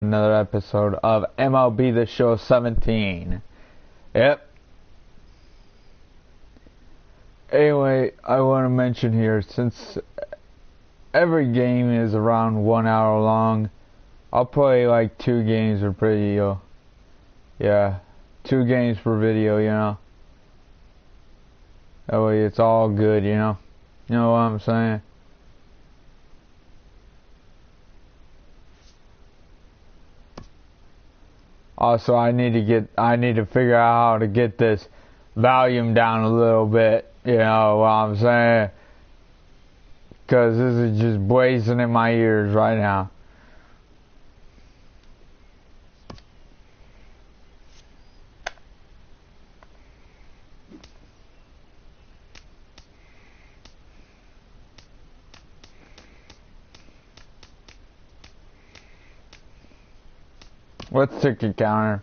Another episode of MLB The Show 17. Yep. Anyway, I want to mention here, since every game is around 1 hour long, I'll play like 2 games per video. Yeah, 2 games per video, you know. That way it's all good, you know. You know what I'm saying? Also, I need to figure out how to get this volume down a little bit, you know what I'm saying? Because this is just blazing in my ears right now. What's ticket counter?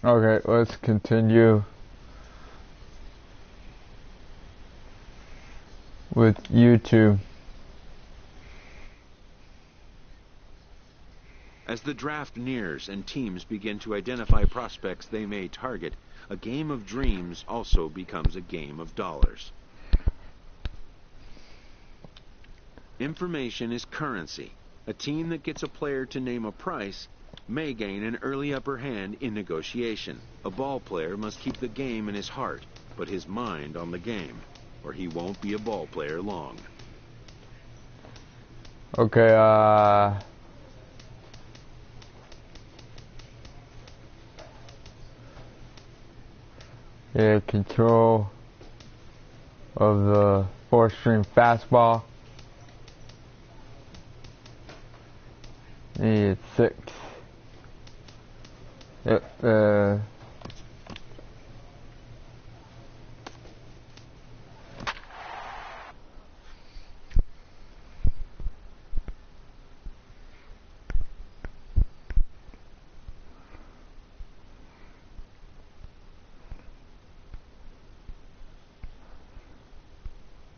Okay, let's continue with YouTube. As the draft nears and teams begin to identify prospects they may target, a game of dreams also becomes a game of dollars. Information is currency. A team that gets a player to name a price may gain an early upper hand in negotiation. A ball player must keep the game in his heart, but his mind on the game, or he won't be a ball player long. Okay, yeah, control of the 4-string fastball. Need 6. Yep,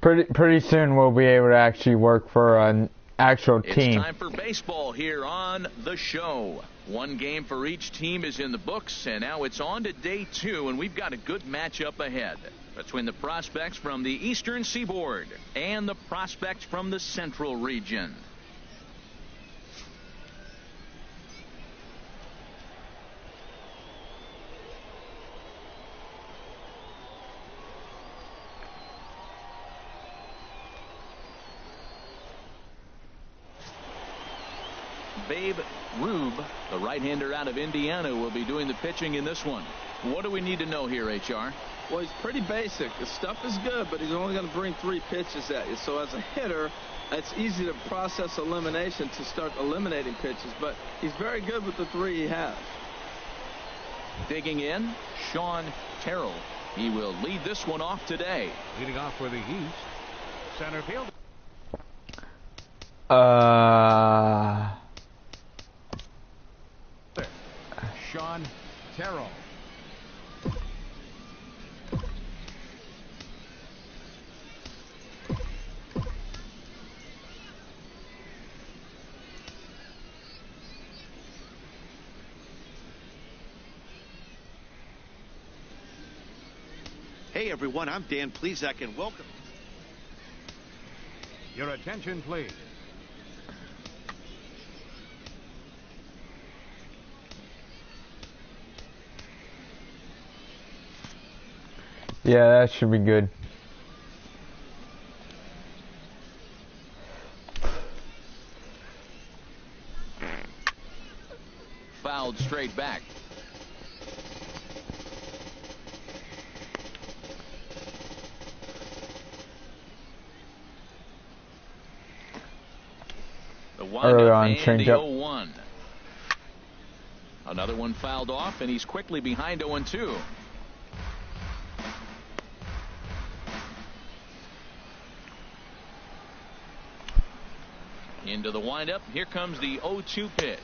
Pretty soon we'll be able to actually work for an actual team. It's time for baseball here on The Show. 1 game for each team is in the books, and now it's on to day 2, and we've got a good matchup ahead between the prospects from the Eastern Seaboard and the prospects from the Central region. Babe Rube, the right-hander out of Indiana, will be doing the pitching in this one. What do we need to know here, HR? Well, he's pretty basic. His stuff is good, but he's only going to bring 3 pitches at you. So as a hitter, it's easy to process elimination to start eliminating pitches, but he's very good with the 3 he has. Digging in, Sean Terrell. He will lead this one off today. Leading off for the East, center field. Sean Terrell. Hey everyone, I'm Dan Plezak and welcome. Your attention, please. Yeah, that should be good. Fouled straight back. The windup and the 0-1. Another one fouled off, and he's quickly behind 0-2. Into the windup. Here comes the 0-2 pitch.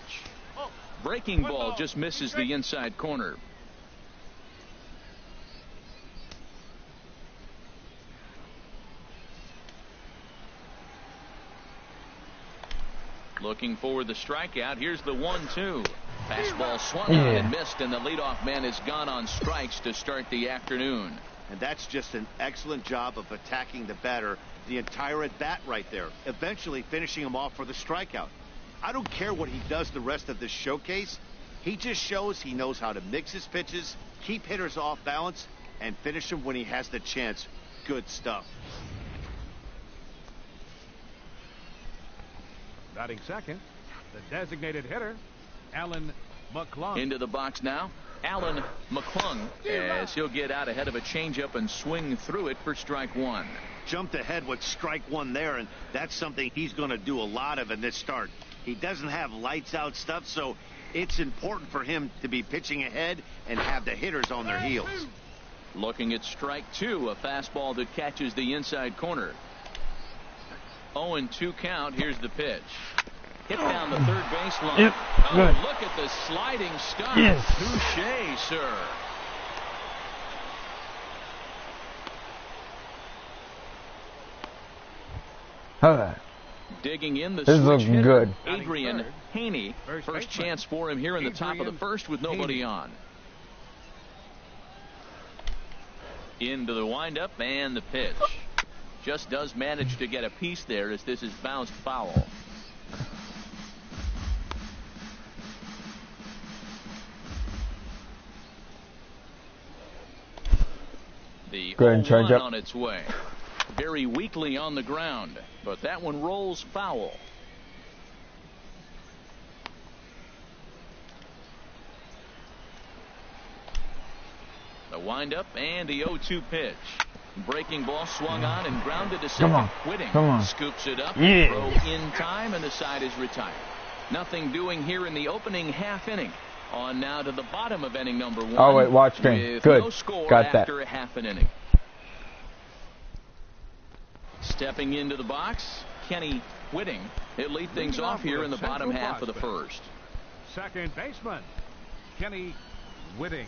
Breaking ball just misses the inside corner. Looking for the strikeout. Here's the 1-2. Fastball swung on and missed, and the leadoff man is gone on strikes to start the afternoon. And that's just an excellent job of attacking the batter the entire at-bat right there, eventually finishing him off for the strikeout. I don't care what he does the rest of this showcase. He just shows he knows how to mix his pitches, keep hitters off balance, and finish them when he has the chance. Good stuff. Batting second, the designated hitter, Alan McClung. Into the box now, Alan McClung, as he'll get out ahead of a changeup and swing through it for strike one. Jumped ahead with strike one there, and that's something he's going to do a lot of in this start. He doesn't have lights out stuff, so it's important for him to be pitching ahead and have the hitters on their heels. Looking at strike two, a fastball that catches the inside corner. 0-2 count. Here's the pitch. Hit down the third base line. Yep. Oh, look at the sliding stop. Yes. Touché, sir. Alright. Digging in the This is switch looking hitter, good. Adrian Haney. First chance for him here in the top of the first with nobody on. Into the windup and the pitch. Just does manage to get a piece there as this is bounced foul. The 0-1 on its way. Very weakly on the ground, but that one rolls foul. The windup and the 0-2 pitch. Breaking ball swung on and grounded to second. Whitting scoops it up. Throw in time, and the side is retired. Nothing doing here in the opening half inning. On now to the bottom of inning number one. Oh wait, watch game. Good. No score Got that. after half an inning. Stepping into the box, Kenny Whitting. He'll lead things off here in the bottom half of the first. Second baseman, Kenny Whitting.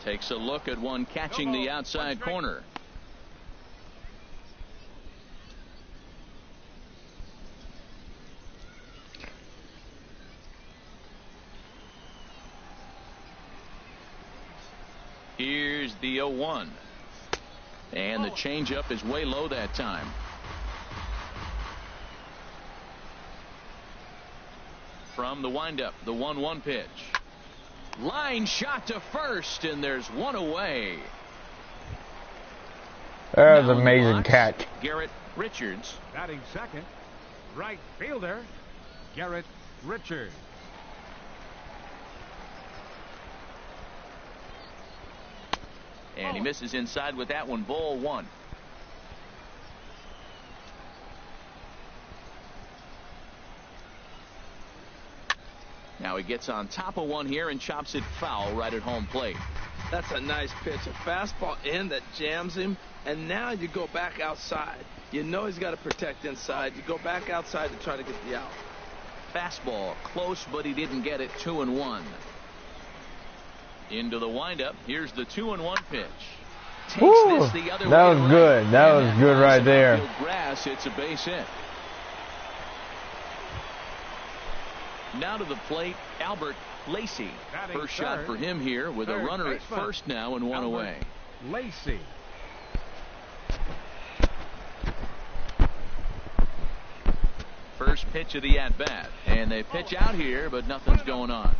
Takes a look at one catching the outside corner. Here's the 0-1. And the changeup is way low that time. From the windup, the 1-1 pitch. Line shot to first, and there's one away. That was an amazing catch. Garrett Richards. Batting second, right fielder, Garrett Richards. And he misses inside with that one. Ball one. Now he gets on top of one here and chops it foul right at home plate. That's a nice pitch. A fastball in that jams him. And now you go back outside. You know he's got to protect inside. You go back outside to try to get the out. Fastball close, but he didn't get it. 2-1. Into the windup. Here's the 2-1 pitch. Ooh, this the other that way was around. good. That was good right there. Grass, it's a base hit. Now to the plate, Albert Lacey. First shot for him here with a runner at first now and one away. Lacey. First pitch of the at-bat. And they pitch out here, but nothing's going on.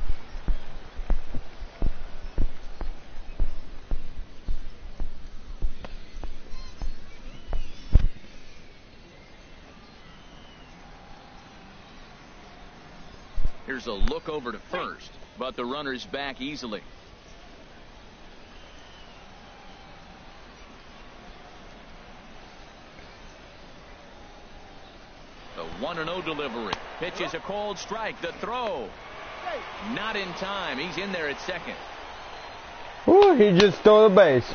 Here's a look over to first, but the runner's back easily. The 1-0 delivery. Pitch is a cold strike. The throw. Not in time. He's in there at second. Ooh, he just stole the base.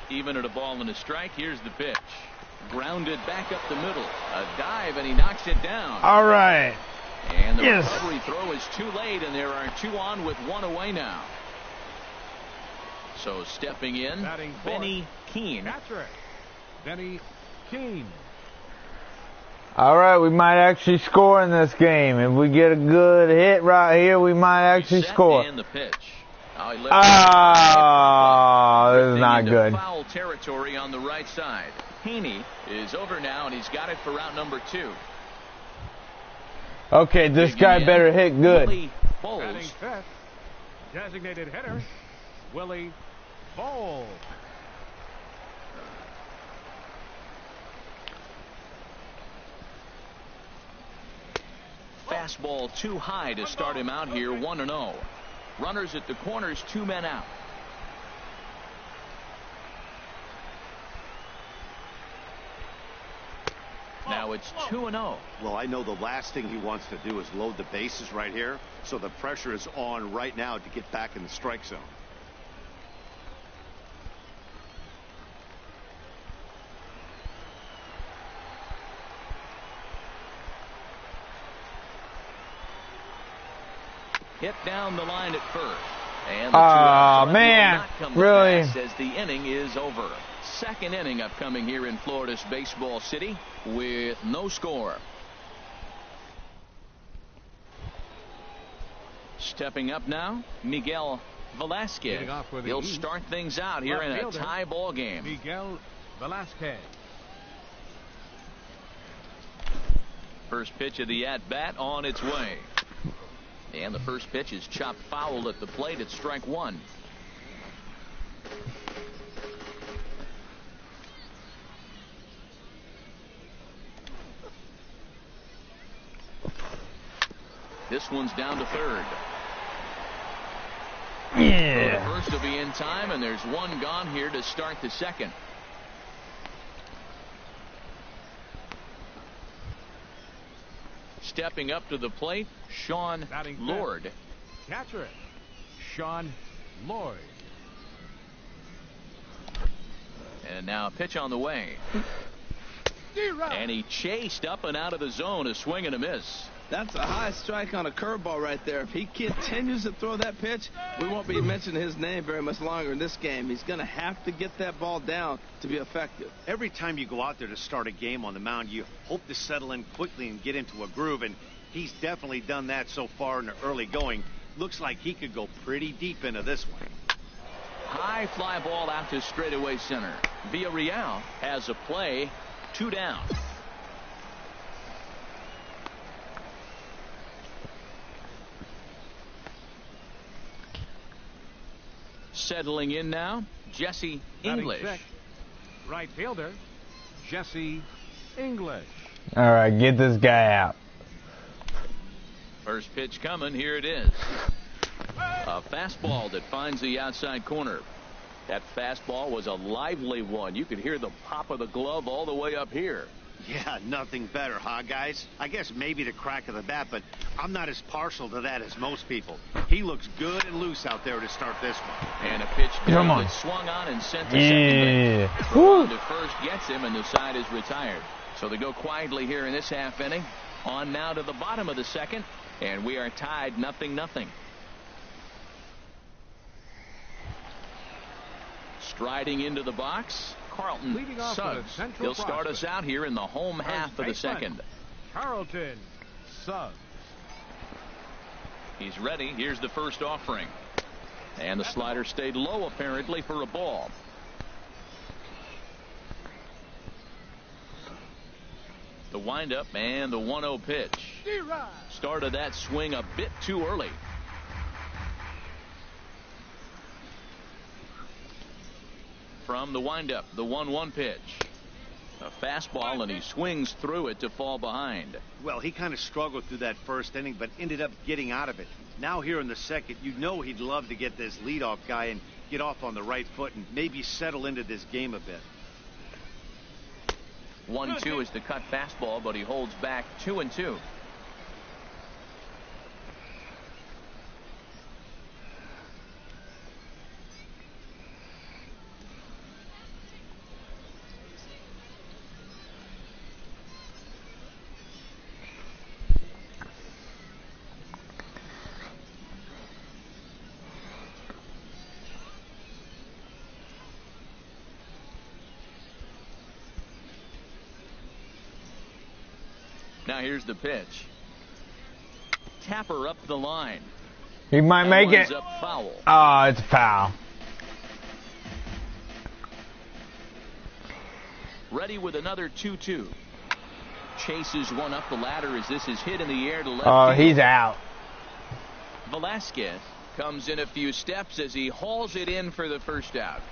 Even at a ball and a strike, here's the pitch. Grounded back up the middle. A dive, and he knocks it down. All right. And the recovery throw is too late, and there are two on with one away now. So stepping in, Batting fourth, Benny Keene. catcher, Benny Keene. All right, we might actually score in this game. If we get a good hit right here, we might actually Set score. and the pitch. Oh, he left This is not into good. Foul territory on the right side. Haney is over now, and he's got it for route number 2. Okay, this Digging guy in, better hit good. Willie Batting Bowles. fifth, designated hitter, Willie Bowles. Fastball too high to start him out here, 1-0. Runners at the corners, 2 men out. Now it's 2-0. Well, I know the last thing he wants to do is load the bases right here, so the pressure is on right now to get back in the strike zone. Hit down the line at first. And the Aw, 2-out run man, will not come to really? pass as the inning is over. Second inning upcoming here in Florida's Baseball City with no score. Stepping up now, Miguel Velasquez. Leading off for the He'll East, start things out here in left a fielder, tie ball game. Miguel Velasquez. First pitch of the at-bat on its way. And the first pitch is chopped foul at the plate at strike 1. This one's down to third. Yeah. The first will be in time, and there's one gone here to start the second. Stepping up to the plate, Sean Batting fifth. Lord. Catcher, Sean Lloyd. And now a pitch on the way. And he chased up and out of the zone, a swing and a miss. That's a high strike on a curveball right there. If he continues to throw that pitch, we won't be mentioning his name very much longer in this game. He's going to have to get that ball down to be effective. Every time you go out there to start a game on the mound, you hope to settle in quickly and get into a groove, and he's definitely done that so far in the early going. Looks like he could go pretty deep into this one. High fly ball out to straightaway center. Villarreal has a play, 2 down. Settling in now, Jesse Batting English. sixth, right fielder, Jesse English. All right, get this guy out. First pitch coming, here it is. A fastball that finds the outside corner. That fastball was a lively one. You could hear the pop of the glove all the way up here. Yeah, nothing better, huh, guys? I guess maybe the crack of the bat, but I'm not as partial to that as most people. He looks good and loose out there to start this one. And a pitch Come on. that swung on and sent to second base. Yeah. Throw Woo. on to first gets him, and the side is retired. So they go quietly here in this half inning. On now to the bottom of the second, and we are tied 0-0. Striding into the box, Carlton Leading off for the Suggs. Central He'll start us prospect. out here in the home half of the baseman, second. Carlton Suggs. He's ready. Here's the first offering. And the slider stayed low apparently for a ball. The windup and the 1-0 pitch. Started that swing a bit too early. From the windup, the 1-1 pitch. A fastball, and he swings through it to fall behind. Well, he kind of struggled through that first inning, but ended up getting out of it. Now here in the second, you know he'd love to get this leadoff guy and get off on the right foot and maybe settle into this game a bit. 1-2 is the cut fastball, but he holds back 2-2. Now here's the pitch. Tapper up the line. He might That make one's it. up foul. Oh, it's a foul. Ready with another 2-2. Chases one up the ladder as this is hit in the air to left Oh, field. he's out. Velasquez comes in a few steps as he hauls it in for the first out.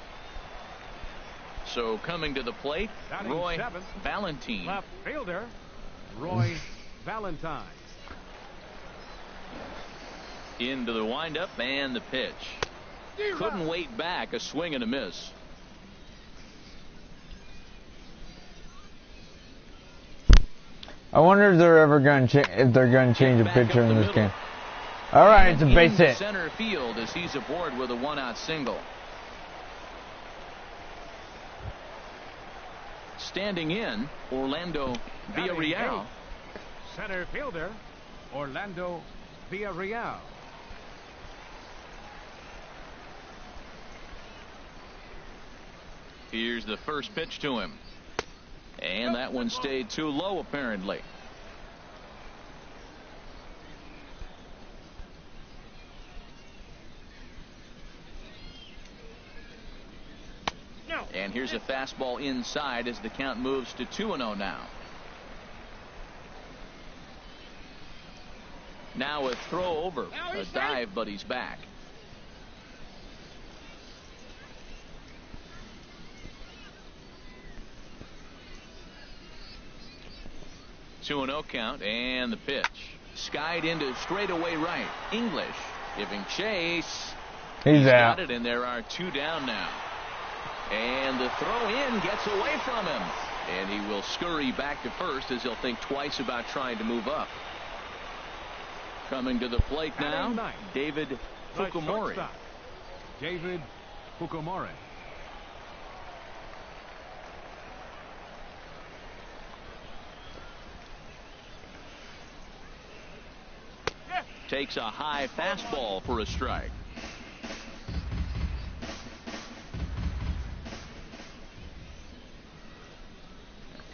So coming to the plate, Batting Roy seventh, Valentine. left fielder, Roy Valentine. Into the windup and the pitch. Couldn't wait back. A swing and a miss. I wonder if they're ever going to change a Back pitcher up in the this middle. game. All right, it's a And base into hit. center field as he's aboard with a one-out single. Standing in, Orlando Batting Villarreal. eighth, center fielder, Orlando Villarreal. Here's the first pitch to him. And that one stayed too low, apparently. And here's a fastball inside as the count moves to 2-0 now. Now a throw over. A dive, but he's back. Two and 0 count and the pitch. Skied into straightaway right. English giving chase. He's out. Got it, and there are two down now. And the throw in gets away from him. And he will scurry back to first as he'll think twice about trying to move up. Coming to the plate Batting now, ninth, David the Fukumori. shortstop, David Fukumori. Takes a high fastball for a strike.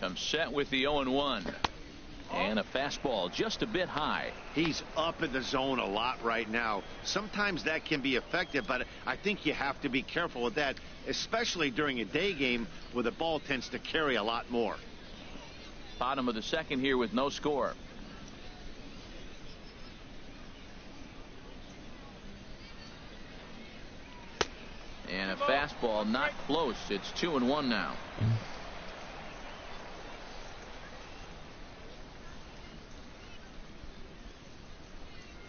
Comes set with the 0-1. And a fastball just a bit high. He's up in the zone a lot right now. Sometimes that can be effective, but I think you have to be careful with that, especially during a day game where the ball tends to carry a lot more. Bottom of the second here with no score. And a fastball not close. It's 2-1 now.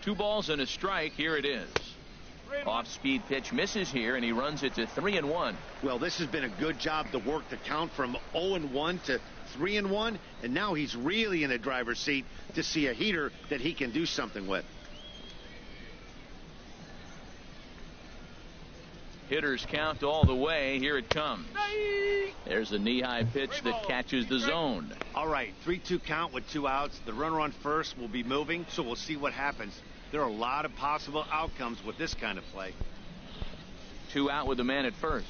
Two balls and a strike. Here it is. Off-speed pitch misses here, and he runs it to 3-1. Well, this has been a good job to work the count from 0-1 to 3-1, and now he's really in a driver's seat to see a heater that he can do something with. Hitters count all the way. Here it comes. There's a knee-high pitch that catches the zone. All right, 3-2 count with 2 outs. The runner on first will be moving, so we'll see what happens. There are a lot of possible outcomes with this kind of play. 2 out with the man at first.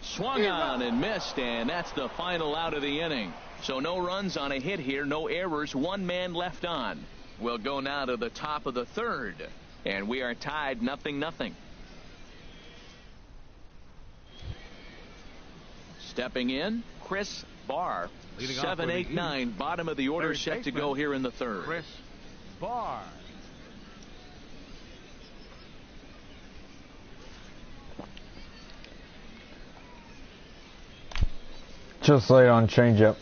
Swung on and missed, and that's the final out of the inning. So no runs on a hit here, no errors, 1 man left on. We'll go now to the top of the third, and we are tied 0-0. Stepping in, Chris Barr. Leading off with 7, the 8, 9, bottom of the order, third set to baseman, go here in the third. Chris Barr. Just late on changeup.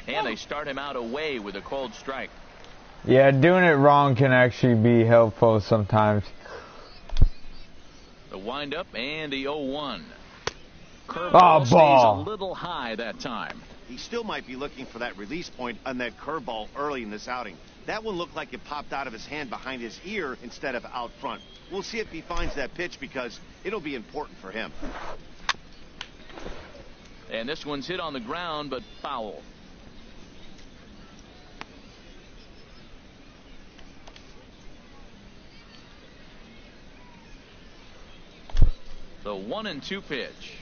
And they start him out away with a cold strike. Yeah, doing it wrong can actually be helpful sometimes. The windup and the 0-1. Oh, Curveball stays ball. a little high that time. He still might be looking for that release point on that curveball early in this outing. That one looked like it popped out of his hand behind his ear instead of out front. We'll see if he finds that pitch because it'll be important for him. And this one's hit on the ground, but foul. The 1-2 pitch.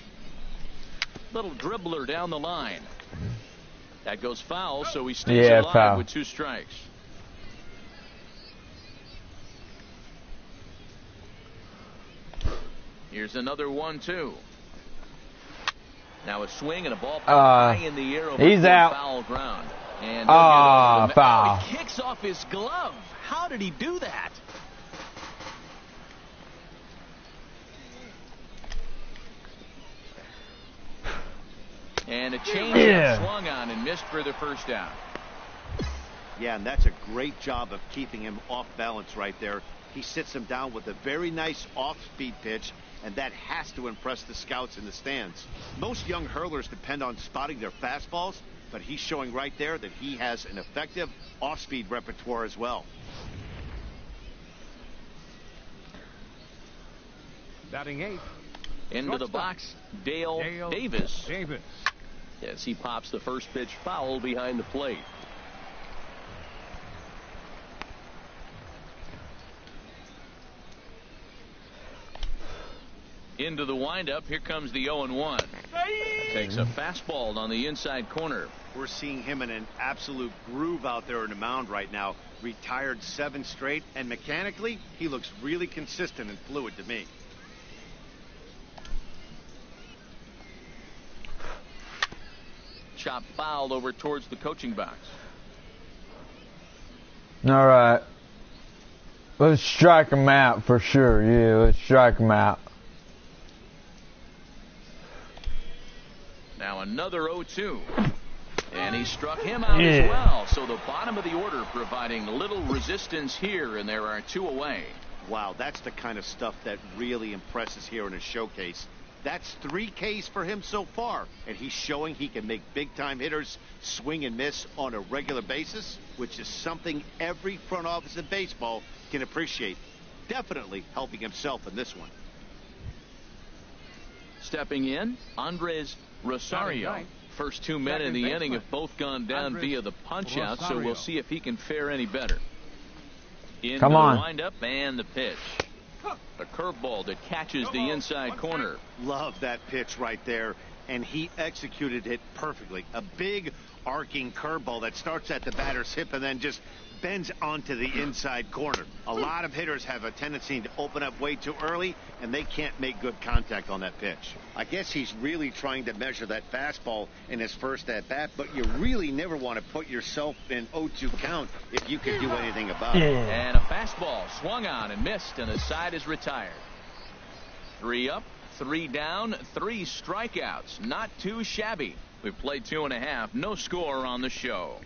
Little dribbler down the line. That goes foul, so he stays alive foul. with 2 strikes. Here's another 1-2. Now a swing and a ball high in the air over he's out. Foul ground. And foul. He kicks off his glove. How did he do that? And a change swung on and missed for the first out. Yeah, and that's a great job of keeping him off balance right there. He sits him down with a very nice off-speed pitch, and that has to impress the scouts in the stands. Most young hurlers depend on spotting their fastballs, but he's showing right there that he has an effective off-speed repertoire as well. Batting 8th. Into the box, Dale Davis. As he pops the first pitch foul behind the plate. Into the windup. Here comes the 0-1. Takes a fastball on the inside corner. We're seeing him in an absolute groove out there in the mound right now. Retired 7 straight, and mechanically, he looks really consistent and fluid to me. Chop fouled over towards the coaching box. All right. Let's strike him out for sure. Yeah, let's strike him out. Now another 0-2. And he struck him out as well. So the bottom of the order providing little resistance here, and there are 2 away. Wow, that's the kind of stuff that really impresses here in a showcase. That's 3 Ks for him so far, and he's showing he can make big-time hitters swing and miss on a regular basis, which is something every front office in baseball can appreciate. Definitely helping himself in this one. Stepping in, Andres Rosario. First 2 men in the inning have both gone down via the punch-out, so we'll see if he can fare any better. Into the windup and the pitch. A curveball that catches the inside corner. Love that pitch right there, and he executed it perfectly. A big arcing curveball that starts at the batter's hip and then just bends onto the inside corner. A lot of hitters have a tendency to open up way too early, and they can't make good contact on that pitch. I guess he's really trying to measure that fastball in his first at-bat, but you really never want to put yourself in 0-2 count if you can do anything about it. And a fastball swung on and missed, and the side is retired. 3 up, 3 down, 3 strikeouts. Not too shabby. We've played 2.5. No score on the show.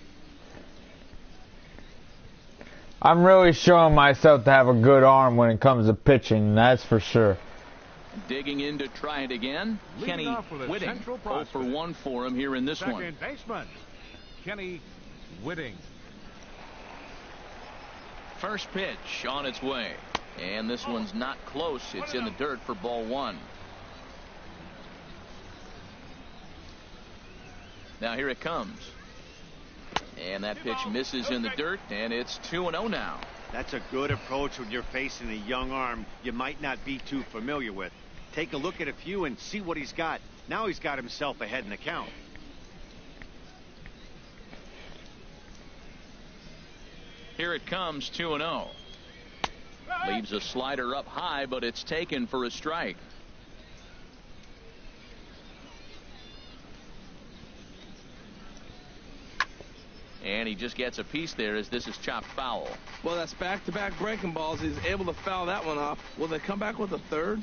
I'm really showing myself to have a good arm when it comes to pitching, that's for sure. Digging in to try it again, Kenny Whitting. 0 for 1 for him here in this one. Second baseman, Kenny Whitting. First pitch on its way. And this one's not close. It's in the dirt for ball 1. Now here it comes. And that pitch misses in the dirt, and it's 2-0 now. That's a good approach when you're facing a young arm you might not be too familiar with. Take a look at a few and see what he's got. Now he's got himself ahead in the count. Here it comes, 2-0. Leaves a slider up high, but it's taken for a strike. And he just gets a piece there as this is chopped foul. Well, that's back-to-back breaking balls. He's able to foul that one off. Will they come back with a third?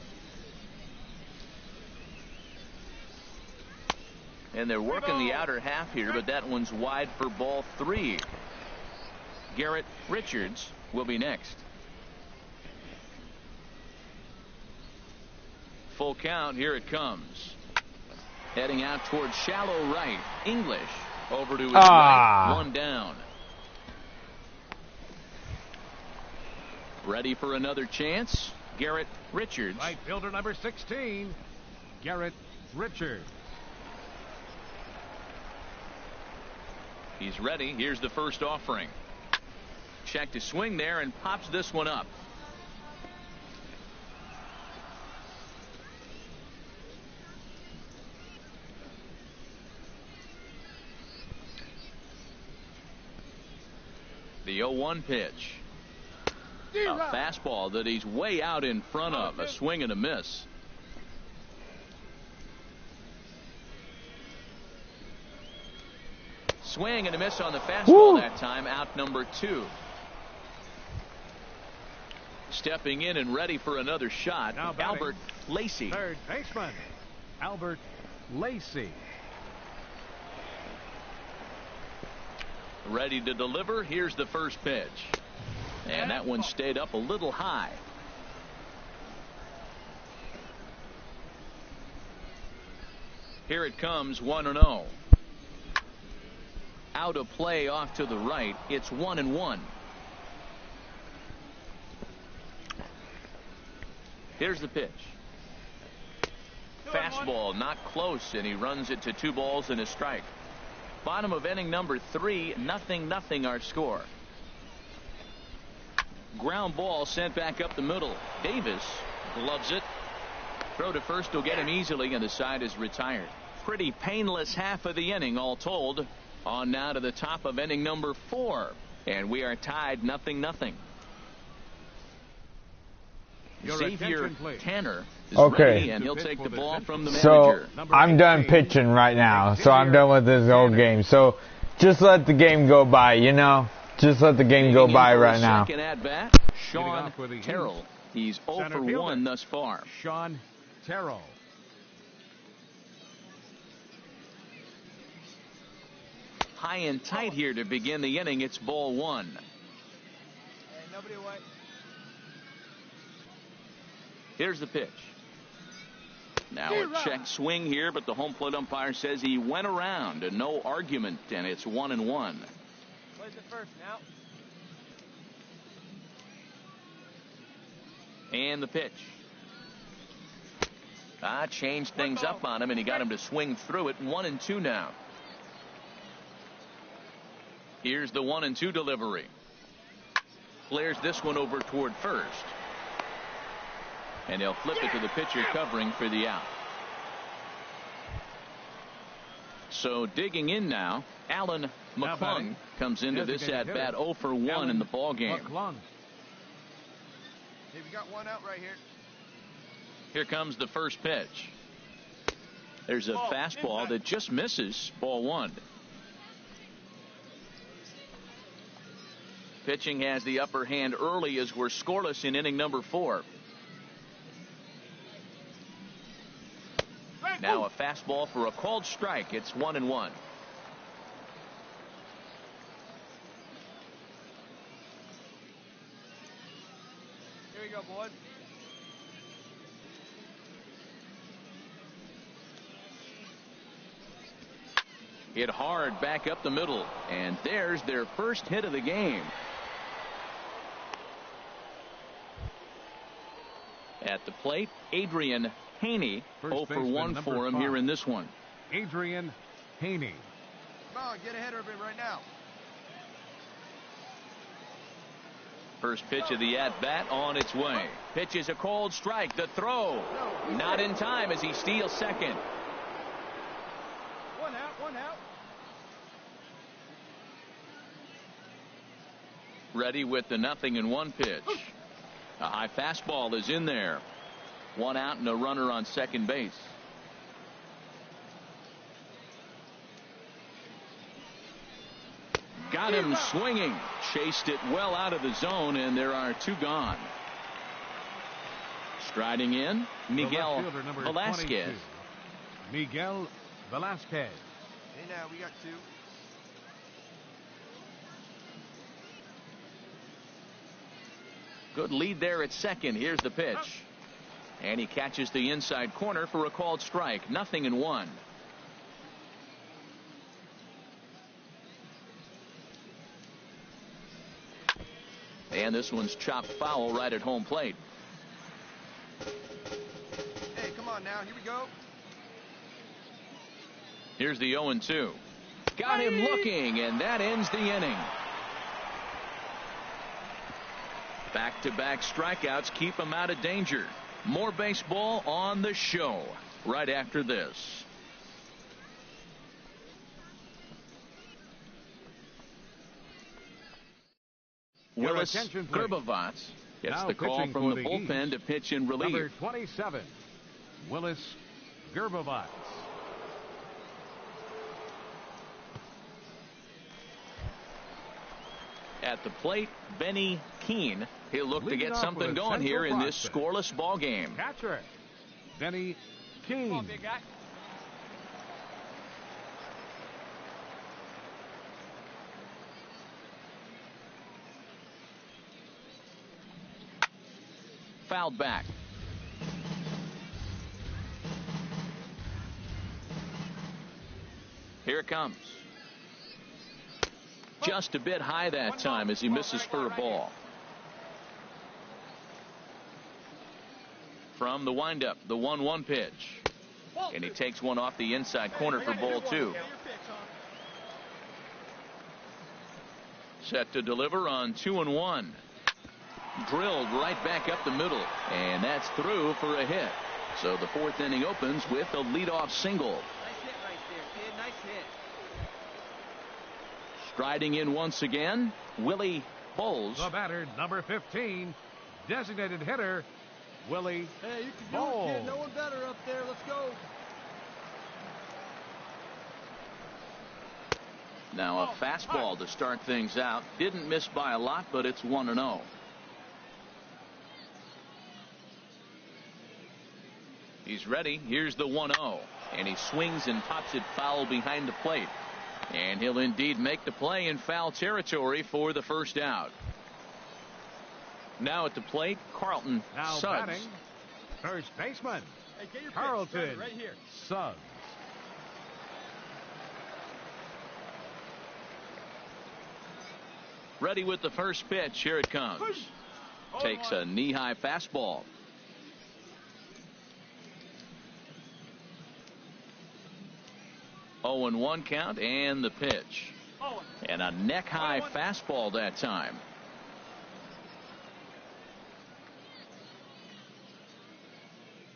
And they're working the outer half here, but that one's wide for ball 3. Garrett Richards will be next. Full count. Here it comes. Heading out towards shallow right. English over to his right. 1 down. Ready for another chance. Garrett Richards. Right fielder number 16, Garrett Richards. He's ready. Here's the first offering. Check to swing there and pops this one up. The 0-1 pitch. A fastball that he's way out in front of. A swing and a miss. Swing and a miss on the fastball. That time, out number 2. Stepping in and ready for another shot, Albert Lacey. Third baseman, Albert Lacey. Ready to deliver. Here's the first pitch. And that one stayed up a little high. Here it comes, 1-0. Out of play off to the right. It's 1-1. Here's the pitch. Fastball not close, and he runs it to 2 balls and a strike. Bottom of inning number 3, 0-0 our score. Ground ball sent back up the middle. Davis gloves it. Throw to first will get him easily, and the side is retired. Pretty painless half of the inning all told. On now to the top of inning number 4, and we are tied 0-0. Xavier Tanner is ready, and he'll take the ball from the manager. So I'm done pitching right now. So I'm done with this whole game. So just let the game go by, you know. Just let the game go by right now. Second at bat, Sean Terrell. He's 0 for 1 thus far. Sean Terrell. High and tight here to begin the inning. It's ball 1. Hey, nobody away. Here's the pitch. Now a check swing here, but the home plate umpire says he went around, and no argument, and it's 1-1. Plays it first now. And the pitch. Changed things up on him, and he got him to swing through it. 1-2 now. Here's the 1-2 delivery. Flares this one over toward first. And he'll flip it to the pitcher covering for the out. So digging in now, Alan McClung comes into this at bat 0 for 1 in the ball game. Hey, we got one out right here. Here comes the first pitch. There's a fastball that just misses. Ball 1. Pitching has the upper hand early as we're scoreless in inning number 4. Now a fastball for a called strike. It's 1-1. Here we go, boys. Hit hard back up the middle, and there's their first hit of the game. At the plate, Adrian Haney. 0 for 1 for him here in this one. Adrian Haney. Come on, get ahead of it right now. First pitch of the at-bat on its way. Pitch is a called strike. The throw. Not in time as he steals second. One out. Ready with the 0-1 pitch. A high fastball is in there. 1 out and a runner on second base. Got him swinging. Chased it well out of the zone, and there are 2 gone. Striding in, Miguel Velasquez. Miguel Velasquez. Hey, now we got 2. Good lead there at second. Here's the pitch. And he catches the inside corner for a called strike. 0-1. And this one's chopped foul right at home plate. Hey, come on now. Here we go. Here's the 0-2. Got him looking, and that ends the inning. Back-to-back strikeouts keep him out of danger. More baseball on the show right after this. Willis attention, please. Gerbovats gets Now the call pitching from for the the bullpen East, to pitch in relief. Number 27, Willis Gerbovats. At the plate, Benny Keene. He'll look to Leading get off something with a going here in central this prospect. scoreless ball game. Catcher, Benny Keene. Fouled back. Here it comes. Just a bit high that time as he misses for a ball. From the windup, the 1-1 pitch. And he takes one off the inside corner for ball 2. Set to deliver on 2-1. Drilled right back up the middle. And that's through for a hit. So the 4th inning opens with a leadoff single. Nice hit right there, kid. Nice hit. Striding in once again, Willie Bowles. The batter, number 15, designated hitter, Willie Hey, you can do Bowles. it, kid. No one better up there. Let's go. Now a fastball to start things out. Didn't miss by a lot, but it's 1-0. He's ready. Here's the 1-0. And he swings and pops it foul behind the plate. And he'll indeed make the play in foul territory for the first out. Now at the plate, Carlton Now Suggs. batting, first baseman, Hey, get your Carlton pitch right here. Suggs. Ready with the first pitch. Here it comes. Takes a knee-high fastball. Oh, and 1 count, and the pitch. And a neck-high fastball that time.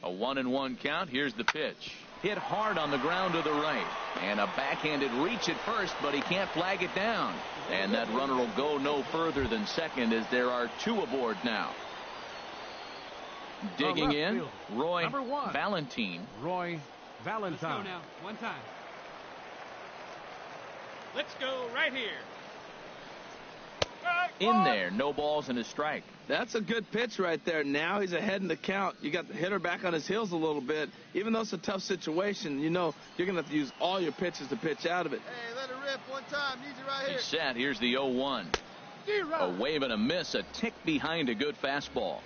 A 1-1 count. Here's the pitch. Hit hard on the ground to the right. And a backhanded reach at first, but he can't flag it down. And that runner will go no further than second as there are 2 aboard now. Digging left in, fielder, Roy number 1. Valentine. Roy Valentine. now. One time. Let's go right here. In there, no balls and a strike. That's a good pitch right there. Now he's ahead in the count. You got the hitter back on his heels a little bit. Even though it's a tough situation, you know you're going to have to use all your pitches to pitch out of it. Hey, let it rip one time. Easy right He's set. Here's the 0-1. A wave and a miss, a tick behind a good fastball.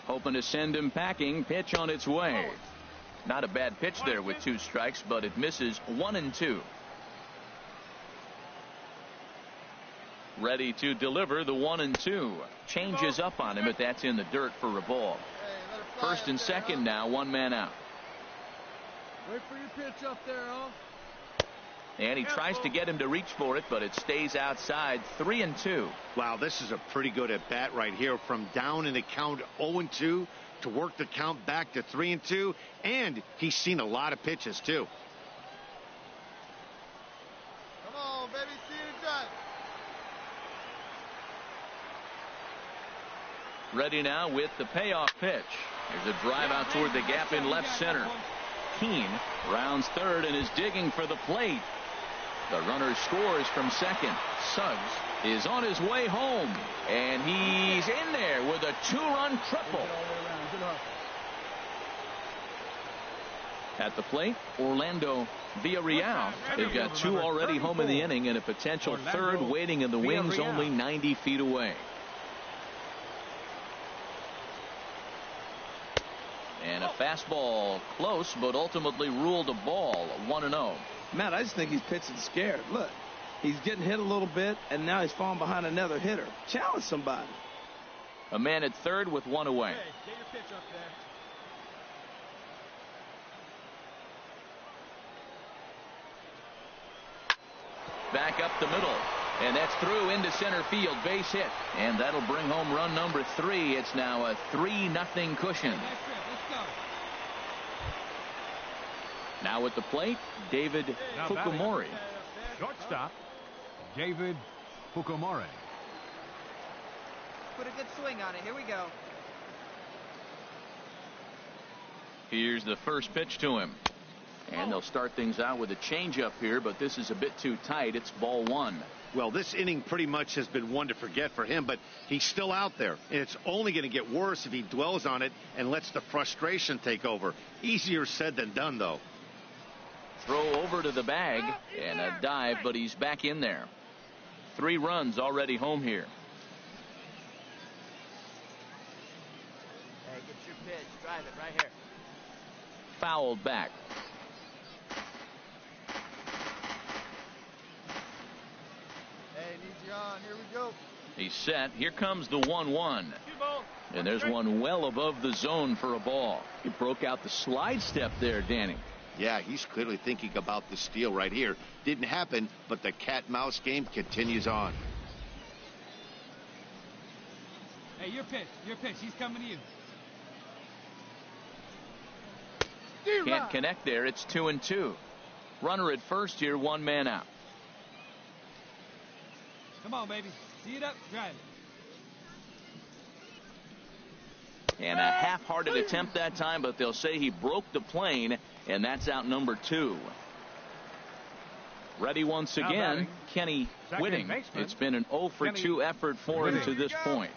Hoping to send him packing. Pitch on its way. Not a bad pitch there with 2 strikes, but it misses 1-2. Ready to deliver the 1-2. Changes up on him, but that's in the dirt for a ball. First and second now, 1 man out. Wait for your pitch up there, huh? And he tries to get him to reach for it, but it stays outside. 3-2. Wow, this is a pretty good at bat right here. From down in the count 0-2 to work the count back to 3-2. And he's seen a lot of pitches, too. Come on, baby. See it done. Ready now with the payoff pitch. There's a drive out toward the gap in left center. Keene rounds third and is digging for the plate. The runner scores from second. Suggs is on his way home, and he's in there with a 2-run triple. At the plate, Orlando Villarreal. They've got 2 already home in the inning and a potential third waiting in the wings only 90 feet away. And a fastball close, but ultimately ruled a ball. 1-0. Matt, I just think he's pitching scared. Look, he's getting hit a little bit, and now he's falling behind another hitter. Challenge somebody. A man at third with 1 away. Hey, get your pitch up there. Back up the middle. And that's through into center field. Base hit. And that'll bring home run number 3. It's now a 3-0 cushion. Let's go. Now at the plate, David Now Fukumori. Shortstop, David Fukumare. Put a good swing on it. Here we go. Here's the first pitch to him. And they'll start things out with a changeup here, but this is a bit too tight. It's ball one. Well, this inning pretty much has been one to forget for him, but he's still out there. And it's only going to get worse if he dwells on it and lets the frustration take over. Easier said than done, though. Throw over to the bag and a dive, but he's back in there. 3 runs already home here. Hey, get your pitch. Drive it right here. Fouled back. Hey, need you on. Here we go. He's set. Here comes the 1-1. And there's one well above the zone for a ball. He broke out the slide step there, Danny. Yeah, he's clearly thinking about the steal right here. Didn't happen, but the cat-mouse game continues on. Hey, your pitch. Your pitch. He's coming to you. Can't connect there. It's 2-2. Runner at first here, 1 man out. Come on, baby. Tee it up. Drive it. And a half-hearted attempt that time, but they'll say he broke the plane, and that's out number 2. Ready once again, Kenny Whitting. It's been an 0 for 2 effort for him to this point.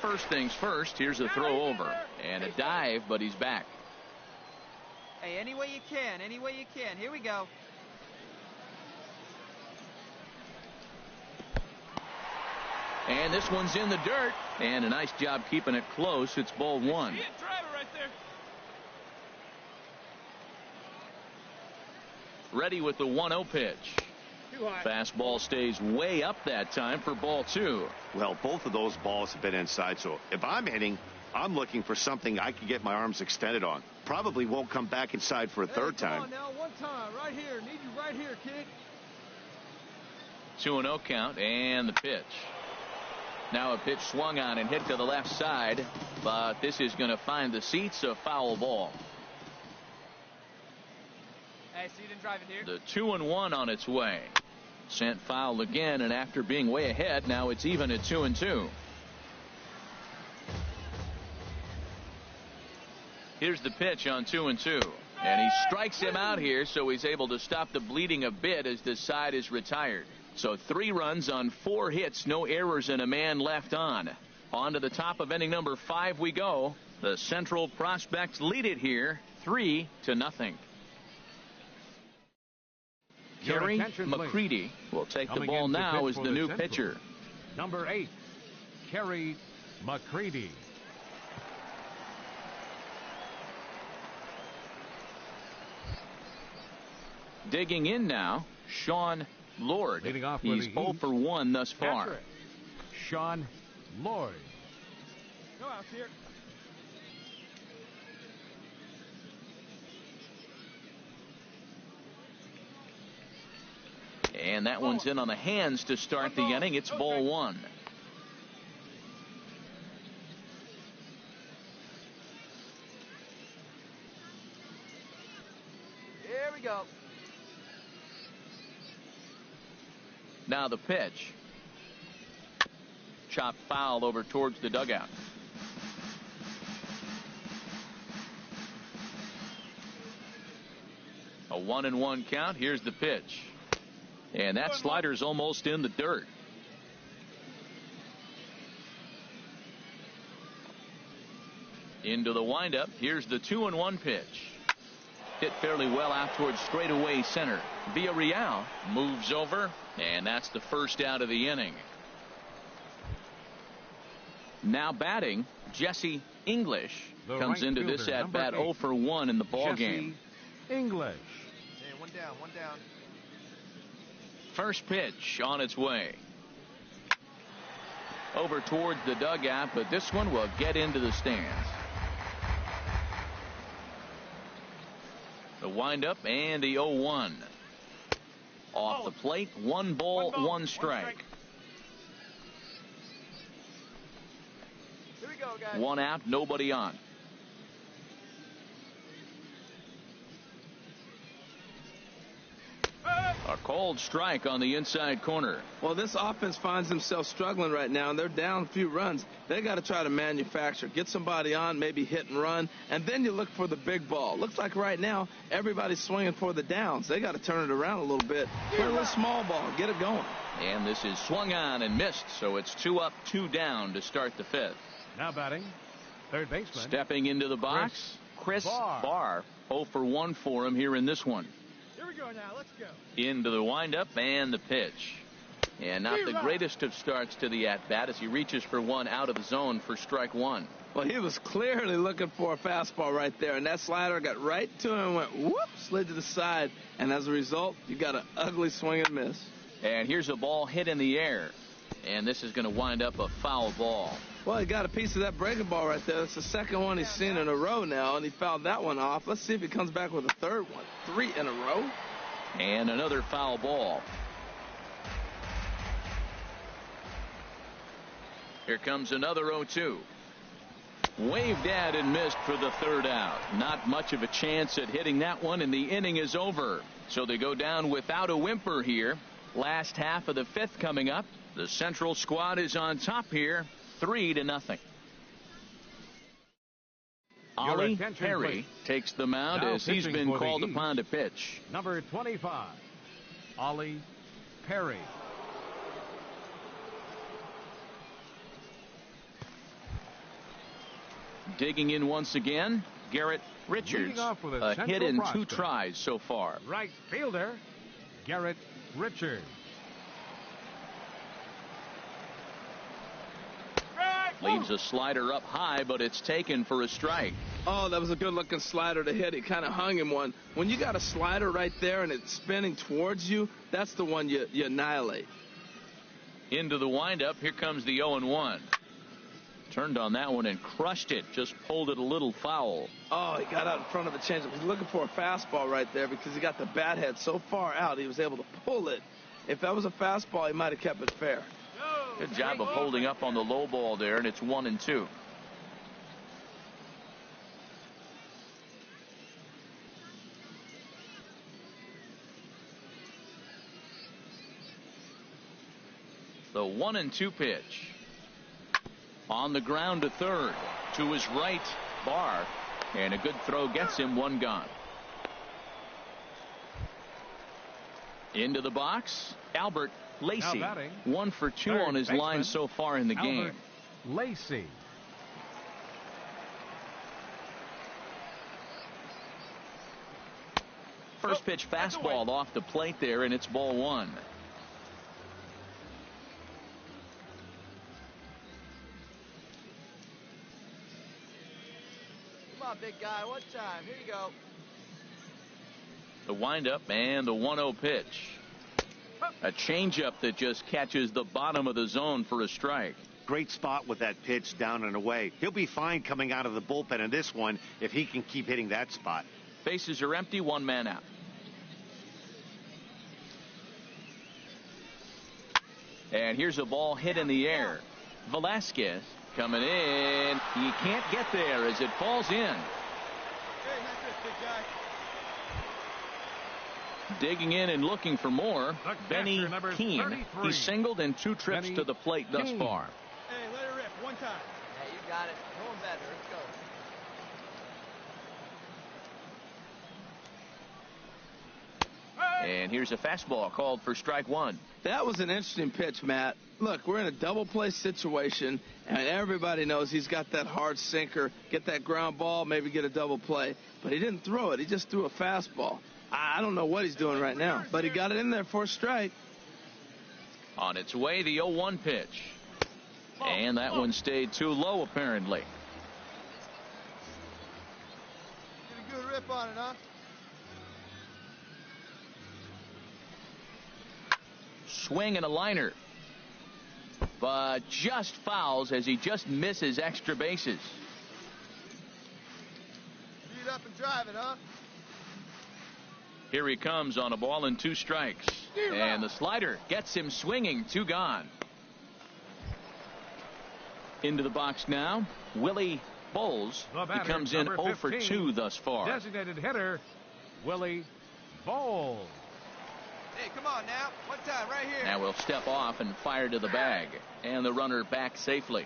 First things first, here's a throw over and a dive, but he's back. Hey, any way you can. Any way you can. Here we go. And this one's in the dirt, and a nice job keeping it close. It's ball 1. Drive it right there. Ready with the 1-0 pitch. Fastball stays way up that time for ball 2. Well, both of those balls have been inside, so if I'm hitting, I'm looking for something I can get my arms extended on. Probably won't come back inside for a third time. Come on now, one time. Right here. Need you right here, kid. 2-0 count, and the pitch. Now a pitch swung on and hit to the left side, but this is going to find the seats, a foul ball. Hey, so you didn't drive it here? The 2-1 on its way. Sent foul again, and after being way ahead, now it's even at 2-2. Here's the pitch on 2-2. And he strikes him out here, so he's able to stop the bleeding a bit as this side is retired. So 3 runs on 4 hits, no errors, and a man left on. On to the top of inning number 5 we go. The Central Prospects lead it here 3-0. Gary McCready will take the ball now as the new pitcher. Number 8, Kerry McCready. Digging in now, Sean Lord. Leading off He's with 0 for 1 thus far. Patrick Sean Lloyd. No outs here. And that one's in on the hands to start the inning. It's ball 1. Here we go. Now the pitch. Chopped foul over towards the dugout. A 1-1 count. Here's the pitch. And that slider's almost in the dirt. Into the windup. Here's the 2-1 pitch. Hit fairly well out towards straightaway center. Villarreal moves over, and that's the first out of the inning. Now batting, Jesse English comes into this at bat 0 for 1 in the ball game. English. Hey, one down, one down. First pitch on its way. Over towards the dugout, but this one will get into the stands. The windup and the 0-1. Off the plate, 1 ball, 1 strike. Here we go, guys. 1 out, nobody on. cold strike on the inside corner. Well, this offense finds themselves struggling right now, and they're down a few runs. They got to try to manufacture, get somebody on, maybe hit and run, and then you look for the big ball. Looks like right now everybody's swinging for the downs. They got to turn it around a little bit, play a little small ball, get it going. And this is swung on and missed, so it's 2 up, 2 down to start the 5th. Now batting, third baseman. Stepping into the box, Chris Barr. 0 for 1 for him here in this one. Here we go now. Let's go. Into the windup and the pitch. And not the greatest of starts to the at-bat as he reaches for one out of the zone for strike 1. Well, he was clearly looking for a fastball right there, and that slider got right to him and went whoop, slid to the side, and as a result, you got an ugly swing and miss. And here's a ball hit in the air, and this is going to wind up a foul ball. Well, he got a piece of that breaking ball right there. That's the second one he's seen in a row now, and he fouled that one off. Let's see if he comes back with a third one. 3 in a row. And another foul ball. Here comes another 0-2. Waved at and missed for the third out. Not much of a chance at hitting that one, and the inning is over. So they go down without a whimper here. Last half of the 5th coming up. The Central squad is on top here, 3-0. Ollie Perry takes the mound now as he's been called East, upon to pitch. Number 25, Ollie Perry. Digging in once again, Garrett Richards. Off with a hit in prospect. 2 tries so far. Right fielder, Garrett Richards. Leaves a slider up high, but it's taken for a strike. Oh, that was a good-looking slider to hit. He kind of hung him one. When you got a slider right there and it's spinning towards you, that's the one you annihilate. Into the windup, here comes the 0-1. Turned on that one and crushed it. Just pulled it a little foul. Oh, he got out in front of the changeup. He's looking for a fastball right there because he got the bat head so far out he was able to pull it. If that was a fastball, he might have kept it fair. Good job of holding up on the low ball there, and it's 1-2. The 1-2 pitch. On the ground to third. To his right, Barr. And a good throw gets him, 1 gone. Into the box, Albert Lacey. 1 for 2 on his line so far in the game. Lacey. First pitch fastball off the plate there, and it's ball 1. Come on, big guy. One time. Here you go. The windup and the 1-0 pitch. A changeup that just catches the bottom of the zone for a strike. Great spot with that pitch down and away. He'll be fine coming out of the bullpen in this one if he can keep hitting that spot. Bases are empty, 1 man out. And here's a ball hit in the air. Velasquez coming in. He can't get there as it falls in. Hey, that's it, big guy. Digging in and looking for more, Benny number Keene. 33. He singled in 2 trips Benny to the plate thus Keene. far. Hey, let it rip. One time. Yeah, you got it. Going better. Let's go. And here's a fastball called for strike 1. That was an interesting pitch, Matt. Look, we're in a double play situation, and everybody knows he's got that hard sinker. Get that ground ball, maybe get a double play. But he didn't throw it. He just threw a fastball. I don't know what he's doing right now, but he got it in there for a strike. On its way, the 0-1 pitch. And that one stayed too low, apparently. Get a good rip on it, huh? Swing and a liner. But just fouls as he just misses extra bases. Beat up and drive it, huh? Here he comes on a ball and 2 strikes. And the slider gets him swinging, 2 gone. Into the box now, Willie Bowles. The He batter, comes in number 0 for 2 thus far. Designated hitter, Willie Bowles. Hey, come on now. One time, right here. Now we'll step off and fire to the bag. And the runner back safely.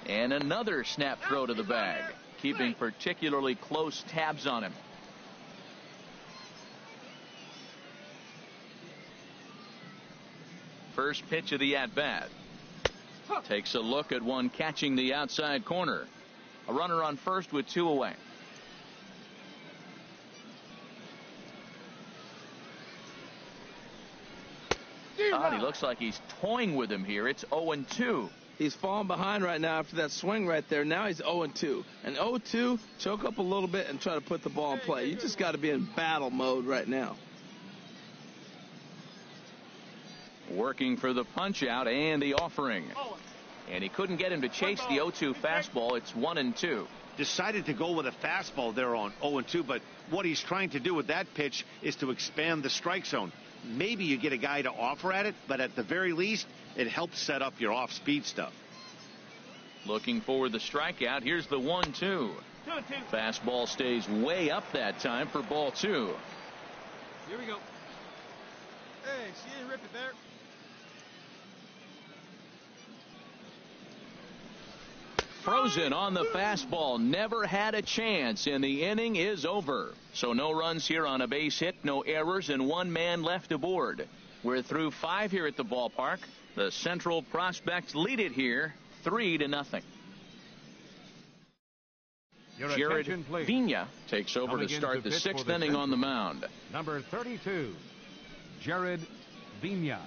And another snap throw to the bag, keeping particularly close tabs on him. First pitch of the at-bat. Takes a look at one catching the outside corner. A runner on first with 2 away. Oh, he looks like he's toying with him here. It's 0-2. He's falling behind right now after that swing right there. Now he's 0-2. And 0-2, choke up a little bit and try to put the ball in play. You just got to be in battle mode right now. Working for the punch out and the offering. And he couldn't get him to chase the 0-2 fastball. It's 1-2. Decided to go with a fastball there on 0-2, but what he's trying to do with that pitch is to expand the strike zone. Maybe you get a guy to offer at it, but at the very least, it helps set up your off-speed stuff. Looking for the strikeout. Here's the 1-2. Fastball stays way up that time for ball 2. Here we go. Hey, she didn't rip it there. Frozen on the fastball. Never had a chance, and the inning is over. So no runs here on a base hit, no errors, and 1 man left aboard. We're through 5 here at the ballpark. The Central Prospects lead it here 3-0. Jared Vina takes over to start the 6th inning on the mound. Number 32, Jared Vina.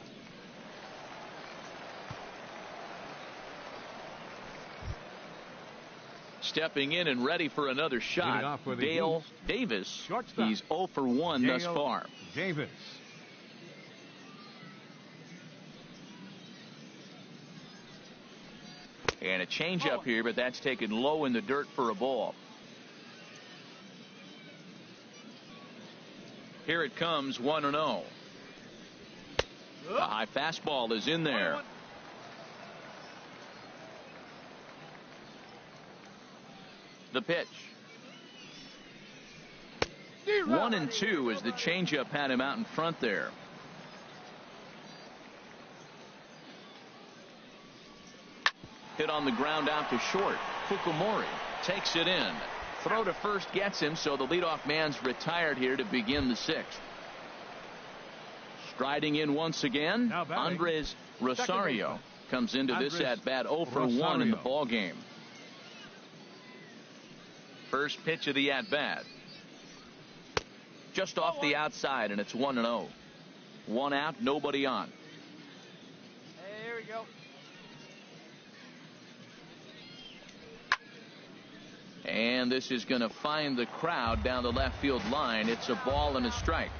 Stepping in and ready for another shot, Dale Davis. Shortstop. He's 0 for 1 thus far. Davis. And a changeup here, but that's taken low in the dirt for a ball. Here it comes, 1-0. A high fastball is in there. The pitch. 1-2 as the changeup had him out in front there. Hit on the ground out to short. Fukumori takes it in. Throw to first gets him, so the leadoff man's retired here to begin the 6th. Striding in once again, Andres Rosario comes into this at bat 0 for 1 in the ball game. First pitch of the at bat. Just off the outside, and it's 1-0. 1 out, nobody on. Hey, here we go. And this is going to find the crowd down the left field line. It's a ball and a strike.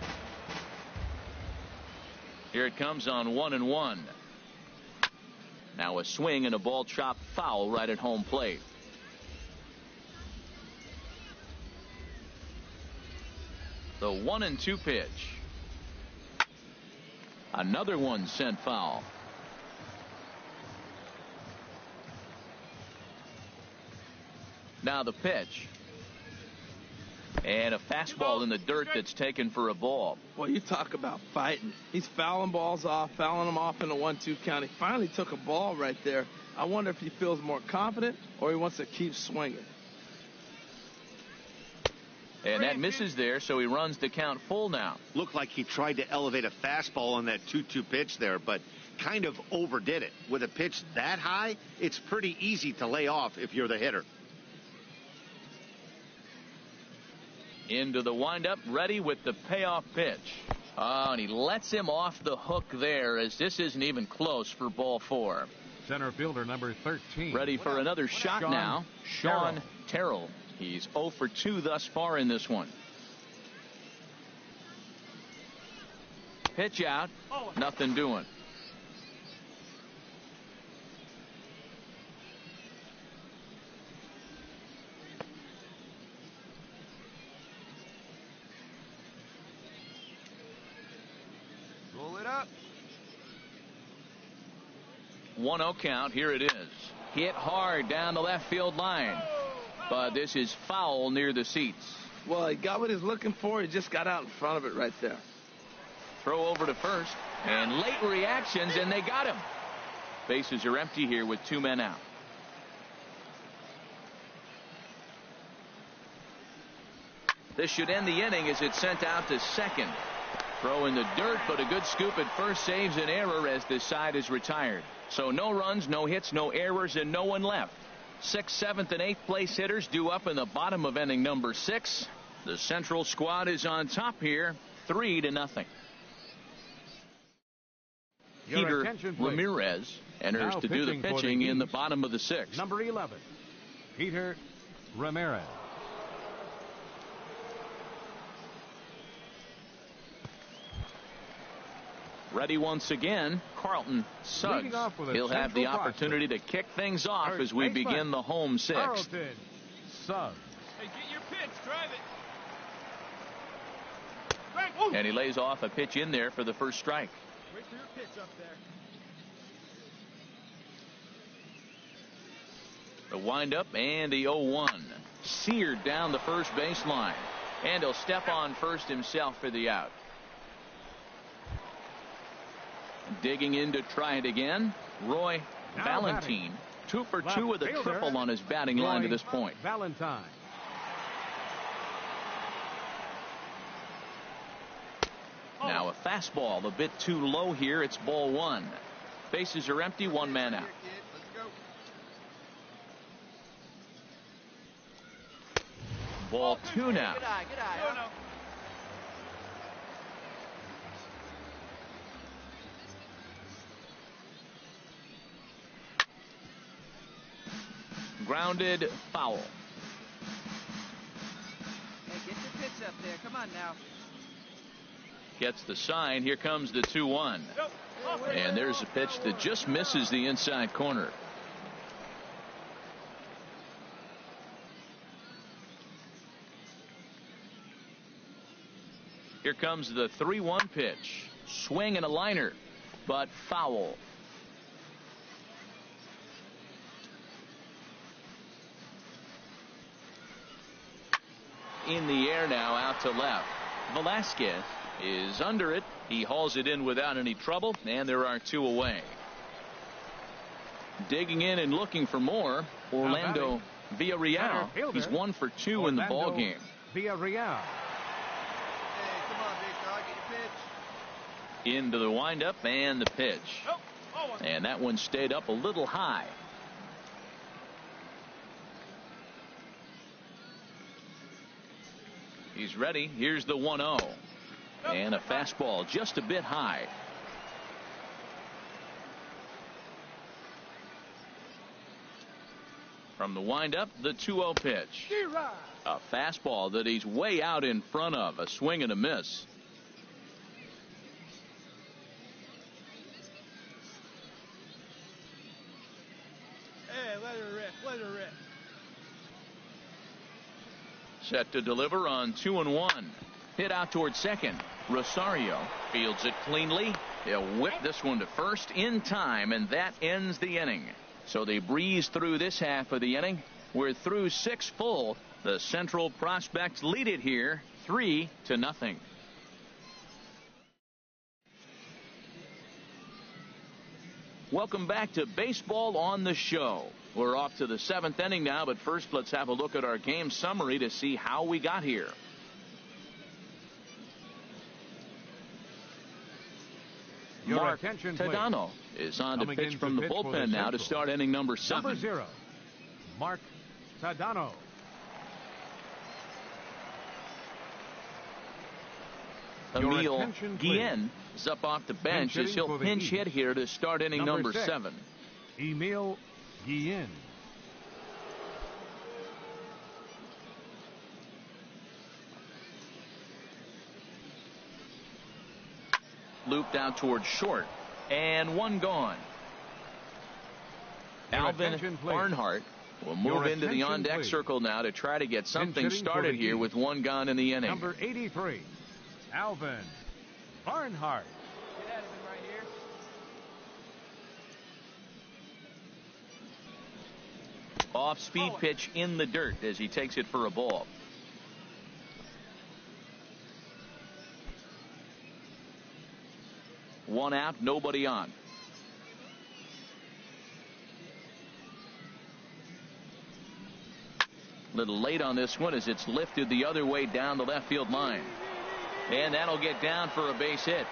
Here it comes on 1-1. Now a swing and a ball chopped foul right at home plate. The 1-2 pitch. Another one sent foul. Now the pitch. And a fastball in the dirt that's taken for a ball. Well, you talk about fighting. He's fouling balls off, fouling them off in a 1-2 count. He finally took a ball right there. I wonder if he feels more confident or he wants to keep swinging. And that misses there, so he runs the count full now. Looked like he tried to elevate a fastball on that 2-2 pitch there, but kind of overdid it. With a pitch that high, it's pretty easy to lay off if you're the hitter. Into the windup, ready with the payoff pitch. Oh, and he lets him off the hook there, as this isn't even close for ball 4. Center fielder number 13. Ready for another shot now, Sean Terrell. He's 0 for 2 thus far in this one. Pitch out, nothing doing. Roll it up. 1-0 count. Here it is. Hit hard down the left field line. But this is foul near the seats. Well, he got what he's looking for. He just got out in front of it right there. Throw over to first, and late reactions, and they got him. Bases are empty here with 2 men out. This should end the inning as it's sent out to second. Throw in the dirt, but a good scoop at first saves an error as this side is retired. So no runs, no hits, no errors, and no one left. 6th, 7th, and 8th place hitters due up in the bottom of inning number 6. The Central squad is on top here, 3-0. Peter Ramirez enters to do the pitching in the bottom of the 6th. Number 11, Peter Ramirez. Ready once again, Carlton Suggs. He'll have the opportunity to kick things off as we begin the home 6th. Carlton Suggs. Hey, get your pitch. Drive it. And he lays off a pitch in there for the first strike. Wait for your pitch up there. The windup and the 0-1. Seared down the first baseline. And he'll step on first himself for the out. Digging in to try it again, Roy Valentine. 2 for 2 with a triple on his batting line to this point. Valentine. Now a fastball a bit too low here. It's ball 1. Bases are empty, 1 man out. Ball 2 now. Good eye, good eye. No. Grounded, foul. Hey, get your pitch up there. Come on now. Gets the sign. Here comes the 2-1. And there's a pitch that just misses the inside corner. Here comes the 3-1 pitch. Swing and a liner, but foul. In the air now, out to left. Velasquez is under it. He hauls it in without any trouble, and there are 2 away. Digging in and looking for more, Orlando Villarreal. He's 1 for 2 in the ball game. Villarreal. Hey, come on, big dog. Get your pitch. Into the windup and the pitch. And that one stayed up a little high. He's ready. Here's the 1-0. And a fastball just a bit high. From the windup, the 2-0 pitch. A fastball that he's way out in front of. A swing and a miss. Hey, let her rip. Let her rip. Set to deliver on 2-1. Hit out toward second. Rosario fields it cleanly. He'll whip this one to first in time, and that ends the inning. So they breeze through this half of the inning. We're through 6 full. The Central Prospects lead it here 3-0. Welcome back to Baseball on the Show. We're off to the 7th inning now, but first let's have a look at our game summary to see how we got here. Mark Tadano is on to pitch from the bullpen now to start inning number 7. Number 0, Mark Tadano. Emil Guillen is up off the bench as he'll pinch hit here to start inning number 7. Emil Guillen. Looped out towards short, and 1 gone. Alvin Barnhart will move into the on-deck circle now to try to get something started here with 1 gone in the inning. Number 83, Alvin Barnhart. Get out of him right here. Off-speed pitch in the dirt as he takes it for a ball. 1 out, nobody on. Little late on this one as it's lifted the other way down the left field line. And that'll get down for a base hit.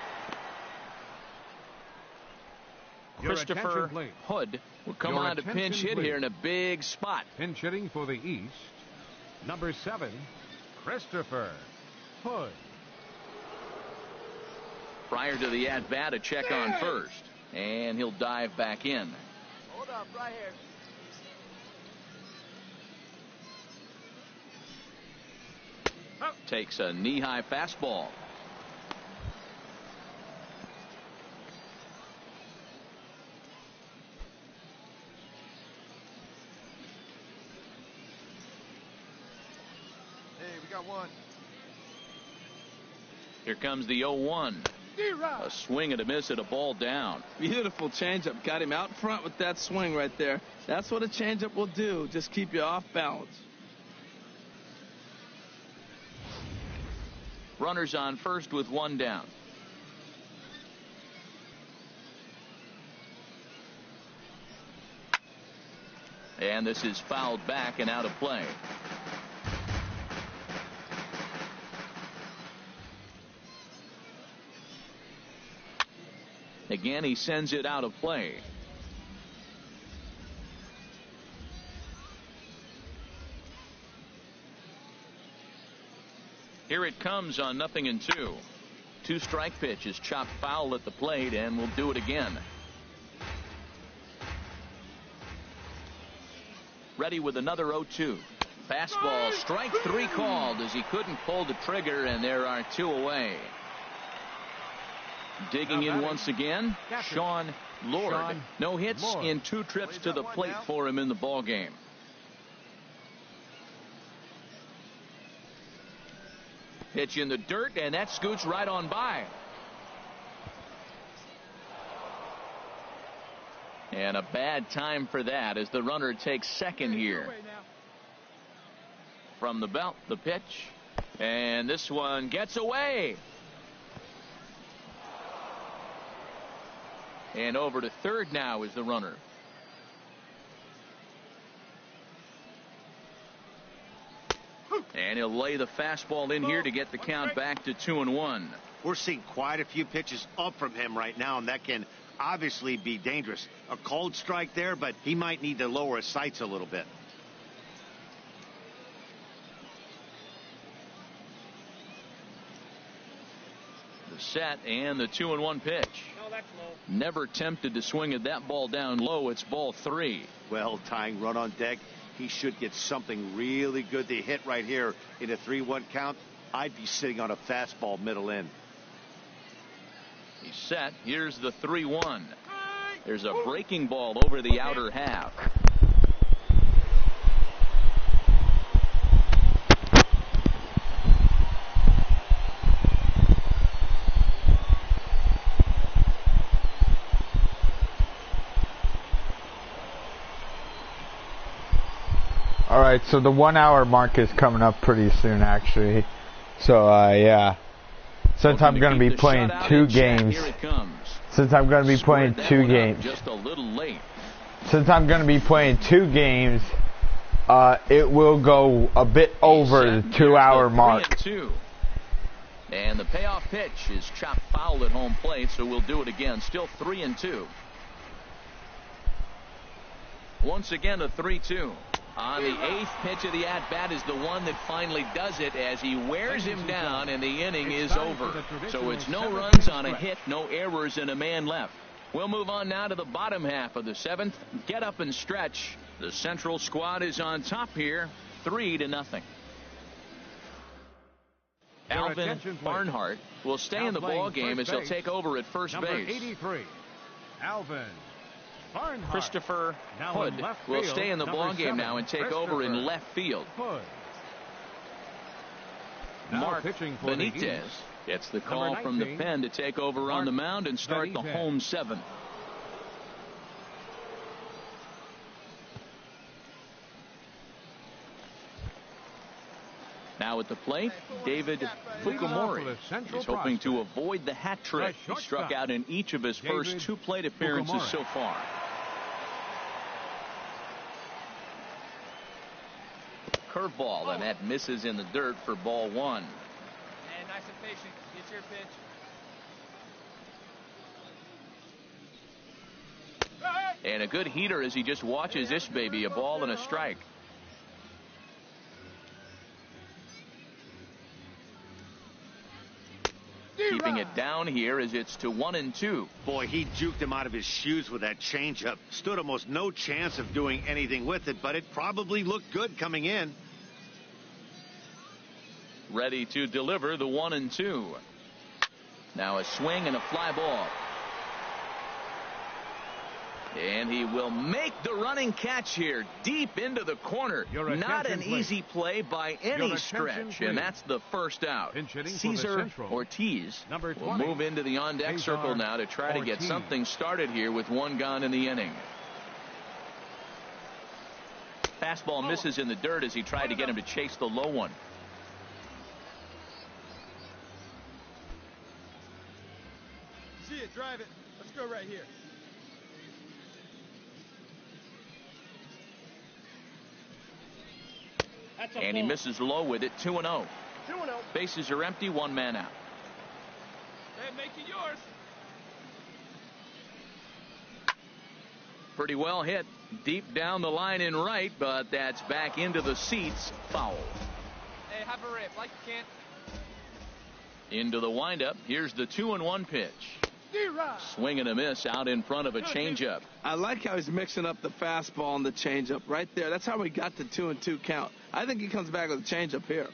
Christopher Hood will come on to pinch hit here in a big spot. Pinch hitting for the East, number 7, Christopher Hood. Prior to the at-bat, a check on first. And he'll dive back in. Hold up, right here. Takes a knee-high fastball. Hey, we got one. Here comes the 0-1. A swing and a miss at a ball down. Beautiful changeup. Got him out front with that swing right there. That's what a changeup will do. Just keep you off balance. Runners on first with 1 down. And this is fouled back and out of play. Again, he sends it out of play. Here it comes on 0-2. 2-strike pitch is chopped foul at the plate, and we'll do it again. Ready with another 0-2. Fastball, strike 3 called as he couldn't pull the trigger, and there are 2 away. Digging in once again, Sean Lord. No hits in 2 trips to the plate for him in the ball game. Pitch in the dirt, and that scoots right on by. And a bad time for that as the runner takes second here. From the belt, the pitch. And this one gets away. And over to third now is the runner. And he'll lay the fastball in here to get the count back to 2-1. We're seeing quite a few pitches up from him right now, and that can obviously be dangerous. A cold strike there, but he might need to lower his sights a little bit. The set and the 2-1 pitch. Never tempted to swing at that ball down low. It's ball 3. Well, tying run on deck. He should get something really good to hit right here in a 3-1 count. I'd be sitting on a fastball middle in. He's set. Here's the 3-1. There's a breaking ball over the outer half. All right, so the 1 hour mark is coming up pretty soon, actually. So, yeah. Since I'm going to be playing 2 games. Since I'm going to be playing 2 games. Just a little late. Since I'm going to be playing 2 games, it will go a bit over the 2 hour mark. And the payoff pitch is chopped foul at home plate, so we'll do it again. Still 3-2. Once again, a 3-2. On the 8th pitch of the at-bat is the one that finally does it as he wears him down, and the inning is over. So it's no runs on a hit, no errors, and a man left. We'll move on now to the bottom half of the 7th. Get up and stretch. The Central squad is on top here, 3-0. Alvin Barnhart will stay in the ball game as he'll take over at first base. 83, Alvin Barnhart. Christopher Hood will stay in the ball game now and take over in left field. Mark Benitez gets the call from the pen to take over on the mound and start the home 7th. Now at the plate, David Fukumori. He's hoping to avoid the hat trick. He struck out in each of his first 2 plate appearances so far. Curveball, and that misses in the dirt for ball 1. And nice and patient. Get your pitch. And a good heater as he just watches this baby, a ball and a strike. Keeping it down here as it's to 1-2. Boy, he juked him out of his shoes with that changeup. Stood almost no chance of doing anything with it, but it probably looked good coming in. Ready to deliver the 1-2. Now a swing and a fly ball. And he will make the running catch here deep into the corner. Not an easy play by any stretch, and that's the first out. Cesar Ortiz will move into the on-deck circle now to try to get something started here with 1 gone in the inning. Fastball misses in the dirt as he tried to get him to chase the low one. See it, drive it. Let's go right here. And he misses low with it, 2-0. 2-0. Bases are empty, 1 man out. Hey, make it yours. Pretty well hit deep down the line in right, but that's back into the seats, foul. Hey, have a rip like you can. Into the windup. Here's the 2-1 pitch. Swing and a miss out in front of a changeup. I like how he's mixing up the fastball and the changeup right there. That's how we got the 2-2 count. I think he comes back with a changeup here.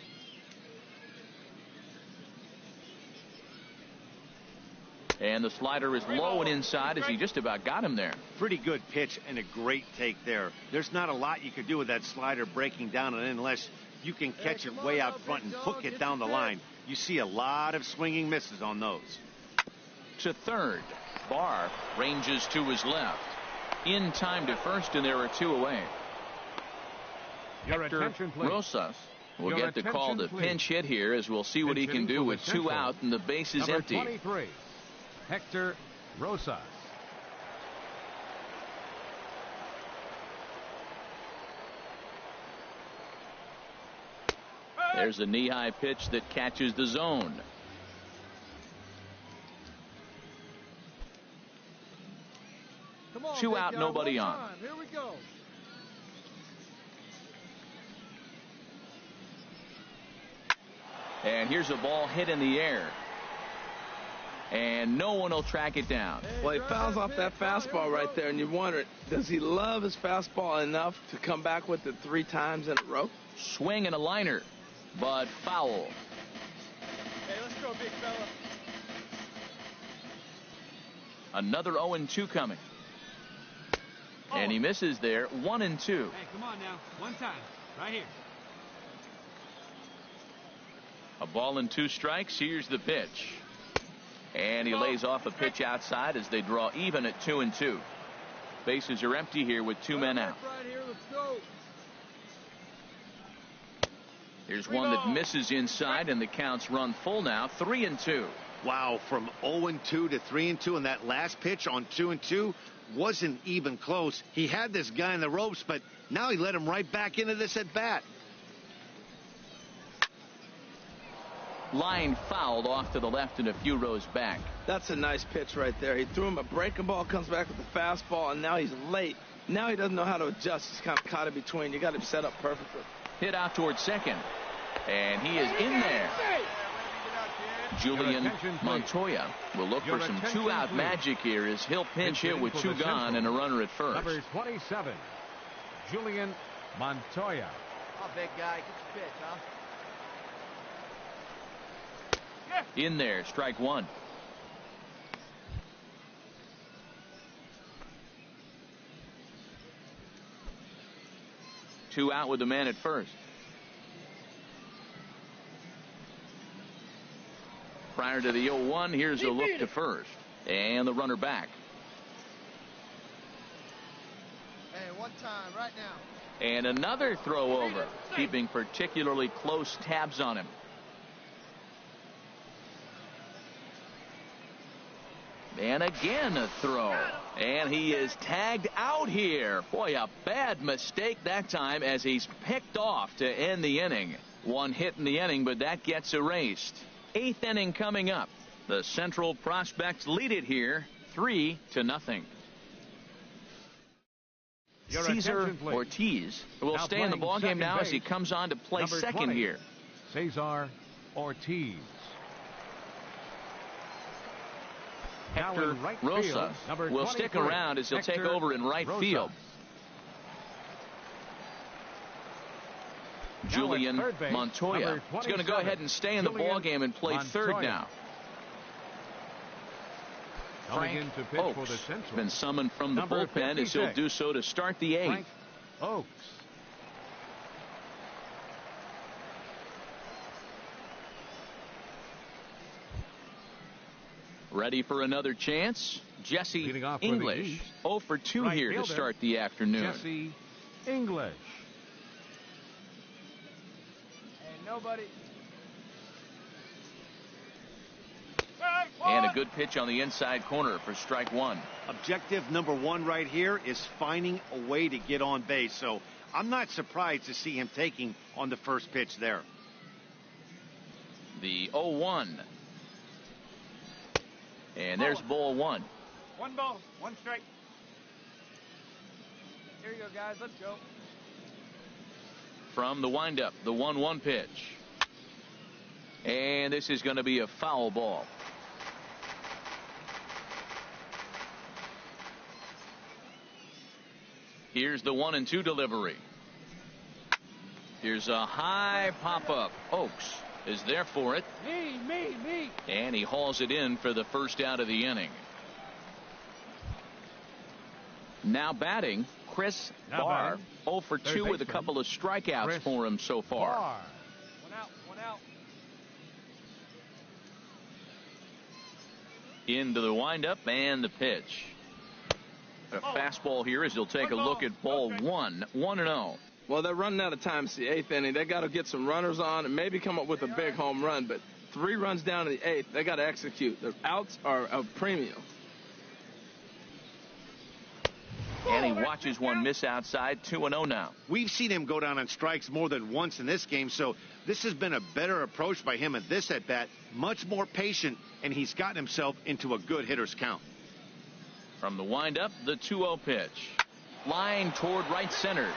And the slider is low and inside as he just about got him there. Pretty good pitch and a great take there. There's not a lot you could do with that slider breaking down and unless you can catch it way out front and hook it down the line. You see a lot of swinging misses on those. To third. Barr ranges to his left. In time to first, and there are 2 away. Hector Rosas will get the call to pinch hit here as we'll see what he can do with 2 out and the base is empty. 23, Hector Rosas. There's a knee-high pitch that catches the zone. 2 out, nobody on. Here we go. And here's a ball hit in the air. And no one will track it down. Well, he fouls off that fastball right there, and you wonder, does he love his fastball enough to come back with it 3 times in a row? Swing and a liner, but foul. Hey, let's go, big fella. Another 0-2 coming. And he misses there, 1-2. Hey, come on now. 1 time. Right here. A ball and 2 strikes. Here's the pitch. And he lays off a pitch outside as they draw even at 2-2. Bases are empty here with 2 men out. Right here. Let's go. Here's one that misses inside, and the counts run full now, 3-2. Wow, from 0-2 to 3-2, and that last pitch on 2-2 wasn't even close. He had this guy in the ropes, but now he let him right back into this at bat. Line fouled off to the left and a few rows back. That's a nice pitch right there. He threw him a breaking ball, comes back with the fastball, and now he's late. Now he doesn't know how to adjust. He's kind of caught in between. You got him set up perfectly. Hit out towards second. And he is in there. Julian Montoya will look for some 2-out magic here as he'll pinch hit with 2 gone and a runner at first. Number 27, Julian Montoya. Oh, big guy. Get your pitch, huh? In there, strike 1. Two out with the man at first. Prior to the 0-1, here's a look to first. And the runner back. Hey, one time, right now. And another throw over, keeping particularly close tabs on him. And again a throw. And he is tagged out here. Boy, a bad mistake that time as he's picked off to end the inning. One hit in the inning, but that gets erased. 8th inning coming up. The Central Prospects lead it here 3-0. Cesar Ortiz will stay in the ballgame now as he comes on to play second here. Cesar Ortiz. Hector Rosa will stick around as he'll take over in right field. Julian Montoya is going to go ahead and stay in the ballgame and play third now. Frank Oaks has been summoned from the bullpen as he'll do so to start the 8th. Frank Oaks. Ready for another chance? Jesse English, 0 for 2 here to start the afternoon. Jesse English. Hey, nobody. And a good pitch on the inside corner for strike 1. Objective number 1 right here is finding a way to get on base. So I'm not surprised to see him taking on the first pitch there. The 0-1. And there's ball 1. 1 ball, 1 strike. Here you go, guys. Let's go. From the windup, the 1-1 pitch. And this is going to be a foul ball. Here's the 1-2 delivery. Here's a high pop-up. Oaks is there for it. Me. And he hauls it in for the first out of the inning. Now batting, Chris Barr. 0 for 2 with a couple of strikeouts for him so far. One out. Into the windup and the pitch. A fastball here as he'll take a look at ball 1. 1-0. Well, they're running out of time. It's the 8th inning. They got to get some runners on and maybe come up with a big home run. But 3 runs down to the 8th. They got to execute. The outs are a premium. And he watches one miss outside. 2-0 now. We've seen him go down on strikes more than once in this game, so this has been a better approach by him at this at-bat. Much more patient, and he's gotten himself into a good hitter's count. From the windup, the 2-0 pitch. Line toward right center.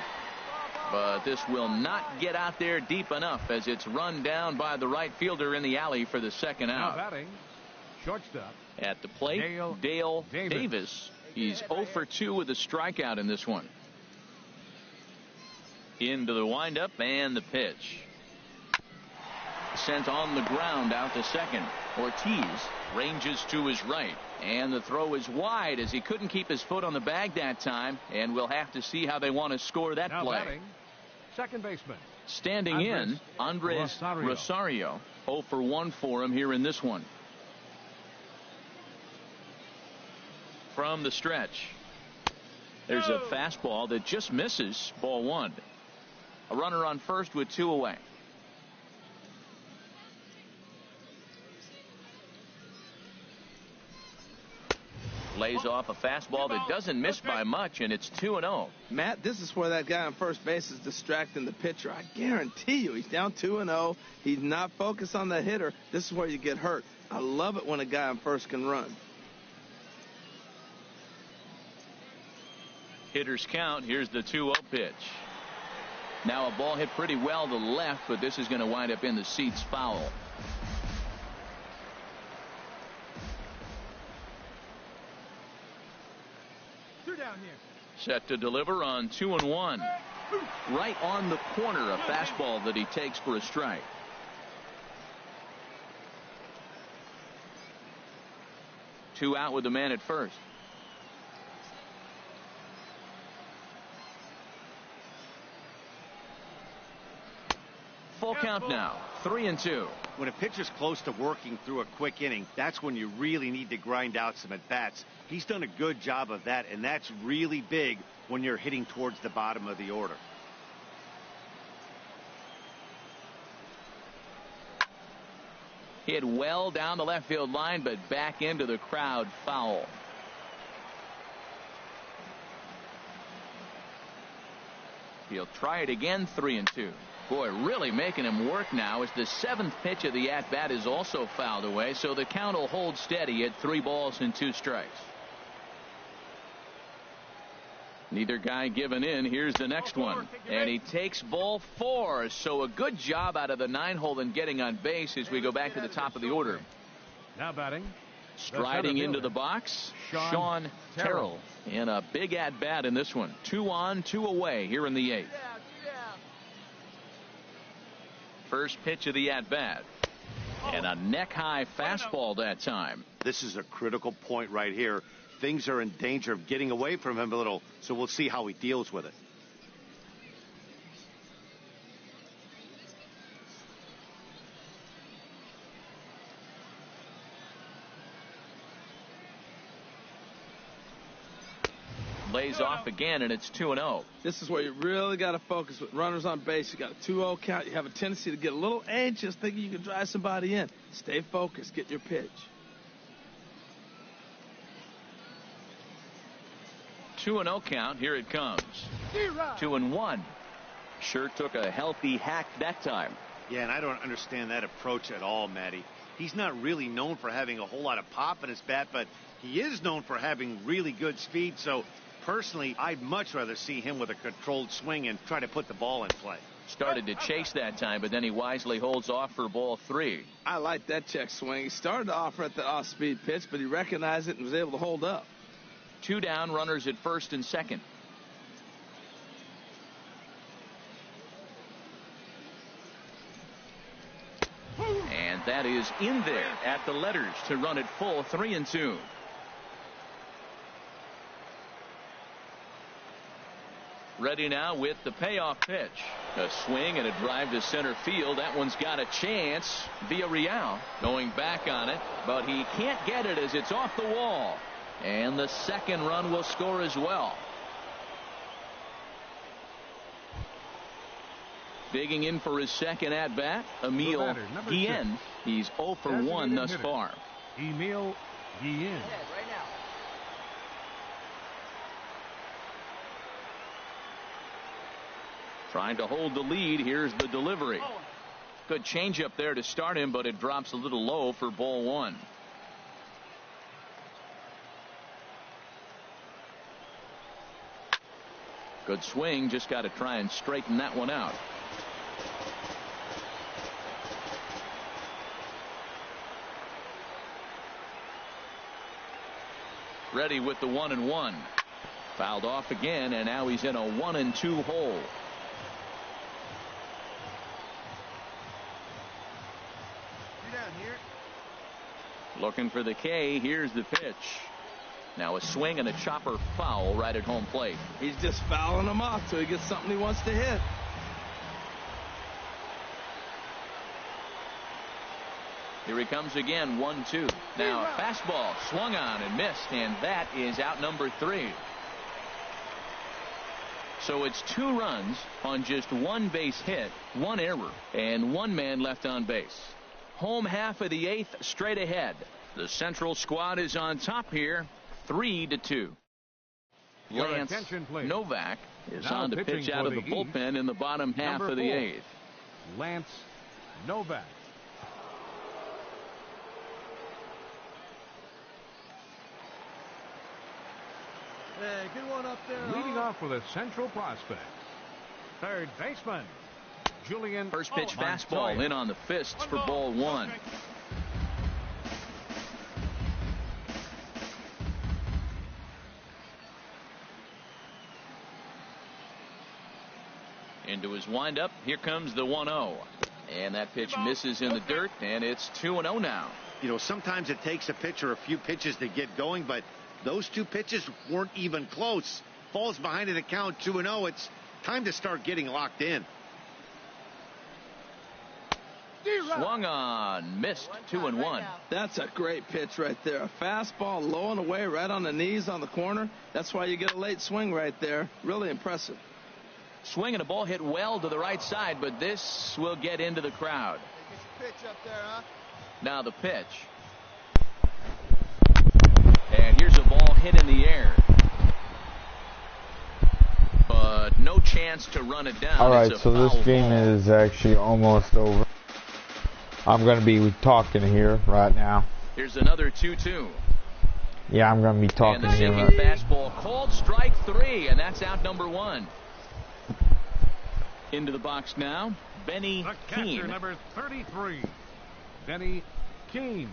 But this will not get out there deep enough as it's run down by the right fielder in the alley for the second out. Now batting, shortstop. At the plate, Dale Davis. He's 0 for 2 with a strikeout in this one. Into the windup and the pitch. Sent on the ground out to second. Ortiz ranges to his right. And the throw is wide as he couldn't keep his foot on the bag that time. And we'll have to see how they want to score that now play. Batting, second baseman. Standing in, Andres Rosario. 0 for 1 for him here in this one. From the stretch. There's a fastball that just misses. Ball 1. A runner on first with 2 away. Lays off a fastball that doesn't miss by much, and it's 2-0. Matt, this is where that guy on first base is distracting the pitcher. I guarantee you he's down 2-0. He's not focused on the hitter. This is where you get hurt. I love it when a guy on first can run. Hitters count. Here's the 2-0 pitch. Now a ball hit pretty well to left, but this is going to wind up in the seats foul. Down here. Set to deliver on 2-1. Right on the corner, a fastball that he takes for a strike. Two out with the man at first. Full count now. 3-2. When a pitcher's close to working through a quick inning, that's when you really need to grind out some at-bats. He's done a good job of that, and that's really big when you're hitting towards the bottom of the order. Hit well down the left field line, but back into the crowd, foul. He'll try it again, 3-2. Boy, really making him work now as the 7th pitch of the at-bat is also fouled away, so the count will hold steady at 3 balls and 2 strikes. Neither guy giving in. Here's the next one. And he takes ball 4. So a good job out of the 9-hole in getting on base as we go back to the top of the order. Now batting. Striding into the box, Sean Terrell. And a big at-bat in this one. 2 on, 2 away here in the 8th. First pitch of the at-bat. And a neck-high fastball that time. This is a critical point right here. Things are in danger of getting away from him a little, so we'll see how he deals with it. Lays off again, and it's 2-0. This is where you really got to focus with runners on base. You got a 2-0 count. You have a tendency to get a little anxious thinking you can drive somebody in. Stay focused. Get your pitch. 2-0 count. Here it comes. 2-1. Sure took a healthy hack that time. Yeah, and I don't understand that approach at all, Matty. He's not really known for having a whole lot of pop in his bat, but he is known for having really good speed. So, personally, I'd much rather see him with a controlled swing and try to put the ball in play. Started to chase that time, but then he wisely holds off for ball 3. I like that check swing. He started to offer at the off-speed pitch, but he recognized it and was able to hold up. 2 down, runners at first and second. And that is in there at the letters to run it full, 3-2. Ready now with the payoff pitch. A swing and a drive to center field. That one's got a chance. Villarreal going back on it, but he can't get it as it's off the wall. And the second run will score as well. Digging in for his second at-bat, Emil Guillen. He's 0 for 1 thus far. Emil Guillen. Trying to hold the lead. Here's the delivery. Good changeup there to start him, but it drops a little low for ball 1. Good swing. Just got to try and straighten that one out. Ready with the 1-1. Fouled off again, and now he's in a 1-2 hole. Looking for the K. Here's the pitch. Now a swing and a chopper foul right at home plate. He's just fouling him off till he gets something he wants to hit. Here he comes again, 1-2. Now a fastball swung on and missed, and that is out number 3. So it's 2 runs on just 1 base hit, 1 error, and 1 man left on base. Home half of the 8th straight ahead. The Central squad is on top here, 3-2. Lance Novak is on to pitch out of the bullpen in the bottom half of the 8th. Lance Novak. Hey, good one up there. Leading off with a Central prospect. Third baseman, Julian. First pitch fastball in on the fists for ball 1. Into his windup. Here comes the 1-0. And that pitch misses in the dirt, and it's 2-0 now. You know, sometimes it takes a pitcher a few pitches to get going, but those 2 pitches weren't even close. Falls behind in the count, 2-0. It's time to start getting locked in. Swung on, missed, 2-1. That's a great pitch right there. A fastball low and away right on the knees on the corner. That's why you get a late swing right there. Really impressive. Swing and a ball hit well to the right side, but this will get into the crowd. Pitch up there, huh? Now the pitch. And here's a ball hit in the air. But no chance to run it down. Alright, so this game is actually almost over. I'm going to be talking here right now. Here's another 2-2. Yeah, I'm going to be talking and the here. sinking fastball called strike 3, and that's out number 1. Into the box now, Benny The catcher, Keene. number 33, Benny Keene.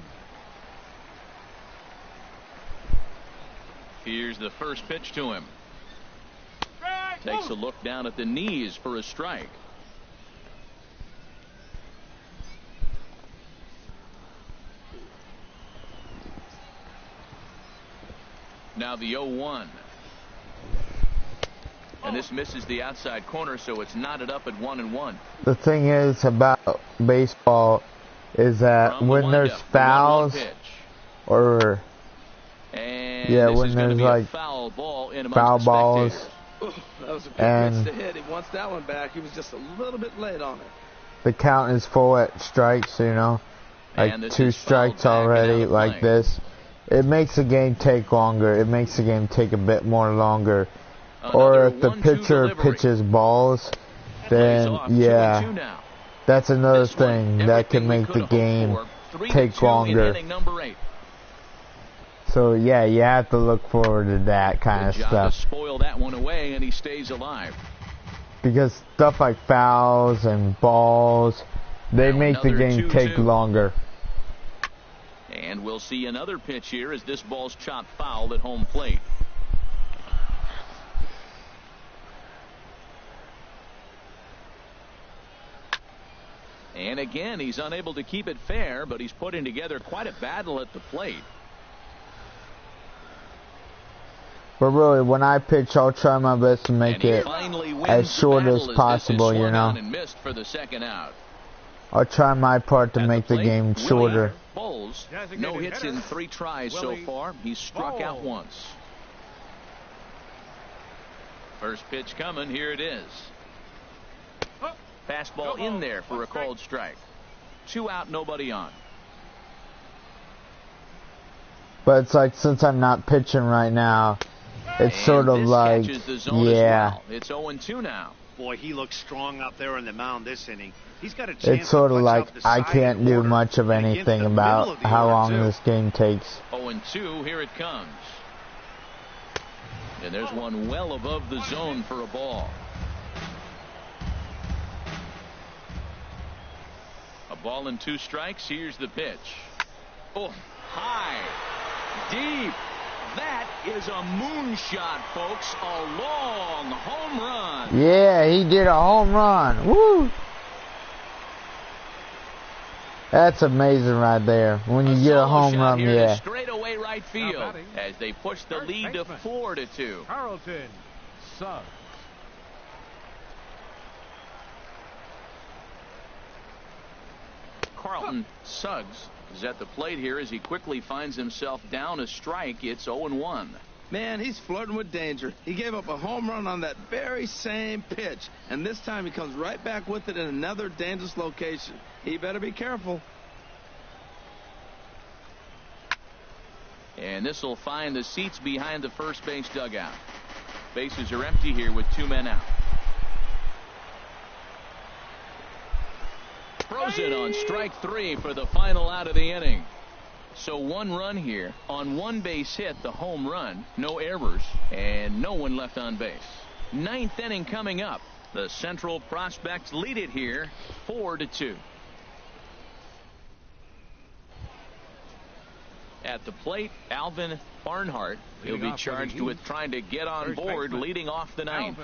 Here's the first pitch to him. Takes a look down at the knees for a strike. Now the 0-1. And this misses the outside corner, so it's knotted up at 1-1. The thing is about baseball is that when there's fouls or and when there's like foul ball in foul balls, that was a good pitch to hit. He wants that one back. He was just a little bit late on it. The count is full at strikes, you know, like 2 strikes already, like this. It makes the game take longer. It makes the game take a bit more longer. Or if the pitcher pitches balls, then yeah, that's another thing that can make the game take longer. So yeah, you have to look forward to that kind of stuff. Spoil that one away, and he stays alive. Because stuff like fouls and balls, they make the game take longer. And we'll see another pitch here as this ball's chopped foul at home plate. And again, he's unable to keep it fair, but he's putting together quite a battle at the plate. But really, when I pitch, I'll try my best to make it as short as possible, you know. And missed for the second out. I'll try my part to make the game shorter. Bowles, no hits in 3 tries so far. He's struck out once. First pitch coming. Here it is. Fastball in there for a called strike. 2 out, nobody on. But it's like, since I'm not pitching right now, it's sort of like, yeah. It's 0-2 now. Boy, he looks strong out there on the mound this inning. He's got a chance. It's sort of like I can't do much of anything about how long this game takes. 0-2, here it comes. And there's one well above the zone for a ball. A ball and 2 strikes. Here's the pitch. Oh, high, deep. That is a moonshot, folks. A long home run. Yeah, he did a home run. Woo! That's amazing right there. When you get a home run, yeah. Straight away right field as they push the lead to 4-2. Carlton Suggs. Carlton Suggs is at the plate here as he quickly finds himself down a strike. It's 0-1. Man, he's flirting with danger. He gave up a home run on that very same pitch, and this time he comes right back with it in another dangerous location. He better be careful. And this will find the seats behind the first base dugout. Bases are empty here with 2 men out. Frozen on strike 3 for the final out of the inning. So 1 run here on 1 base hit, the home run, no errors, and no one left on base. 9th inning coming up. The Central Prospects lead it here 4-2. At the plate, Alvin Barnhart. He'll be charged with trying to get on board leading off the 9th.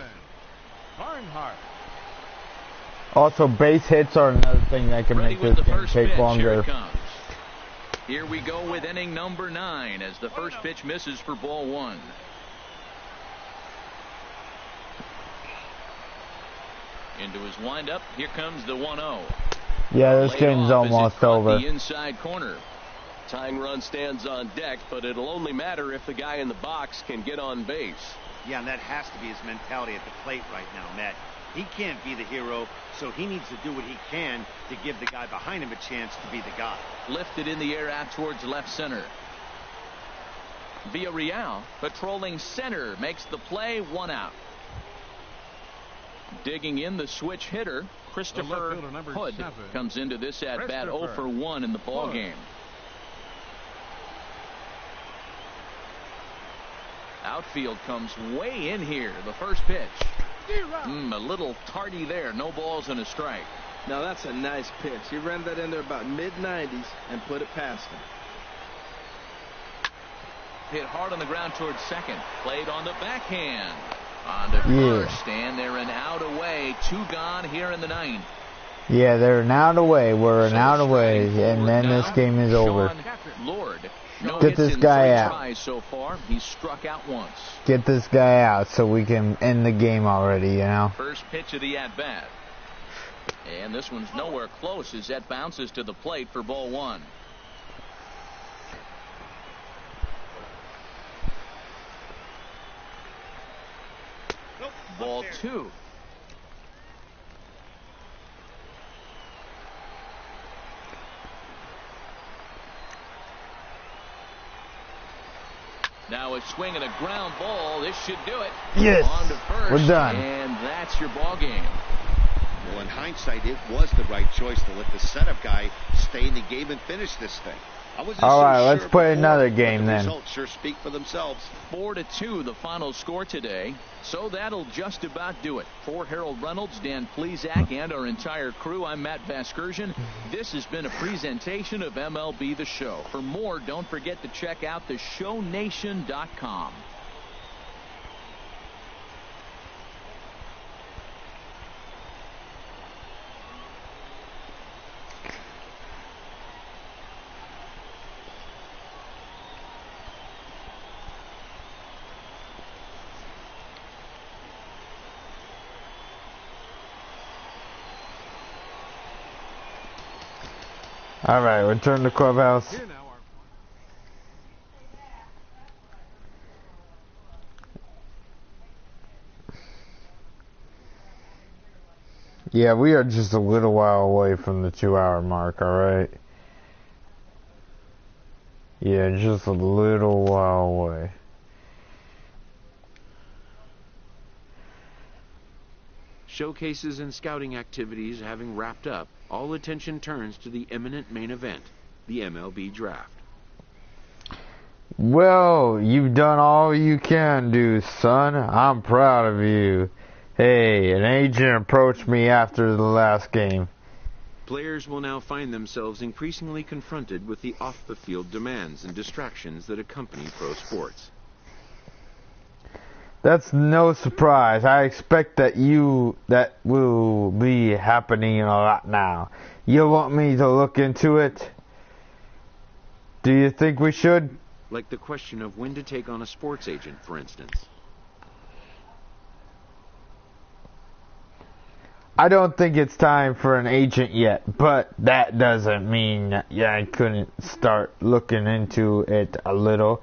Barnhart. Also, base hits are another thing that can make this game take longer. Here we go with inning number 9 as the first pitch misses for ball 1. Into his windup. Here comes the 1-0. Yeah, this Laid game's off as it almost caught over. The inside corner. Tying run stands on deck, but it'll only matter if the guy in the box can get on base. Yeah, and that has to be his mentality at the plate right now, Matt. He can't be the hero, so he needs to do what he can to give the guy behind him a chance to be the guy. Lifted in the air out towards left center. Villarreal patrolling center makes the play, 1 out. Digging in the switch hitter, Christopher Hood comes into this at bat 0 for 1 in the ball game. Outfield comes way in here. The first pitch. A little tardy there. No balls and a strike. Now that's a nice pitch. He ran that in there about mid-90s and put it past him. Hit hard on the ground towards second. Played on the backhand. On to first, and they're an out away. 2 gone here in the 9th. Yeah, they're an out away. We're an out away, and then this game is over. Lord. No Get this guy out. Tries so far. He's struck out once. Get this guy out so we can end the game already, you know. First pitch of the at-bat. And this one's nowhere close as that bounces to the plate for ball 1. Ball 2. Now a swing and a ground ball. This should do it. Yes. On to first, we're done. And that's your ball game. Well, in hindsight, it was the right choice to let the setup guy stay in the game and finish this thing. All right, let's play another game then. The results sure speak for themselves. 4-2 the final score today. So that'll just about do it. For Harold Reynolds, Dan Plesac, and our entire crew, I'm Matt Vasgersian. This has been a presentation of MLB The Show. For more, don't forget to check out theshownation.com. All right, return to clubhouse. Yeah, we are just a little while away from the 2-hour mark, all right? Yeah, just a little while away. Showcases and scouting activities having wrapped up, all attention turns to the imminent main event, the MLB Draft. Well, you've done all you can do, son. I'm proud of you. Hey, an agent approached me after the last game. Players will now find themselves increasingly confronted with the off-the-field demands and distractions that accompany pro sports. That's no surprise. I expect that will be happening a lot now. You want me to look into it? Do you think we should? Like the question of when to take on a sports agent, for instance. I don't think it's time for an agent yet, but that doesn't mean I couldn't start looking into it a little.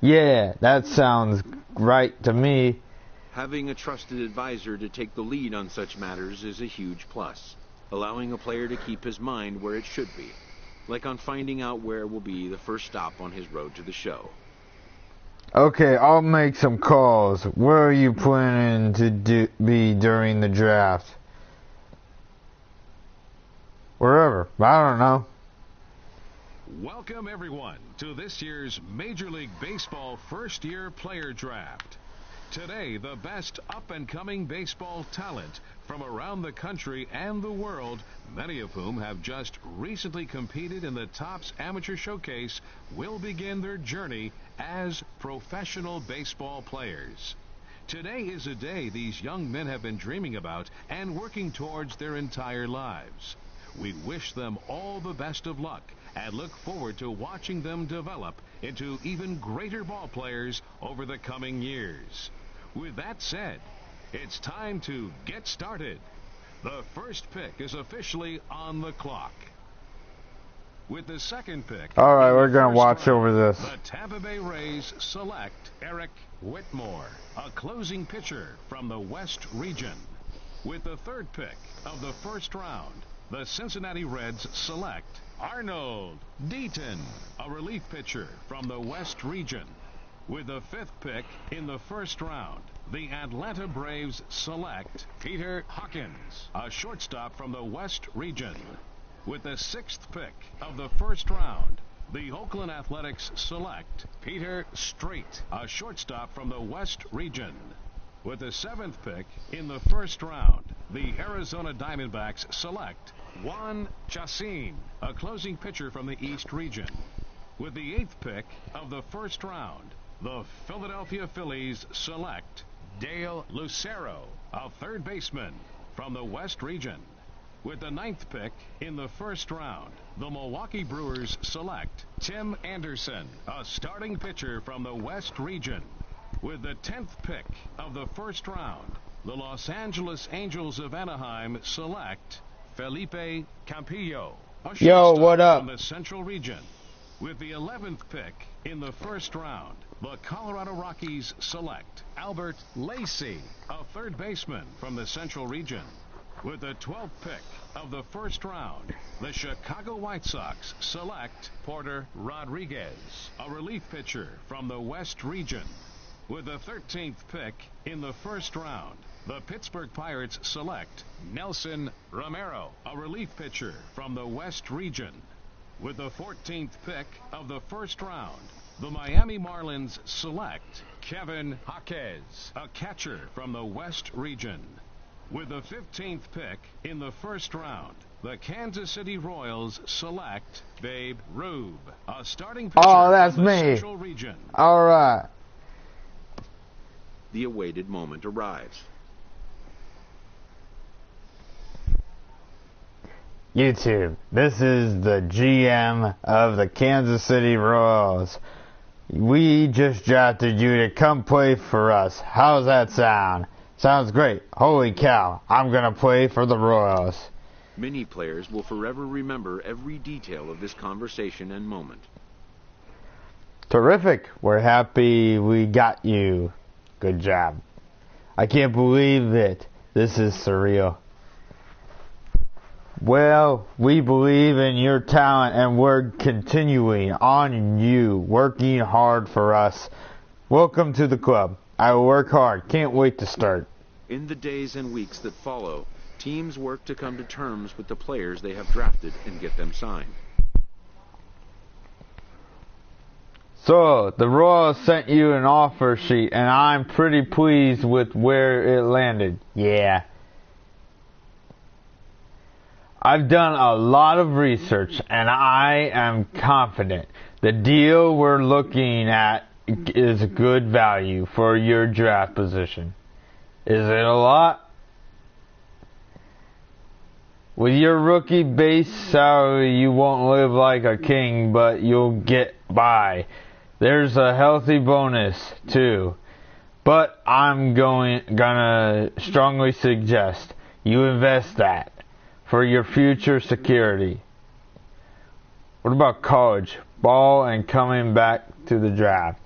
Yeah, that sounds right to me. Having a trusted advisor to take the lead on such matters is a huge plus, allowing a player to keep his mind where it should be, like on finding out where will be the first stop on his road to the show. Okay, I'll make some calls. Where are you planning to be during the draft? Wherever. I don't know. Welcome, everyone, to this year's Major League Baseball first-year player draft. Today, the best up-and-coming baseball talent from around the country and the world, many of whom have just recently competed in the Topps Amateur Showcase, will begin their journey as professional baseball players. Today is a day these young men have been dreaming about and working towards their entire lives. We wish them all the best of luck and look forward to watching them develop into even greater ball players over the coming years. With that said, it's time to get started. The first pick is officially on the clock. With the second pick... All right, we're going to watch over this. The Tampa Bay Rays select Eric Whitmore, a closing pitcher from the West region. With the third pick of the first round, the Cincinnati Reds select Arnold Deaton, a relief pitcher from the West region. With the fifth pick in the first round, the Atlanta Braves select Peter Hawkins, a shortstop from the West region. With the sixth pick of the first round, the Oakland Athletics select Peter Strait, a shortstop from the West region. With the seventh pick in the first round, the Arizona Diamondbacks select Juan Chacin, a closing pitcher from the East region. With the eighth pick of the first round, the Philadelphia Phillies select Dale Lucero, a third baseman from the West region. With the ninth pick in the first round, the Milwaukee Brewers select Tim Anderson, a starting pitcher from the West region. With the 10th pick of the first round, the Los Angeles Angels of Anaheim select Felipe Campillo, a shortstop what up? from the Central region. With the 11th pick in the first round, the Colorado Rockies select Albert Lacey, a third baseman from the Central region. With the 12th pick of the first round, the Chicago White Sox select Porter Rodriguez, a relief pitcher from the West region. With the 13th pick in the first round, the Pittsburgh Pirates select Nelson Romero, a relief pitcher from the West region. With the 14th pick of the first round, the Miami Marlins select Kevin Jaquez, a catcher from the West region. With the 15th pick in the first round, the Kansas City Royals select Babe Rube, a starting pitcher that's from the me. Central region. All right. The awaited moment arrives. YouTube, this is the GM of the Kansas City Royals. We just drafted you to come play for us. How's that sound? Sounds great. Holy cow, I'm going to play for the Royals. Many players will forever remember every detail of this conversation and moment. Terrific. We're happy we got you. Good job. I can't believe it. This is surreal. Well, we believe in your talent and we're continuing on you, working hard for us. Welcome to the club. I will work hard. Can't wait to start. In the days and weeks that follow, teams work to come to terms with the players they have drafted and get them signed. So, the Royals sent you an offer sheet, and I'm pretty pleased with where it landed. Yeah. I've done a lot of research, and I am confident the deal we're looking at is good value for your draft position. Is it a lot? With your rookie base salary, you won't live like a king, but you'll get by. There's a healthy bonus, too. But I'm gonna strongly suggest you invest that for your future security. What about college, ball, and coming back to the draft?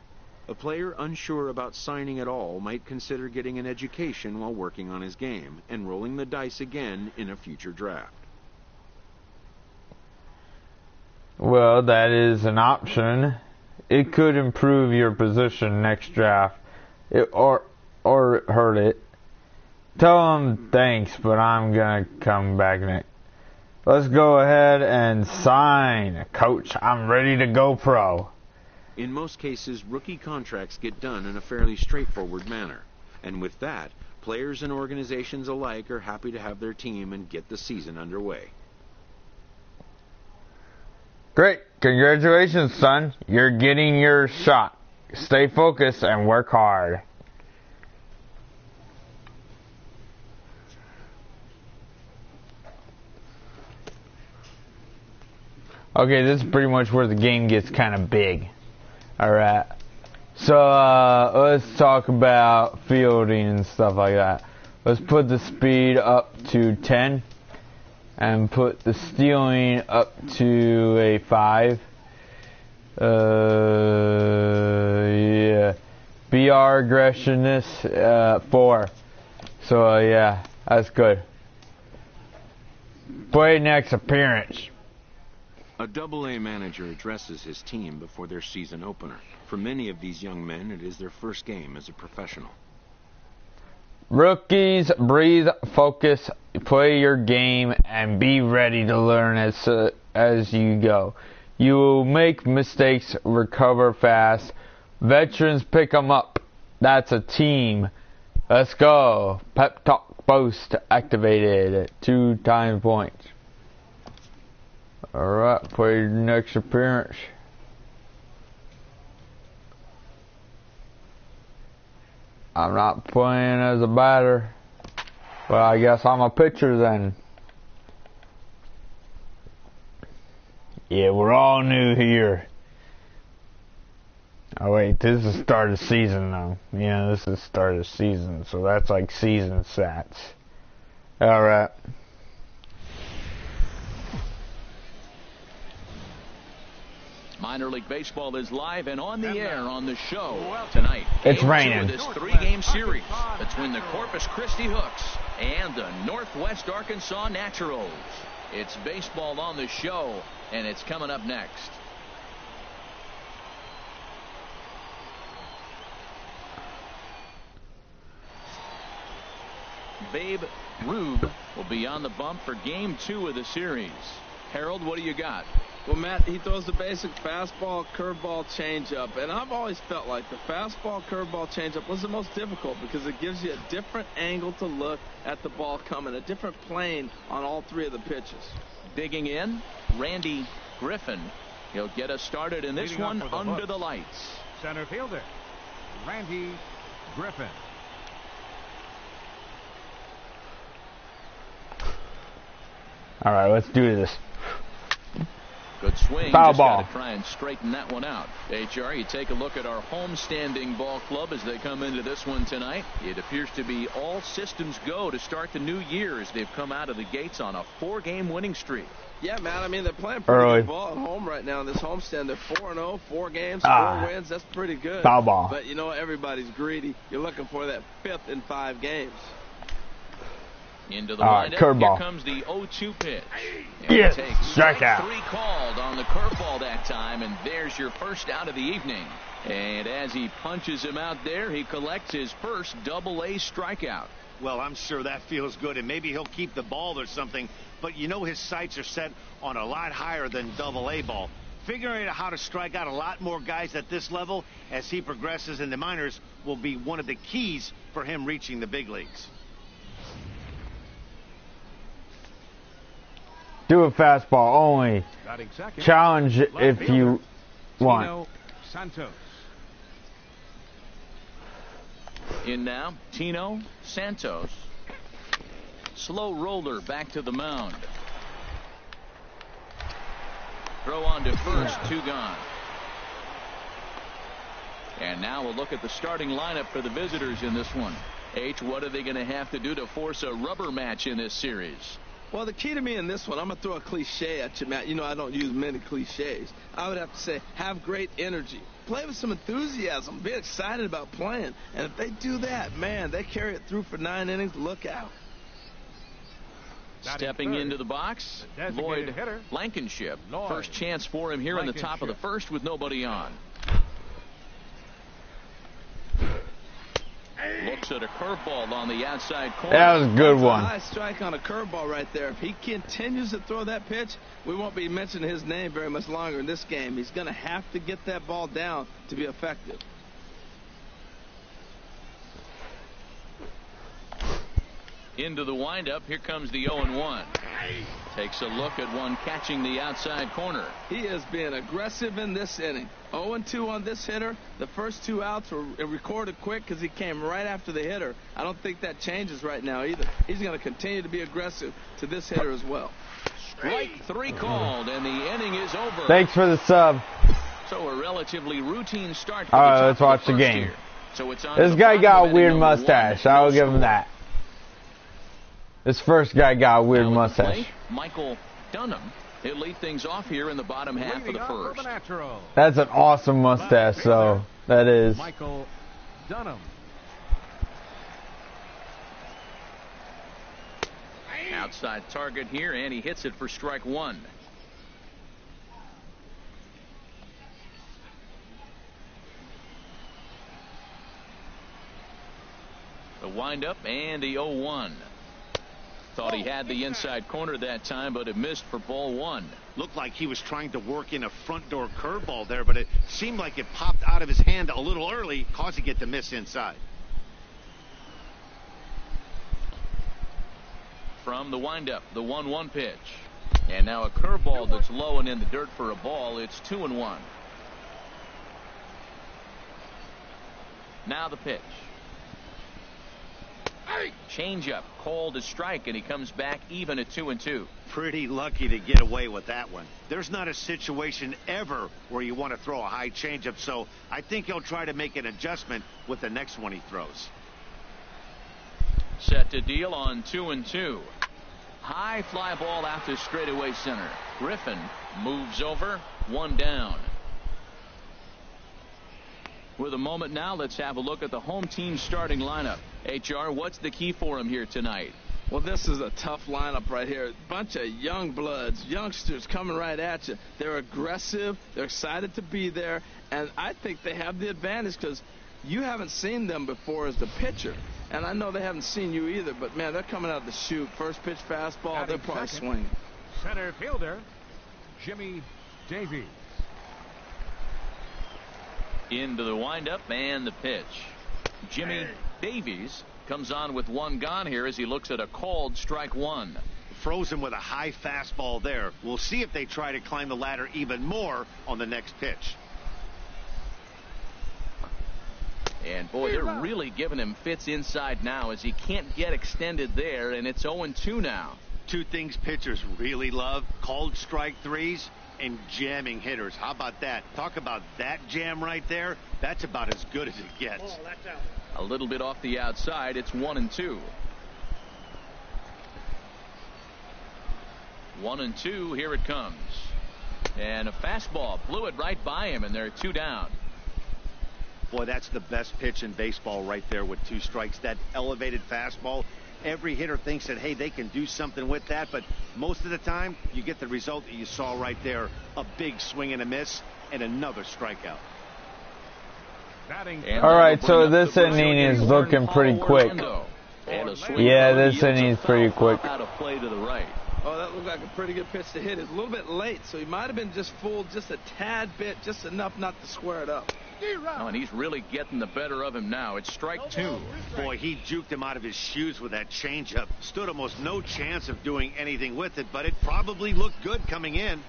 A player unsure about signing at all might consider getting an education while working on his game and rolling the dice again in a future draft. Well, that is an option. It could improve your position next draft, or hurt it. Tell them thanks, but I'm gonna come back next. Let's go ahead and sign, Coach. I'm ready to go pro. In most cases, rookie contracts get done in a fairly straightforward manner. And with that, players and organizations alike are happy to have their team and get the season underway. Great. Congratulations, son. You're getting your shot. Stay focused and work hard. Okay, this is pretty much where the game gets kind of big. Alright. So, let's talk about fielding and stuff like that. Let's put the speed up to 10 and put the stealing up to a 5. Yeah. BR aggressiveness 4. So yeah, that's good. Play next appearance. A Double-A manager addresses his team before their season opener. For many of these young men, it is their first game as a professional. Rookies, breathe, focus, play your game, and be ready to learn as you go. You will make mistakes, recover fast. Veterans pick them up. That's a team. Let's go. Pep talk boost activated. 2 time points. Alright, play your next appearance. I'm not playing as a batter. Well, I guess I'm a pitcher then. Yeah, we're all new here. Oh wait, this is start of season though. Yeah, this is start of season, so that's like season stats. Alright. Minor League Baseball is live and on the air on the show tonight. It's raining. This 3-game series between the Corpus Christi Hooks and the Northwest Arkansas Naturals. It's baseball on the show, and it's coming up next. Babe Rube will be on the bump for Game 2 of the series. Harold, what do you got? Well, Matt, he throws the basic fastball, curveball, changeup, and I've always felt like the fastball, curveball, changeup was the most difficult because it gives you a different angle to look at the ball coming, a different plane on all 3 of the pitches. Digging in, Randy Griffin. He'll get us started in this one under the lights. Center fielder, Randy Griffin. Alright, let's do this. Good swing. Foul Just ball. got to try and straighten that one out. HR, you take a look at our home-standing ball club as they come into this one tonight. It appears to be all systems go to start the new year as they've come out of the gates on a 4-game winning streak. Yeah, Matt, I mean, they're playing pretty Early. good ball at home right now in this homestand. They're 4-0, 4 games, 4 wins. That's pretty good. Foul ball. But, you know, everybody's greedy. You're looking for that 5th in 5 games. Into the Alright, windup. curveball. Here comes the 0-2 pitch. And Yes, it takes strikeout. 3 called on the curveball that time, and there's your first out of the evening. And as he punches him out there, he collects his first Double-A strikeout. Well, I'm sure that feels good, and maybe he'll keep the ball or something, but you know his sights are set on a lot higher than Double-A ball. Figuring out how to strike out a lot more guys at this level as he progresses in the minors will be one of the keys for him reaching the big leagues. Do a fastball only. Batting second, Challenge left if fielder, you want. Tino Santos. In now, Tino Santos. Slow roller back to the mound. Throw on to first, 2 gone. And now we'll look at the starting lineup for the visitors in this one. H, what are they going to have to do to force a rubber match in this series? Well, the key to me in this one, I'm going to throw a cliche at you, Matt. You know I don't use many cliches. I would have to say, have great energy. Play with some enthusiasm. Be excited about playing. And if they do that, man, they carry it through for 9 innings. Look out. Stepping into the box, Lloyd hitter, Blankenship. Lloyd First chance for him here in the top of the first with nobody on. Looks at a curveball on the outside corner. That was a good That's one. a high strike on a curveball right there. If he continues to throw that pitch, we won't be mentioning his name very much longer in this game. He's going to have to get that ball down to be effective. Into the windup. Here comes the 0-1. Takes a look at one catching the outside corner. He is being aggressive in this inning. 0-2 on this hitter. The first 2 outs were recorded quick because he came right after the hitter. I don't think that changes right now either. He's going to continue to be aggressive to this hitter as well. Strike 3 called, and the inning is over. Thanks for the sub. So a relatively routine start for Alright, the let's top watch of the first game. here. So it's on This to guy the got a bottom of weird inning number mustache. 1. I'll give him that. This first guy got a weird Now at the mustache. plate, Michael Dunham. He'll lead things off here in the bottom half of the Leading off for first. the natural, That's an awesome mustache, so that is. Michael Dunham. Outside target here, and he hits it for strike one. The windup and the 0-1. Thought he had the inside corner that time, but it missed for ball one. Looked like he was trying to work in a front door curveball there, but it seemed like it popped out of his hand a little early, causing it to miss inside. From the windup, the 1-1 pitch. And now a curveball that's low and in the dirt for a ball. It's 2-1. Now the pitch. Changeup called a strike, and he comes back even at 2-2. Pretty lucky to get away with that one. There's not a situation ever where you want to throw a high changeup, so I think he'll try to make an adjustment with the next one he throws. Set to deal on 2-2. High fly ball out to straightaway center. Griffin moves over, one down. With a moment now, let's have a look at the home team starting lineup. HR, what's the key for him here tonight? Well, this is a tough lineup right here. Bunch of young bloods, youngsters coming right at you. They're aggressive. They're excited to be there. And I think they have the advantage because you haven't seen them before as the pitcher. And I know they haven't seen you either, but, man, they're coming out of the chute. First pitch fastball, they're probably swinging. Center fielder, Jimmy Davies. Into the windup and the pitch. Jimmy Davies comes on with one gone here as he looks at a called strike one. Frozen with a high fastball there. We'll see if they try to climb the ladder even more on the next pitch. And boy, they're really giving him fits inside now as he can't get extended there, and it's 0-2 now. Two things pitchers really love: called strike threes and jamming hitters. How about that? Talk about that jam right there. That's about as good as it gets. A little bit off the outside. It's 1-2. 1-2. Here it comes. And a fastball blew it right by him, and they're two down. Boy, that's the best pitch in baseball right there with two strikes. That elevated fastball. Every hitter thinks that, hey, they can do something with that, but most of the time you get the result that you saw right there: a big swing and a miss and another strikeout. All right, so this inning is looking pretty quick. Yeah, this inning is pretty quick. Out of play to the right. Oh, that looked like a pretty good pitch to hit. It's a little bit late, so he might have been just fooled just a tad bit, just enough not to square it up. Oh, and he's really getting the better of him now. It's strike two. Boy, he juked him out of his shoes with that changeup. Stood almost no chance of doing anything with it, but it probably looked good coming in.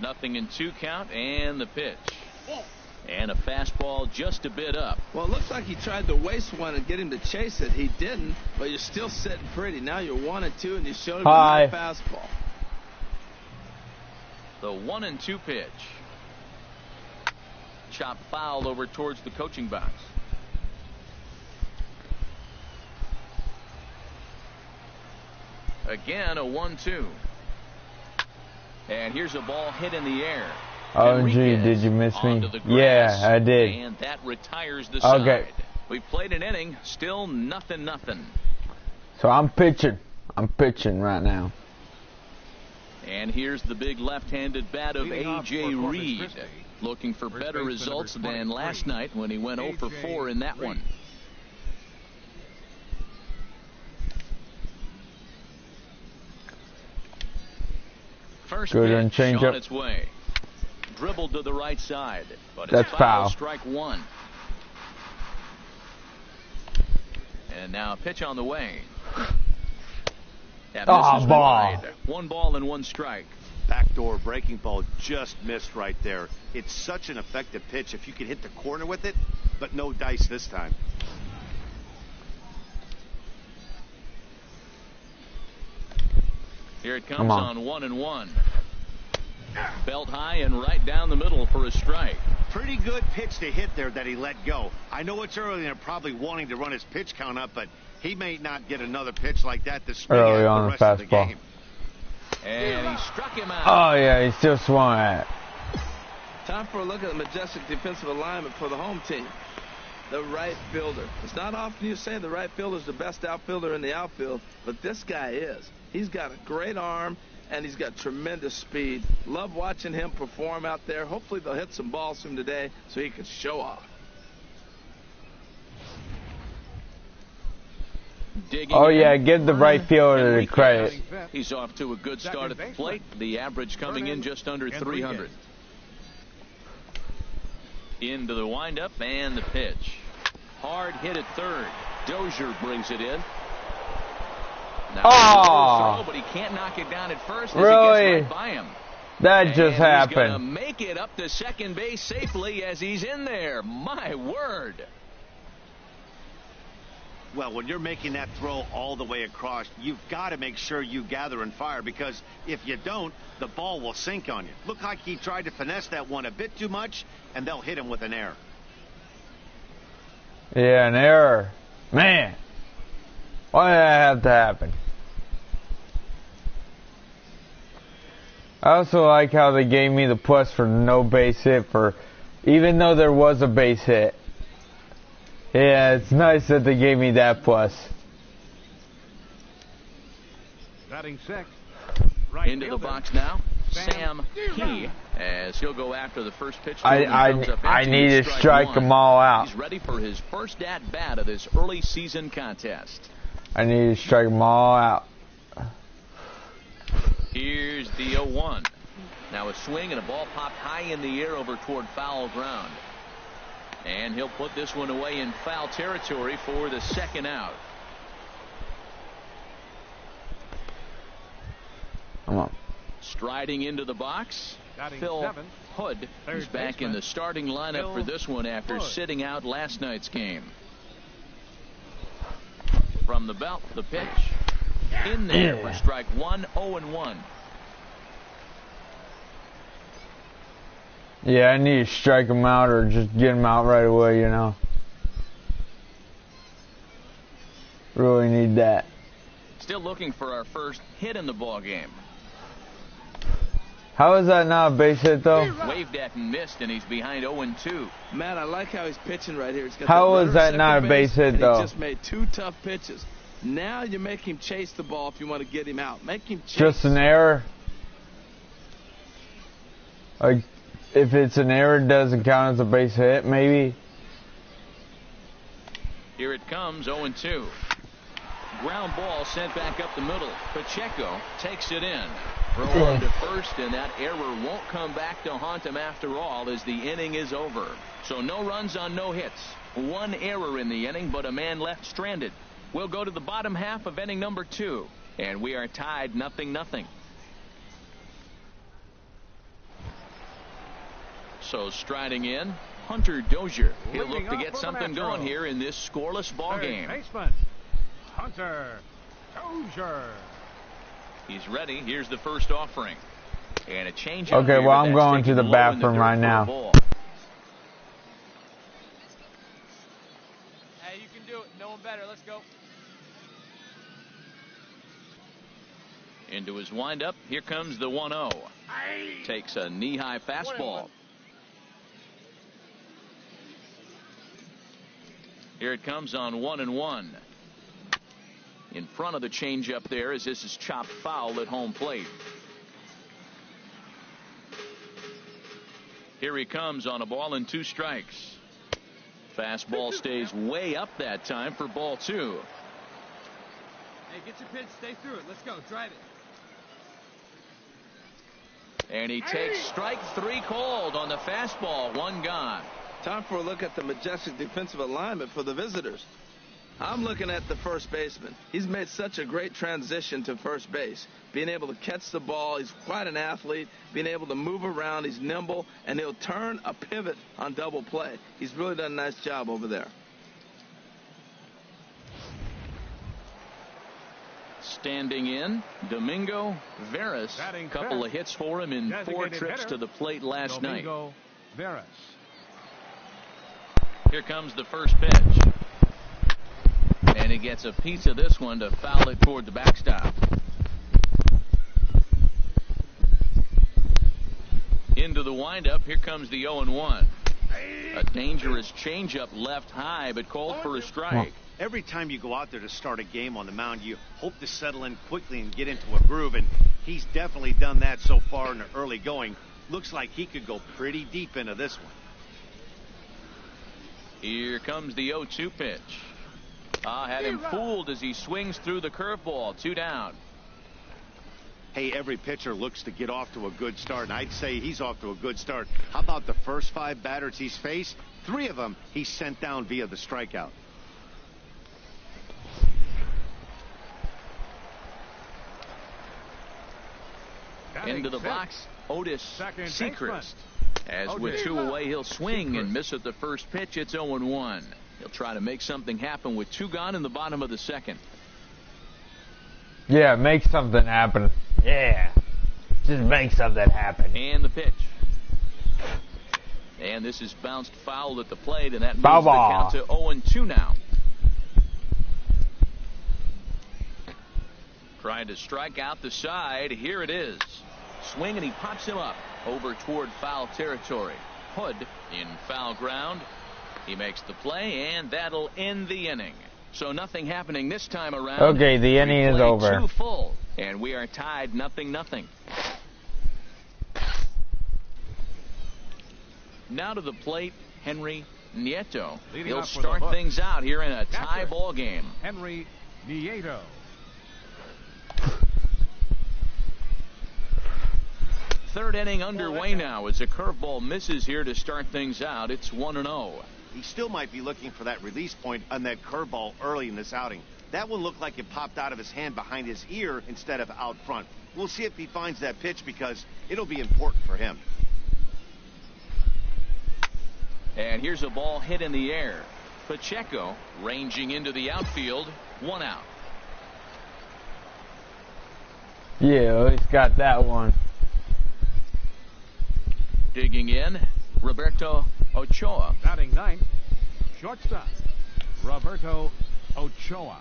0-2 count, and the pitch. And a fastball just a bit up. Well, it looks like he tried to waste one and get him to chase it. He didn't, but you're still sitting pretty. Now you're 1-2, and you showed him a fastball. The 1-2 pitch. Chop foul over towards the coaching box. Again, a 1-2. And here's a ball hit in the air. Oh, gee, did you miss me? Yeah, I did. And that retires the side. We played an inning, still 0-0. So I'm pitching. I'm pitching right now. And here's the big left-handed bat of A.J. Reed. Looking for better results than last night when he went 0 for 4 in that one. First pitch on its way. Dribbled to the right side, but it's foul. Strike one. And now a pitch on the way. That misses wide. 1 ball and 1 strike. Backdoor breaking ball just missed right there. It's such an effective pitch if you can hit the corner with it, but no dice this time. Here it comes on 1-1. Belt high and right down the middle for a strike. Pretty good pitch to hit there that he let go. I know it's early and they're probably wanting to run his pitch count up, but he may not get another pitch like that to swing Early at on the the rest of the fastball. game. And he struck him out. Oh, yeah, he still swung at it. Time for a look at the majestic defensive alignment for the home team. The right fielder. It's not often you say the right fielder is the best outfielder in the outfield, but this guy is. He's got a great arm, and he's got tremendous speed. Love watching him perform out there. Hopefully they'll hit some balls to him today so he can show off. Digging Oh, in. yeah, give the right fielder the credit. He's off to a good start at the plate. The average coming in just under 300. Into the windup and the pitch. Hard hit at third. Dozier brings it in. Now, Oh! throw, but he can't knock it down at first as Really? he gets right by him. That And just he's gonna happened. make it up to second base safely as he's in there. My word. Well, when you're making that throw all the way across, you've got to make sure you gather and fire, because if you don't, the ball will sink on you. Looked like he tried to finesse that one a bit too much, and they'll hit him with an error. Yeah, an error. Man. Why did that have to happen? I also like how they gave me the plus for no base hit, for even though there was a base hit. Yeah, it's nice that they gave me that plus. Batting sixth. Into the box now, Sam Key, as he'll go after the first pitch. I need to strike them all out. He's ready for his first at bat of this early season contest. I need to strike them all out. Here's the 0-1. Now a swing and a ball popped high in the air over toward foul ground. And he'll put this one away in foul territory for the second out. Come on. Striding into the box, Phil Hood. He's back in the starting lineup for this one after sitting out last night's game. From the belt, the pitch. In there for strike one, 0-1. Yeah, I need to strike them out or just get them out right away, you know. Really need that. Still looking for our first hit in the ball game. How is that not a base hit, though? Waved at and missed, and he's behind 0-2. Matt, I like how he's pitching right here. He's got How the is runner that at not a second base hit, and though? He just made two tough pitches. Now you make him chase the ball if you want to get him out. Make him chase. Just an error? Like, if it's an error, it doesn't count as a base hit, maybe? Here it comes, 0-2. Ground ball sent back up the middle. Pacheco takes it in. Throw on to first, and that error won't come back to haunt him after all as the inning is over. So no runs on no hits. One error in the inning, but a man left stranded. We'll go to the bottom half of inning number 2, and we are tied 0-0. So striding in, Hunter Dozier. He'll look to get something going here in this scoreless ball game. Baseman, Hunter Dozier. He's ready. Here's the first offering. And a change. Okay, well, I'm going to the bathroom right now. Hey, you can do it. No one better. Let's go. Into his windup. Here comes the 1-0. Takes a knee-high fastball. Here it comes on 1-1. In front of the changeup there as this is chopped foul at home plate. Here he comes on a ball and 2 strikes. Fastball stays way up that time for ball 2. Hey, get your pitch. Stay through it. Let's go. Drive it. And he takes strike 3 called on the fastball. 1 gone. Time for a look at the majestic defensive alignment for the visitors. I'm looking at the first baseman. He's made such a great transition to first base. Being able to catch the ball. He's quite an athlete. Being able to move around. He's nimble. And he'll turn a pivot on double play. He's really done a nice job over there. Standing in, Domingo Veras. A couple of hits for him in 4 trips to the plate last night. Veras. Here comes the first pitch. And he gets a piece of this one to foul it toward the backstop. Into the windup. Here comes the 0-1. A dangerous changeup left high, but called for a strike. Every time you go out there to start a game on the mound, you hope to settle in quickly and get into a groove, and he's definitely done that so far in the early going. Looks like he could go pretty deep into this one. Here comes the 0-2 pitch. Had him fooled as he swings through the curveball. 2 down. Hey, every pitcher looks to get off to a good start, and I'd say he's off to a good start. How about the first 5 batters he's faced? 3 of them he's sent down via the strikeout. Into the box, Otis Sechrist. As with 2 away, he'll swing and miss at the first pitch. It's 0-1. He'll try to make something happen with 2 gone in the bottom of the second. Yeah, make something happen. Yeah. Just make something happen. And the pitch. And this is bounced foul at the plate, and that moves the count to 0-2 now. Trying to strike out the side. Here it is. Swing, and he pops him up over toward foul territory. Hood in foul ground. He makes the play, and that'll end the inning. So nothing happening this time around. Okay, the inning is over. 2 full, and we are tied 0-0. Now to the plate, Henry Nieto. He'll start things out here in a tie ball game. Henry Nieto. Third inning underway now as a curveball misses here to start things out. It's 1-0. He still might be looking for that release point on that curveball early in this outing. That one looked like it popped out of his hand behind his ear instead of out front. We'll see if he finds that pitch because it'll be important for him. And here's a ball hit in the air. Pacheco ranging into the outfield. 1 out. Yeah, he's got that one. Digging in, Roberto Ochoa. Batting 9th, shortstop, Roberto Ochoa.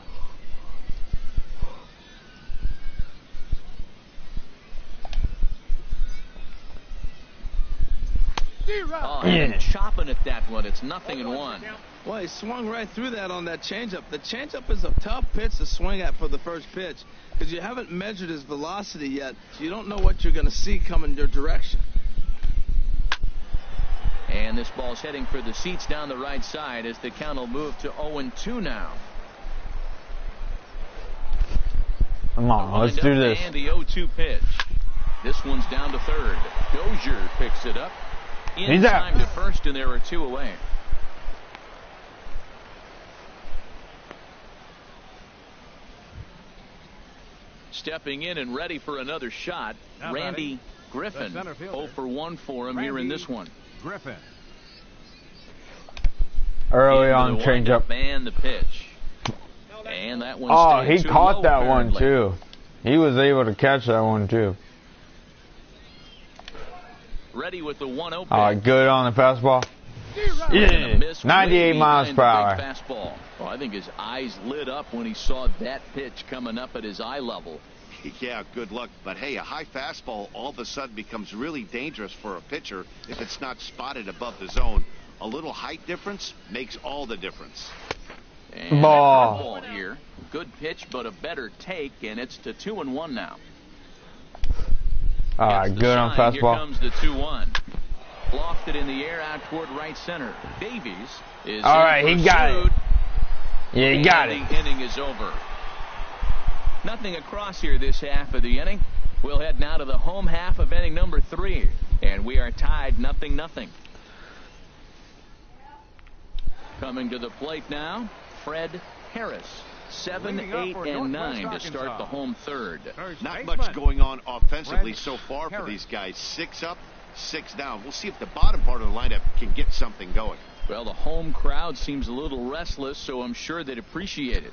And chopping at that one. It's 0-1. Well, he swung right through that on that changeup. The changeup is a tough pitch to swing at for the first pitch because you haven't measured his velocity yet, so you don't know what you're going to see coming your direction. And this ball's heading for the seats down the right side as the count will move to 0-2 now. Come on, let's do this. And the 0-2 pitch. This one's down to third. Dozier picks it up. In time to first, and there are 2 away. Stepping in and ready for another shot, Randy Griffin. 0 for 1 for him here in this one. Griffin. Early on changeup. And the pitch. And that one. Oh, he caught that one too. He was able to catch that one too. Ready with the 1-0 pitch. Good on the fastball. Yeah, 98 miles per hour. Fastball. Well, I think his eyes lit up when he saw that pitch coming up at his eye level. Yeah, good luck. But hey, a high fastball all of a sudden becomes really dangerous for a pitcher if it's not spotted above the zone. A little height difference makes all the difference. And ball here. Good pitch, but a better take, and it's to 2-1 now. All right, good on fastball. Here comes the 2-1. Lofted in the air out toward right center. Davies is all right. He got it. Yeah, he got it. The inning is over. Nothing across here this half of the inning. We'll head now to the home half of inning number 3, and we are tied 0-0. Coming to the plate now, Fred Harris. 7, 8, and 9 to start the home third. Not much going on offensively so far for these guys. 6 up, 6 down. We'll see if the bottom part of the lineup can get something going. Well, the home crowd seems a little restless, so I'm sure they'd appreciate it.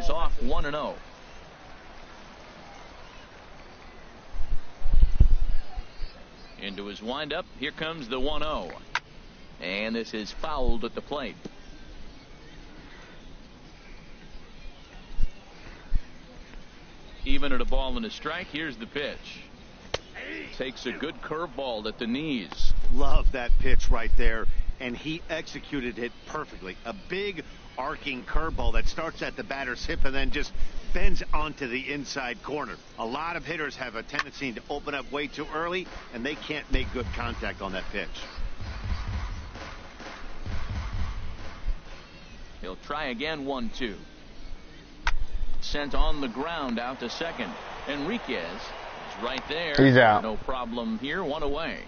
is off 1-0. Into his windup. Here comes the 1-0. And this is fouled at the plate. Even at a ball and a strike, here's the pitch. Takes a good curveball at the knees. Love that pitch right there, and he executed it perfectly. A big arcing curveball that starts at the batter's hip and then just bends onto the inside corner. A lot of hitters have a tendency to open up way too early, and they can't make good contact on that pitch. He'll try again. 1-2. Sent on the ground out to second. Enriquez is right there. He's out. No problem here. 1 away.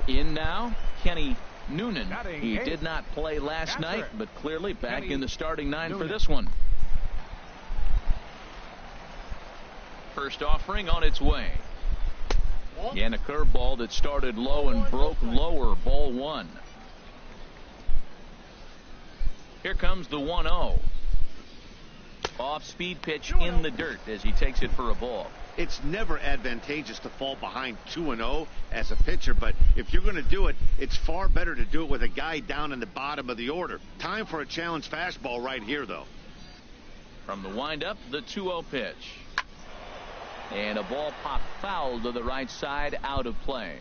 In now, Kenny Noonan. He did not play last night, but clearly back in the starting 9 for this one. First offering on its way. And a curveball that started low and broke lower. Ball 1. Here comes the 1-0. Off-speed pitch in the dirt as he takes it for a ball. It's never advantageous to fall behind 2-0 as a pitcher, but if you're going to do it, it's far better to do it with a guy down in the bottom of the order. Time for a challenge fastball right here, though. From the windup, the 2-0 pitch. And a ball popped foul to the right side, out of play.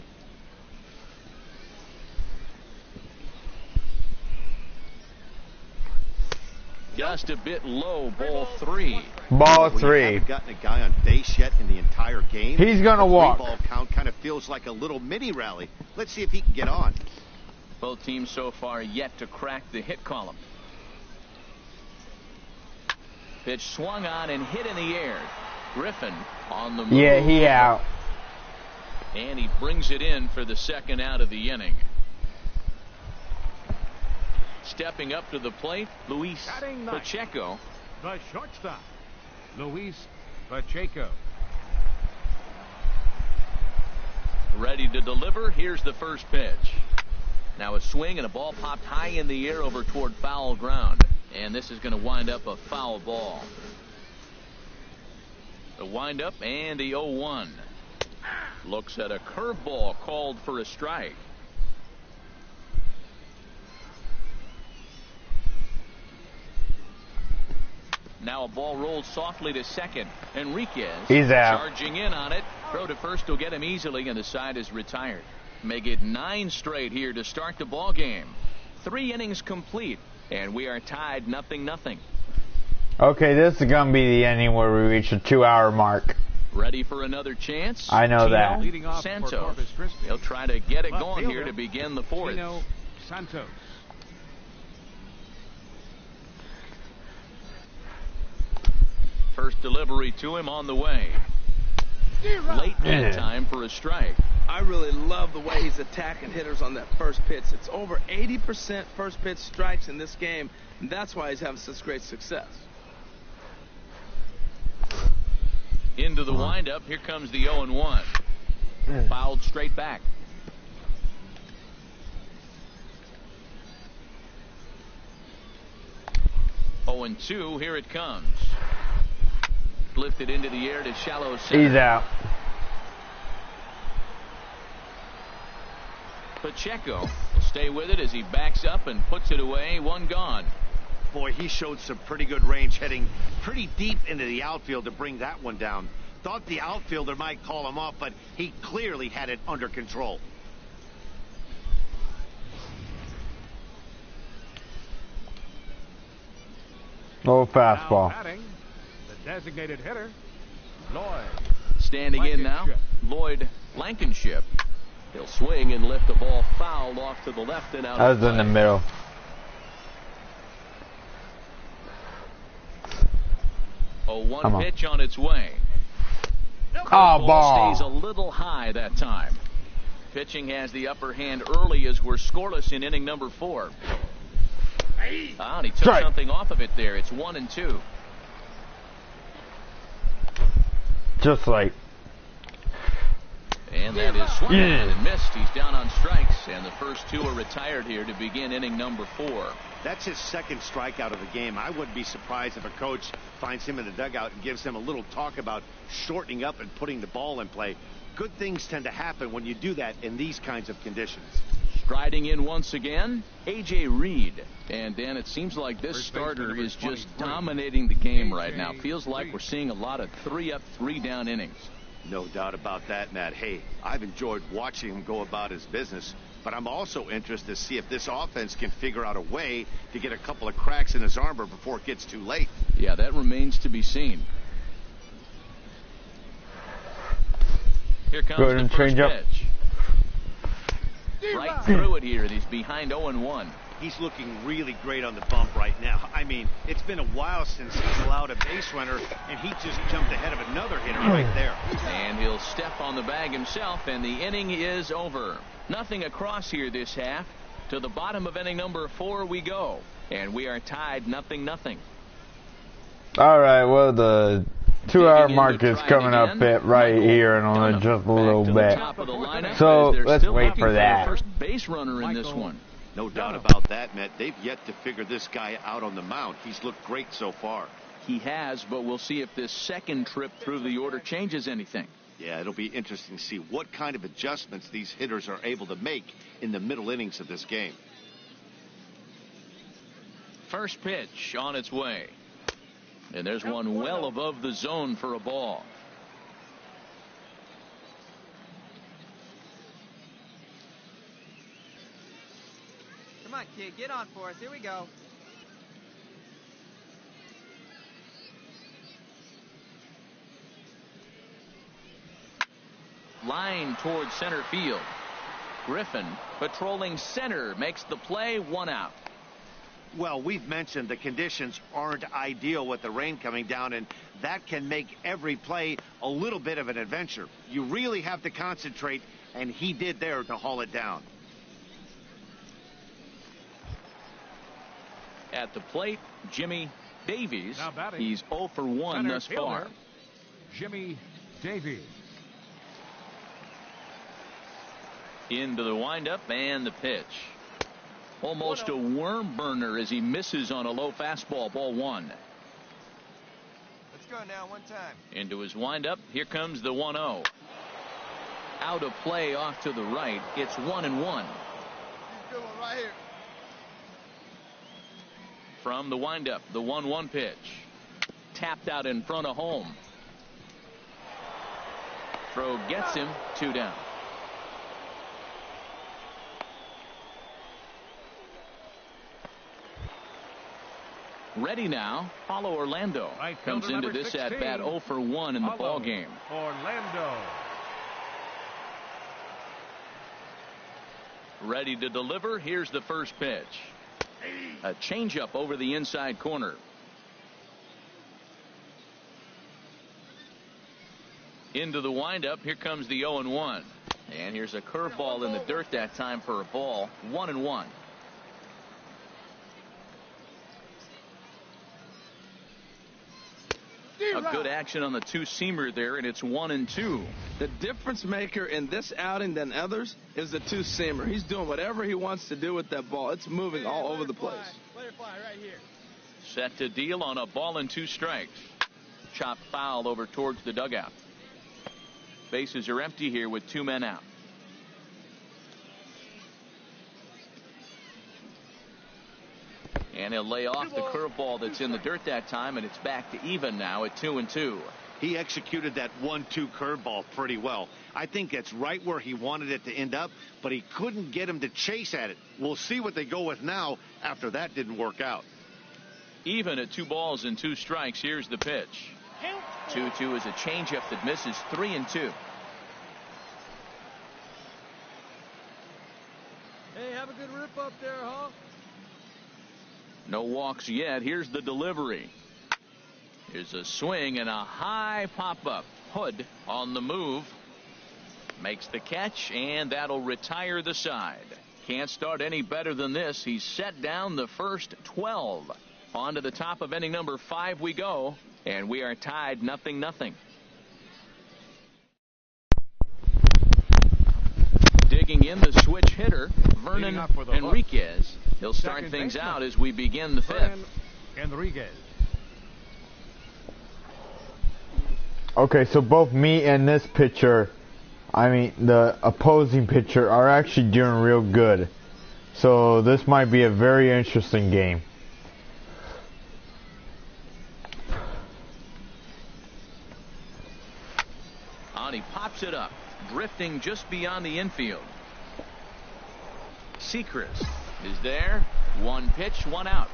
Just a bit low. Ball 3. Ball 3. Haven't gotten a guy on base yet in the entire game. He's gonna walk. Ball count kind of feels like a little mini rally. Let's see if he can get on. Both teams so far yet to crack the hit column. Pitch swung on and hit in the air. Griffin on the move. Yeah, he out. And he brings it in for the second out of the inning. Stepping up to the plate, Luis Pacheco. The shortstop, Luis Pacheco. Ready to deliver. Here's the first pitch. Now a swing and a ball popped high in the air over toward foul ground. And this is going to wind up a foul ball. The windup and the 0-1. Looks at a curveball called for a strike. Now a ball rolled softly to second. Enriquez. He's out. Charging in on it. Throw to first will get him easily, and the side is retired. Make it 9 straight here to start the ball game. 3 innings complete, and we are tied 0-0. Okay, this is gonna be the inning where we reach the 2-hour mark. Ready for another chance? I know that. Leading off Santos. for Corpus Christi. He'll try to get it Left going here fielder, to begin the 4th. Tino Santos. First delivery to him on the way. Late in time for a strike. I really love the way he's attacking hitters on that first pitch. It's over 80% first pitch strikes in this game, and that's why he's having such great success. Into the windup. Here comes the 0-1. Fouled straight back. Oh, 2. Here it comes. Lifted into the air to shallow center. He's out. Pacheco will stay with it as he backs up and puts it away. 1 gone. Boy, he showed some pretty good range, heading pretty deep into the outfield to bring that one down. Thought the outfielder might call him off, but he clearly had it under control. Low fastball. Now batting, the designated hitter, Lloyd. Standing in now, Lloyd Blankenship. He'll swing and lift the ball foul off to the left and out. That was in the middle. Oh, 1 pitch on its way. Oh, ball. Stays a little high that time. Pitching has the upper hand early as we're scoreless in inning number 4. And he took something off of it there. It's 1-2. Just like. And that is swung at and missed. He's down on strikes, and the first two are retired here to begin inning number 4. That's his second strikeout of the game. I wouldn't be surprised if a coach finds him in the dugout and gives him a little talk about shortening up and putting the ball in play. Good things tend to happen when you do that in these kinds of conditions. Striding in once again, A.J. Reed. And, Dan, it seems like this starter is just dominating the game right now. Feels like we're seeing a lot of 3-up, 3-down innings. No doubt about that, Matt. Hey, I've enjoyed watching him go about his business, but I'm also interested to see if this offense can figure out a way to get a couple of cracks in his armor before it gets too late. Yeah, that remains to be seen. Here comes the first pitch. Right through it here, and he's behind 0-1. He's looking really great on the bump right now. I mean, it's been a while since he's allowed a base runner, and he just jumped ahead of another hitter right there. And he'll step on the bag himself, and the inning is over. Nothing across here this half. To the bottom of inning number 4 we go, and we are tied 0-0. All right, well, the 2-hour mark is coming up right here in only just a little bit. So let's wait for that. First base runner in this one. No doubt about that, Matt. They've yet to figure this guy out on the mound. He's looked great so far. He has, but we'll see if this second trip through the order changes anything. Yeah, it'll be interesting to see what kind of adjustments these hitters are able to make in the middle innings of this game. First pitch on its way. And there's one well above the zone for a ball. Come on, kid, get on for us. Here we go. Line towards center field. Griffin patrolling center makes the play, 1 out. Well, we've mentioned the conditions aren't ideal with the rain coming down, and that can make every play a little bit of an adventure. You really have to concentrate, and he did there to haul it down. At the plate, Jimmy Davies. He's 0 for 1 thus far. Jimmy Davies. Into the windup and the pitch. Almost a worm burner as he misses on a low fastball, ball 1. Let's go now, one time. Into his windup. Here comes the 1-0. Out of play off to the right. It's 1-1. Good one right here. From the windup, the 1-1 pitch. Tapped out in front of home. Throw gets him, 2 down. Ready now, Paulo Orlando comes into this at bat 0 for 1 in the ball game. Orlando. Ready to deliver. Here's the first pitch. A changeup over the inside corner. Into the windup. Here comes the 0-1. And here's a curveball in the dirt that time for a ball. 1-1. A good action on the two-seamer there, and it's 1-2. The difference maker in this outing than others is the two-seamer. He's doing whatever he wants to do with that ball. It's moving all over the place. Let it fly right here. Set to deal on a ball and 2 strikes. Chopped foul over towards the dugout. Bases are empty here with 2 men out. And he'll lay off the curveball that's in the dirt that time, and it's back to even now at 2-2. He executed that 1-2 curveball pretty well. I think that's right where he wanted it to end up, but he couldn't get him to chase at it. We'll see what they go with now after that didn't work out. Even at 2 balls and 2 strikes, here's the pitch. 2-2 is a changeup that misses, 3-2. Hey, have a good rip up there, huh? No walks yet. Here's the delivery. Here's a swing and a high pop-up. Hood on the move. Makes the catch, and that'll retire the side. Can't start any better than this. He's set down the first 12. On to the top of inning number 5 we go, and we are tied 0-0. Digging in the switch hitter, Vernon Leading up for the hook. Enriquez. He'll start Second things baseman. out as we begin the fifth. Vernon Enriquez. Okay, so both me and this pitcher, I mean the opposing pitcher, are actually doing real good. So this might be a very interesting game. On he pops it up, drifting just beyond the infield. Sechrist is there. One pitch, one out.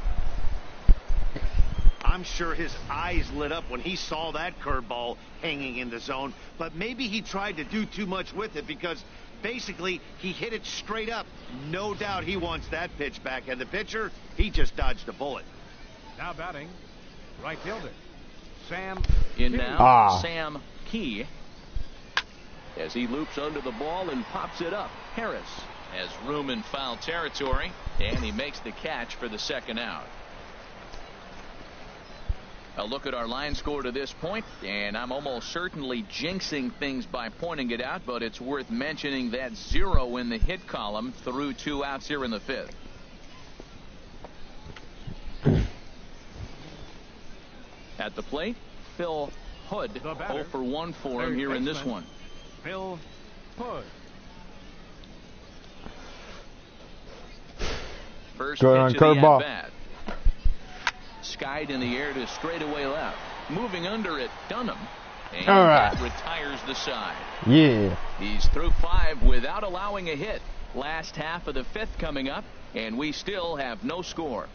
I'm sure his eyes lit up when he saw that curveball hanging in the zone, but maybe he tried to do too much with it because basically he hit it straight up. No doubt he wants that pitch back, and the pitcher, he just dodged a bullet. Now batting, right fielder Sam In Key. now, Sam Key. As he loops under the ball and pops it up. Harris has room in foul territory, and he makes the catch for the second out. A look at our line score to this point, and I'm almost certainly jinxing things by pointing it out, but it's worth mentioning that 0 in the hit column through 2 outs here in the fifth. At the plate, Phil Hood, The batter, 0 for 1 for him third here in this baseman. one. Phil Hood. First Good on pitch of the curveball. at-bat. Skied in the air to straightaway left. Moving under it, Dunham. And All right. that retires the side. Yeah. He's through 5 without allowing a hit. Last half of the fifth coming up, and we still have no score.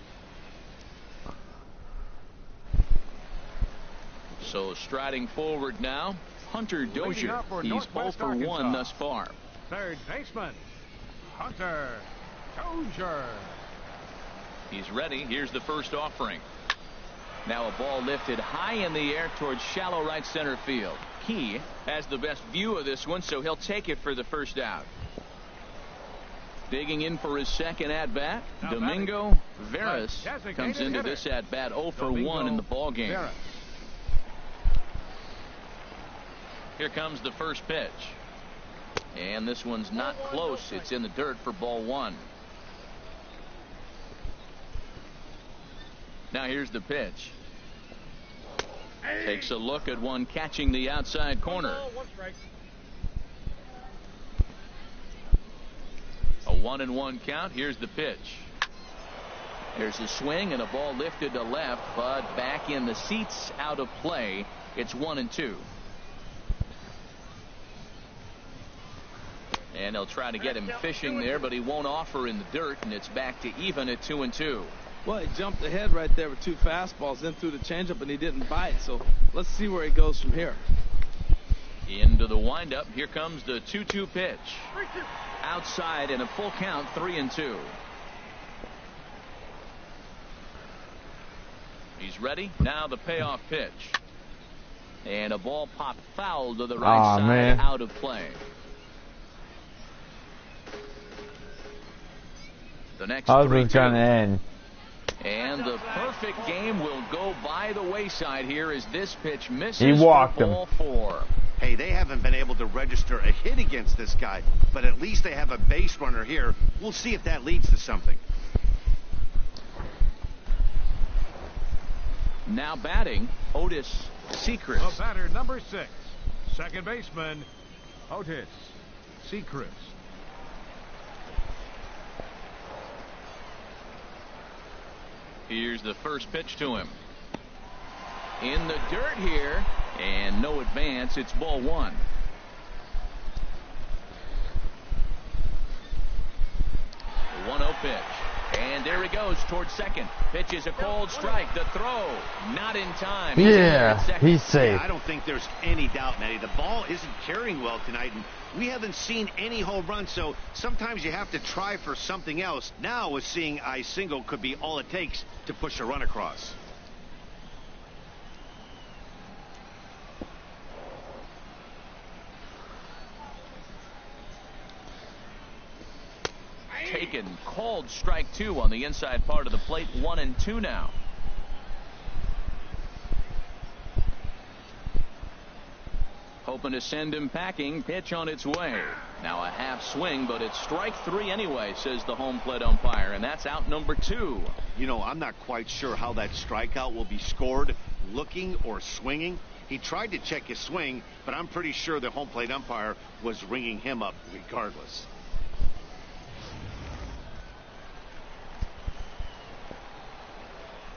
So striding forward now, Hunter Leading Dozier. up for He's 0 Northwest for 1 Arkansas. thus far. Third baseman Hunter Dozier. He's ready. Here's the first offering. Now a ball lifted high in the air towards shallow right center field. Key has the best view of this one, so he'll take it for the first out. Digging in for his second at-bat, Now Domingo batting. Veras Designated comes into hitter. this at-bat 0 for Domingo 1 in the ball game. Veras. Here comes the first pitch. And this one's not close. It's in the dirt for ball 1. Now here's the pitch. Takes a look at one catching the outside corner. A 1-1 count. Here's the pitch. There's a swing and a ball lifted to left, but back in the seats, out of play. It's 1-2. And they'll try to get him fishing there, but he won't offer in the dirt, and it's back to even at 2-2. Well, he jumped ahead right there with 2 fastballs, then threw the changeup, and he didn't bite. So let's see where he goes from here. Into the windup. Here comes the 2-2 pitch. Outside in a full count, 3-2. He's ready. Now the payoff pitch. And a ball popped foul to the right side, man. out of play. The next How's this 3-2. gonna end? And the perfect game will go by the wayside here as this pitch misses. He walked for him. ball 4. Hey, they haven't been able to register a hit against this guy, but at least they have a base runner here. We'll see if that leads to something. Now batting, Otis The Sechrist. batter number 6, second baseman Otis Sechrist. Here's the first pitch to him. In the dirt here, and no advance. It's ball 1. The 1-0 pitch. And there he goes towards second. Pitch is a cold strike. The throw, not in time. He's in there at Yeah, second. he's safe. Yeah, I don't think there's any doubt, Matty. The ball isn't carrying well tonight, and we haven't seen any home runs, so sometimes you have to try for something else. Now, with seeing I single could be all it takes to push a run across. Taken, called strike 2 on the inside part of the plate. 1-2 now. Hoping to send him packing. Pitch on its way. Now a half swing, but it's strike 3 anyway, says the home plate umpire, and that's out number 2. You know, I'm not quite sure how that strikeout will be scored, looking or swinging. He tried to check his swing, but I'm pretty sure the home plate umpire was ringing him up regardless.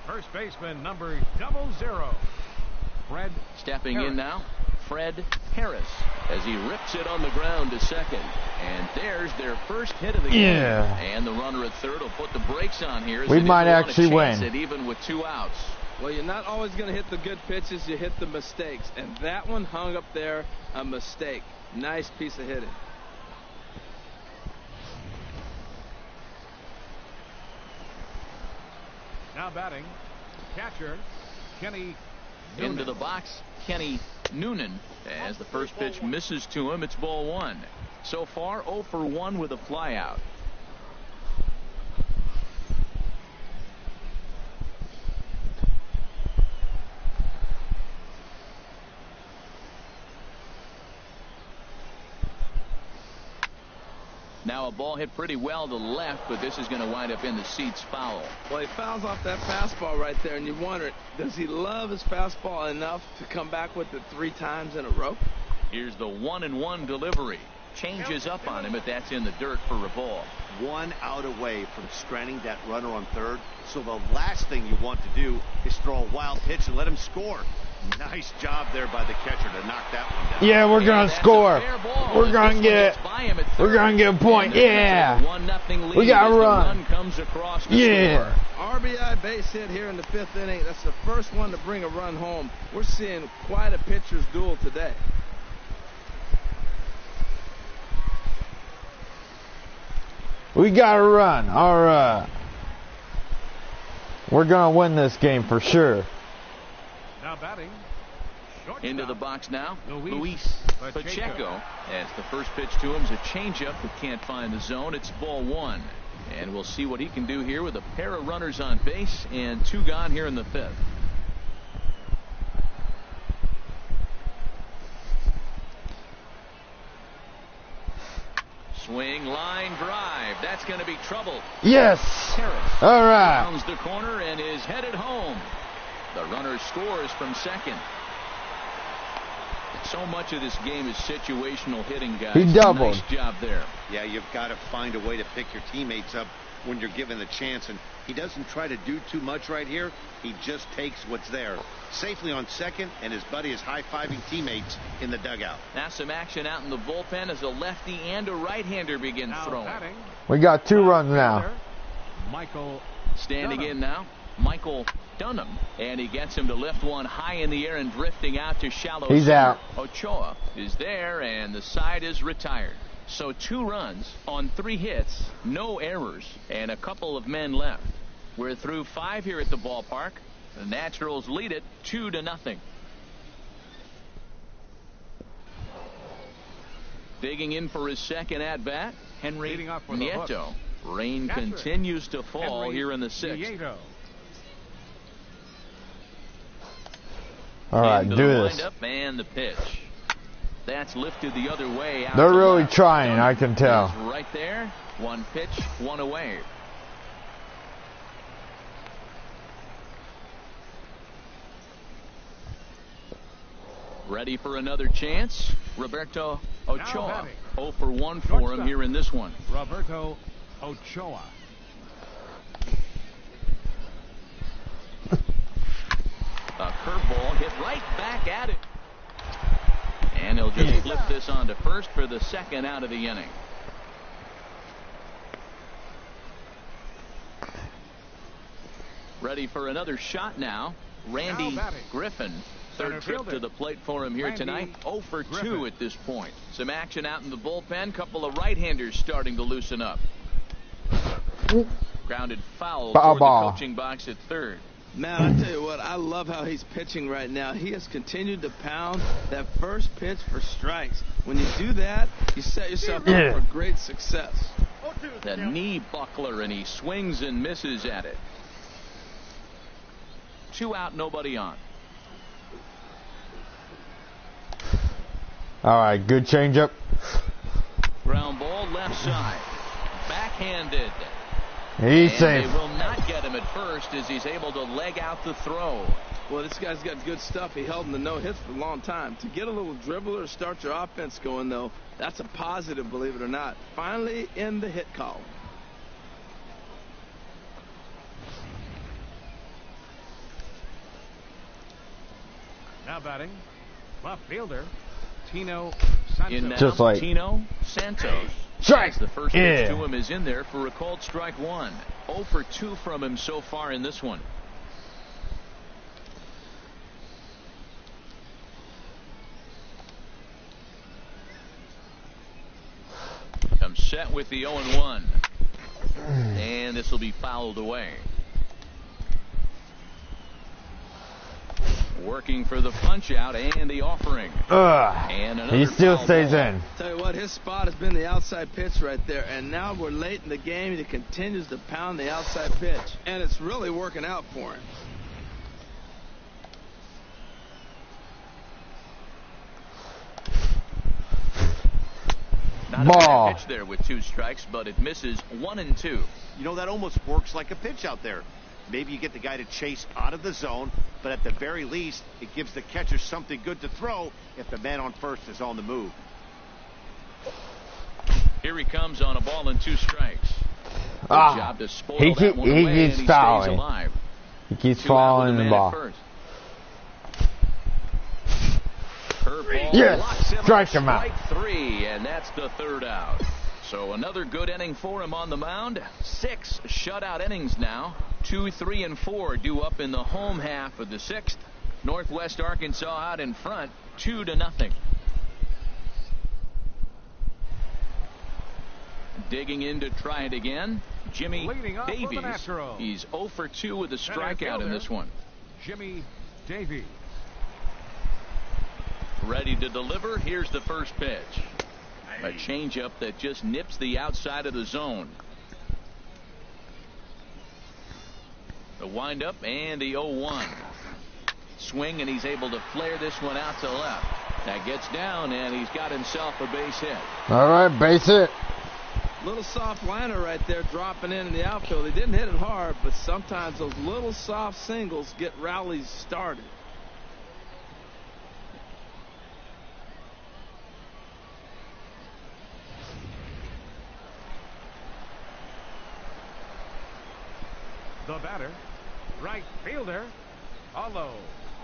First baseman number 00, Fred. Stepping Harris. in now, Fred Harris, as he rips it on the ground to second. And there's their first hit of the game. And the runner at third will put the brakes on here. We might actually win. Even with 2 outs. Well, you're not always going to hit the good pitches. You hit the mistakes. And that one hung up there, a mistake. Nice piece of hitting. Now batting, catcher Kenny Noonan. Into the box, Kenny Noonan, as the first pitch misses to him. It's ball 1. So far, 0 for 1 with a flyout. Now a ball hit pretty well to the left, but this is going to wind up in the seats foul. Well, he fouls off that fastball right there, and you wonder, does he love his fastball enough to come back with it 3 times in a row? Here's the 1-1 delivery. Changes up on him, but that's in the dirt for a ball. 1 out away from stranding that runner on third. So the last thing you want to do is throw a wild pitch and let him score. Nice job there by the catcher to knock that one down. Yeah, we're gonna score. We're gonna get a point. Yeah. We got to run. Yeah. RBI base hit here in the 5th inning. That's the first one to bring a run home. We're seeing quite a pitcher's duel today. We got to run. All right. We're gonna win this game for sure. Now batting, into the box now, Luis Pacheco. Pacheco. As the first pitch to him is a changeup that can't find the zone. It's ball 1. And we'll see what he can do here with a pair of runners on base and 2 gone here in the 5th. Swing, line, drive. That's going to be trouble. Yes. Harris all right. rounds the corner and is headed home. The runner scores from second. So much of this game is situational hitting, guys. He doubled. Nice job there. Yeah, you've got to find a way to pick your teammates up when you're given the chance, and he doesn't try to do too much right here. He just takes what's there. Safely on second, and his buddy is high-fiving teammates in the dugout. Now some action out in the bullpen as a lefty and a right-hander begin Now throwing. batting, We got 2 runs now. Michael Standing Dunham. in now, Michael Dunham, and he gets him to lift one high in the air and drifting out to shallow He's center. out. Ochoa is there, and the side is retired. So 2 runs on 3 hits, no errors, and a couple of men left. We're through 5 here at the ballpark. The Naturals lead it 2-0. Digging in for his second at bat, Henry Leading off for the Nieto. Hooks. Rain Catcher, continues to fall Henry here in the 6th. Nieto. All right, Into do the this. windup and the pitch. That's lifted the other way. Out They're to really left. trying, I can tell. Is right there. 1 pitch, 1 away. Ready for another chance. Roberto Ochoa. batting. 0 for 1 for him Shortstop. here in this one. Roberto Ochoa. A curveball hit right back at it. And he'll just flip this on to first for the second out of the inning. Ready for another shot now. Randy Now batting. Griffin. Center Third trip fielder. to the plate for him here Randy tonight. 0 for 2 Griffin. at this point. Some action out in the bullpen. Couple of right-handers starting to loosen up. Grounded foul Foul toward ball. the coaching box at third. Man, I tell you what, I love how he's pitching right now. He has continued to pound that first pitch for strikes. When you do that, you set yourself up for great success. The knee buckler, and he swings and misses at it. 2 out, nobody on. Alright, good changeup. Ground ball left side. Backhanded. He's and safe. They will not get him at first as he's able to leg out the throw. Well, this guy's got good stuff. He held in the no hits for a long time. To get a little dribbler, start your offense going, though, that's a positive, believe it or not. Finally in the hit column. Now batting, left fielder, Tino Santos. In now, Just like Tino Santos. strike. The first pitch to him is in there for a called strike one. 0 for 2 from him so far in this one. Comes set with the 0-1. And this will be fouled away. Working for the punch out and the offering. And he still foul stays ball. in. Tell you what, his spot has been the outside pitch right there. And now we're late in the game. He continues to pound the outside pitch. And it's really working out for him. Not a bad pitch there with 2 strikes, but it misses 1 and 2. You know, that almost works like a pitch out there. Maybe you get the guy to chase out of the zone, but at the very least, it gives the catcher something good to throw if the man on first is on the move. Here he comes on a ball and 2 strikes. Good job to spoil that one away, and he stays alive. He keeps falling in the ball. Curveball yes, strike him out. Strike 3, and that's the 3rd out. So another good inning for him on the mound. 6 shutout innings now. 2, 3, and 4 due up in the home half of the 6th. Northwest Arkansas out in front, 2-0. Digging in to try it again, Jimmy Davies. He's 0 for 2 with a strikeout in this one. Jimmy Davies. Ready to deliver. Here's the first pitch. A changeup that just nips the outside of the zone. The windup and the 0-1. Swing, and he's able to flare this one out to left. That gets down, and he's got himself a base hit. All right, base hit. Little soft liner right there dropping in the outfield. He didn't hit it hard, but sometimes those little soft singles get rallies started. The batter, right fielder, Paulo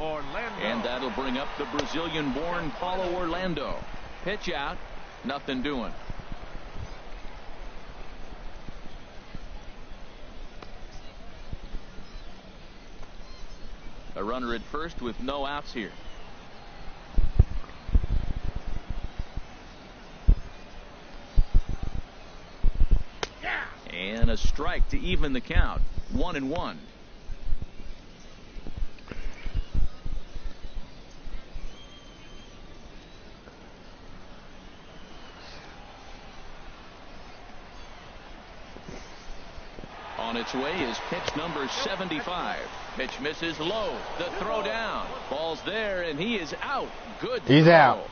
Orlando. And that'll bring up the Brazilian-born Paulo Orlando. Pitch out, nothing doing. A runner at first with no outs here. And a strike to even the count. 1-1. On its way is pitch number 75. Pitch misses low. The throw down. Ball's there, and he is out. Good throw. He's out.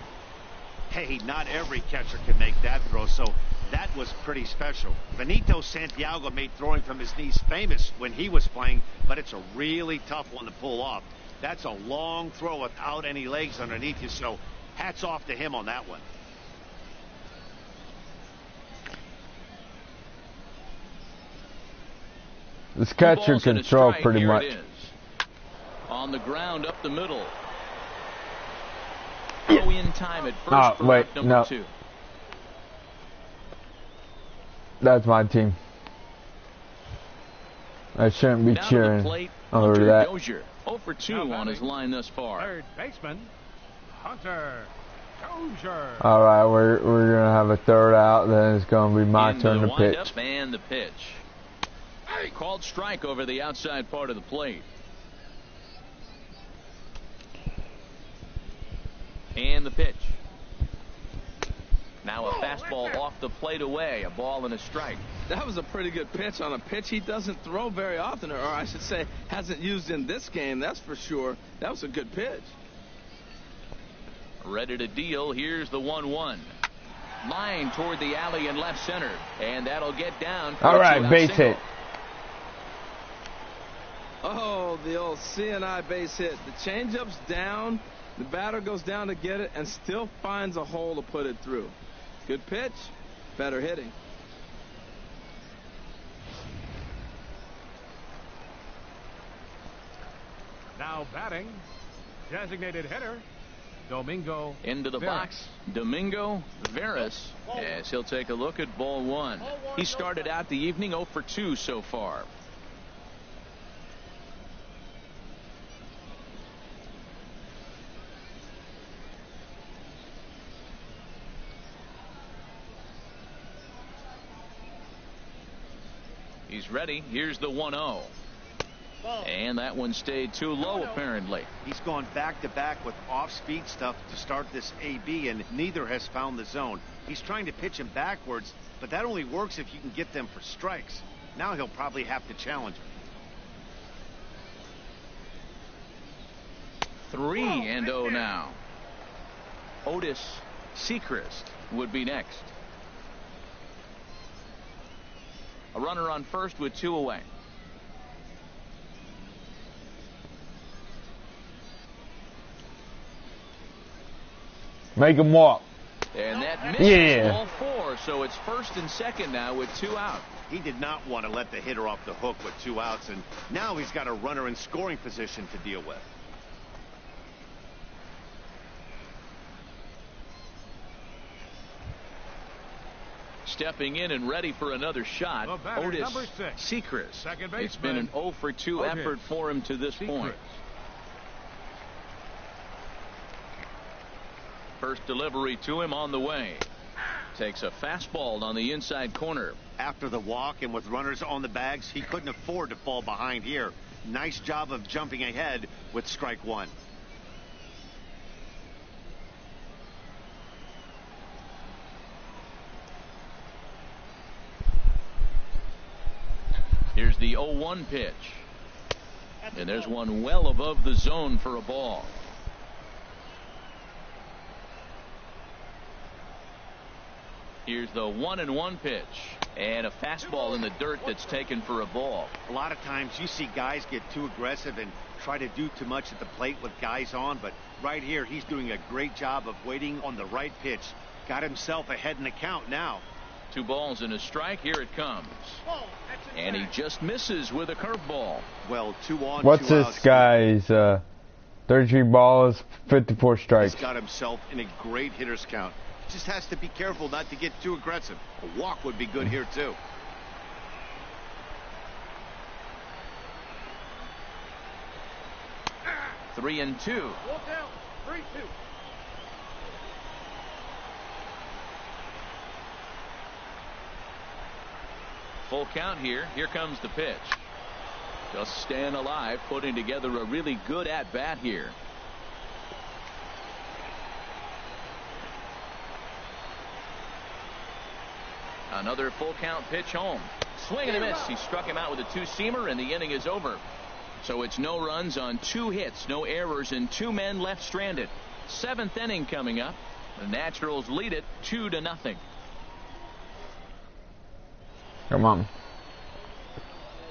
Hey, not every catcher can make that throw, so that was pretty special. Benito Santiago made throwing from his knees famous when he was playing, but it's a really tough one to pull off. That's a long throw without any legs underneath you, so hats off to him on that one. This catcher can throw pretty much. On the ground up the middle. Go in time at first. Wait, number no. 2. That's my team. I shouldn't be Down cheering to the plate, over Hunter that. Dozier, 0 for 2 on his line thus far. Third baseman, Hunter Dozier. All right, we're gonna have a 3rd out. Then it's gonna be my turn to pitch. Up and the pitch. Called strike over the outside part of the plate. And the pitch. Now a fastball off the plate away. A ball and a strike. That was a pretty good pitch on a pitch he doesn't throw very often, or I should say hasn't used in this game, that's for sure. That was a good pitch. Ready to deal. Here's the 1-1. Line toward the alley in left center. And that'll get down. All right, base hit. Oh, the old C&I base hit. The changeup's down. The batter goes down to get it and still finds a hole to put it through. Good pitch, better hitting. Now batting, designated hitter, Domingo. Into the Veras. box, Domingo Veras, as he'll take a look at ball one. He started out the evening 0 for 2 so far. He's ready. Here's the 1-0. And that one stayed too low, apparently. He's gone back-to-back with off-speed stuff to start this AB, and neither has found the zone. He's trying to pitch him backwards, but that only works if you can get them for strikes. Now he'll probably have to challenge him. 3-0 now. Otis Sechrist would be next. A runner on first with 2 away. Make him walk. And that misses all 4, so it's first and second now with 2 out. He did not want to let the hitter off the hook with 2 outs, and now he's got a runner in scoring position to deal with. Stepping in and ready for another shot, Otis Sechrist. It's been an 0 for 2 effort for him to this point. First delivery to him on the way. Takes a fastball on the inside corner. After the walk and with runners on the bags, he couldn't afford to fall behind here. Nice job of jumping ahead with strike 1. Here's the 0-1 pitch. And there's one well above the zone for a ball. Here's the 1-1 pitch. And a fastball in the dirt that's taken for a ball. A lot of times you see guys get too aggressive and try to do too much at the plate with guys on, but right here he's doing a great job of waiting on the right pitch. Got himself ahead in the count now. 2 balls and a strike. Here it comes. And he just misses with a curveball. Well, 2 on, What's 2 this outs. guy's 33 balls, 54 strikes? He's got himself in a great hitter's count. Just has to be careful not to get too aggressive. A walk would be good here too. Three and two. Walk down. 3-2. Full count here. Here comes the pitch. Just staying alive, putting together a really good at-bat here. Another full count pitch home. Swing and a miss. He struck him out with a 2-seamer, and the inning is over. So it's no runs on 2 hits, no errors, and 2 men left stranded. 7th inning coming up. The Naturals lead it 2-0. Come on.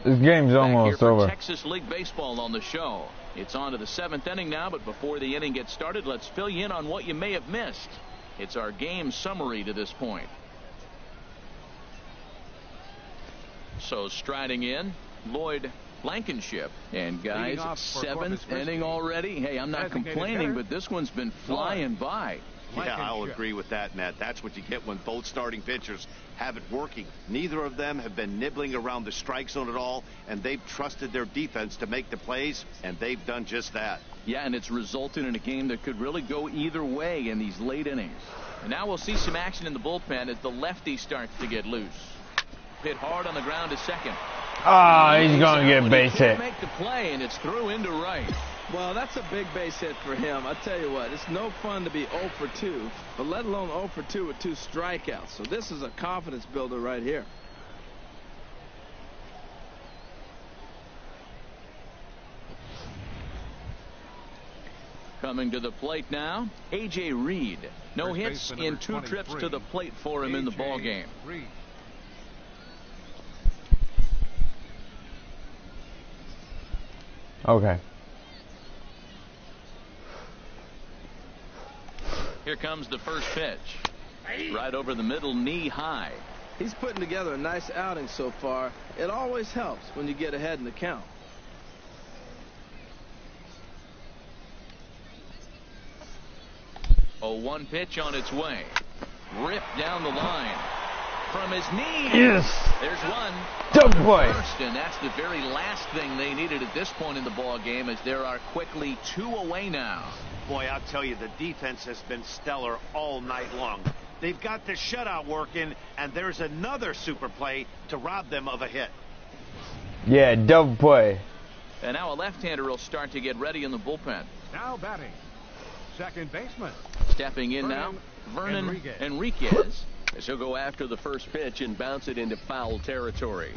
This game's almost over. Texas League Baseball on the show. It's on to the 7th inning now, but before the inning gets started, let's fill you in on what you may have missed. It's our game summary to this point. So striding in, Lloyd Blankenship. And guys, 7th inning already. Hey, I'm not complaining, but this one's been flying by. Yeah, I'll agree with that, Matt. That's what you get when both starting pitchers have it working. Neither of them have been nibbling around the strike zone at all, and they've trusted their defense to make the plays, and they've done just that. Yeah, and it's resulted in a game that could really go either way in these late innings. And now we'll see some action in the bullpen as the lefty starts to get loose. Hit hard on the ground to second. Ah, he's going to get base hit. Make the play, and it's through into right. Well, that's a big base hit for him. I tell you what, it's no fun to be 0 for 2, but let alone 0 for 2 with 2 strikeouts. So this is a confidence builder right here. Coming to the plate now, A.J. Reed. No First hits baseman in number 2 trips 23, to the plate for him in the ball game. Reed. Okay. Here comes the first pitch. Right over the middle, knee high. He's putting together a nice outing so far. It always helps when you get ahead in the count. A 1 pitch on its way. Ripped down the line. From his knee. Yes. There's one. Double play. First, and that's the very last thing they needed at this point in the ball game, as there are quickly 2 away now. Boy, I'll tell you, the defense has been stellar all night long. They've got the shutout working, and there's another super play to rob them of a hit. Yeah, double play. And now a left-hander will start to get ready in the bullpen. Now batting, second baseman. Stepping in now, Vernon Enriquez. As he'll go after the first pitch and bounce it into foul territory.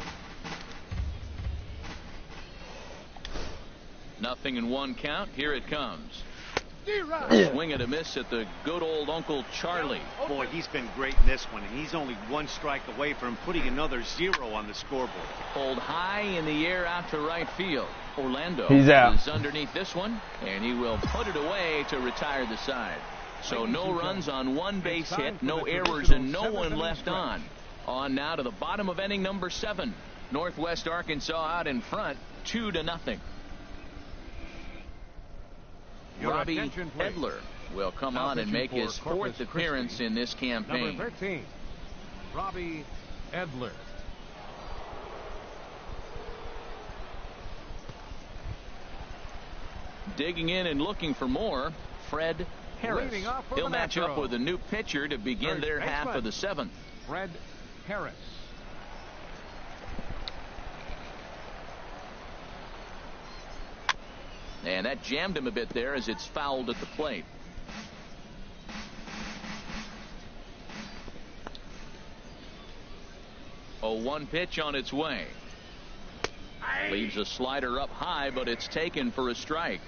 0-1 count. Here it comes. Swing and a miss at the good old Uncle Charlie. Boy, he's been great in this one, and he's only 1 strike away from putting another 0 on the scoreboard. Pulled high in the air out to right field. Orlando He's out. is underneath this one, and he will put it away to retire the side. So no runs on 1 base hit, no errors, and no one left on. On now to the bottom of inning number 7. Northwest Arkansas out in front, 2-0. Robbie Edler will come on and make his 4th appearance in this campaign. Number 13, Robbie Edler. Digging in and looking for more, Fred Harris. He'll match up with a new pitcher to begin their half of the 7th. Fred Harris. And that jammed him a bit there as it's fouled at the plate. A 1 pitch on its way. Leaves a slider up high, but it's taken for a strike.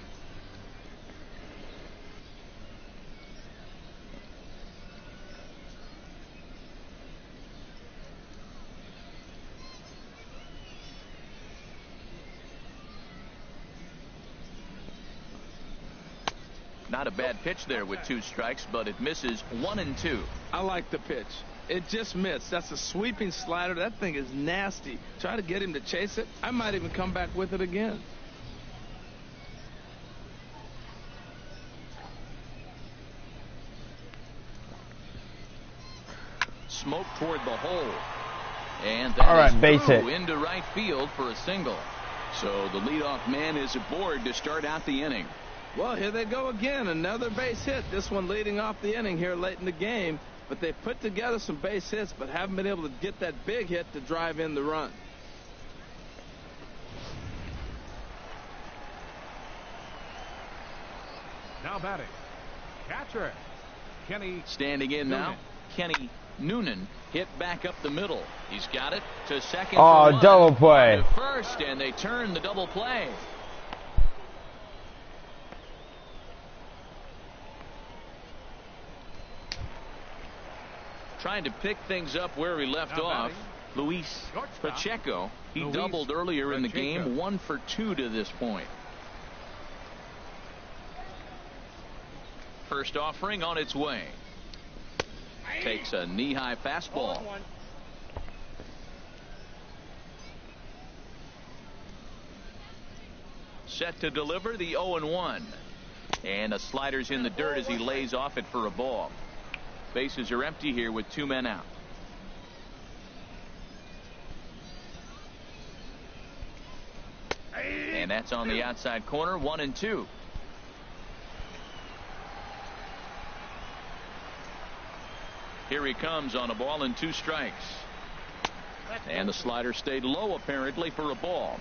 Not a bad pitch there with 2 strikes, but it misses 1 and 2. I like the pitch. It just missed. That's a sweeping slider. That thing is nasty. Try to get him to chase it. I might even come back with it again. Smoke toward the hole. And All right, that base is hit. through into right field for a single. So the leadoff man is aboard to start out the inning. Well, here they go again. Another base hit. This one leading off the inning here late in the game. But they put together some base hits, but haven't been able to get that big hit to drive in the run. Now batting, catcher Kenny. Standing in now, Noonan. Kenny Noonan hit back up the middle. He's got it to second. Oh, for 1, double play. to first, and they turn the double play. Trying to pick things up where we left Now off, batting, Luis shortstop, Pacheco. He Luis doubled earlier in the Pacheco. game, 1 for 2 to this point. First offering on its way. Takes a knee-high fastball. Set to deliver the 0-1. And a slider's in the dirt as he lays off it for a ball. Bases are empty here with 2 men out. And that's on the outside corner, 1 and 2. Here he comes on a ball and 2 strikes. And the slider stayed low apparently for a ball.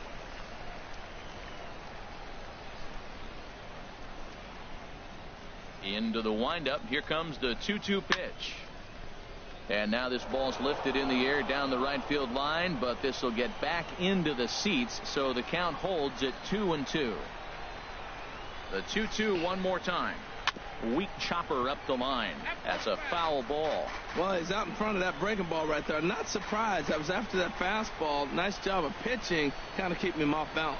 Into the windup. Here comes the 2-2 pitch. And now this ball's lifted in the air down the right field line, but this will get back into the seats, so the count holds at 2-2. The 2-2 one more time. Weak chopper up the line. That's a foul ball. Well, he's out in front of that breaking ball right there. Not surprised. That was after that fastball. Nice job of pitching, kind of keeping him off balance.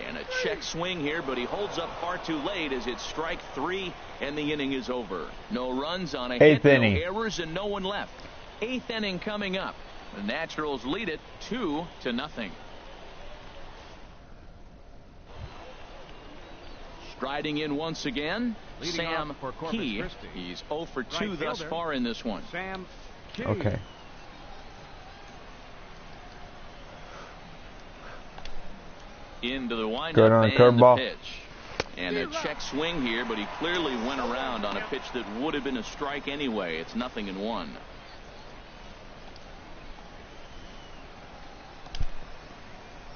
And a check swing here, but he holds up far too late as it's strike 3 and the inning is over. No runs on a hit, no errors, and no one left. 8th inning coming up. The Naturals lead it 2-0. Striding in once again, Sam Key. He's 0 for 2 thus far in this one. Sam Key. Okay. Into the windup Good on a and the curveball. pitch. And a check swing here, but he clearly went around on a pitch that would have been a strike anyway. It's 0-1.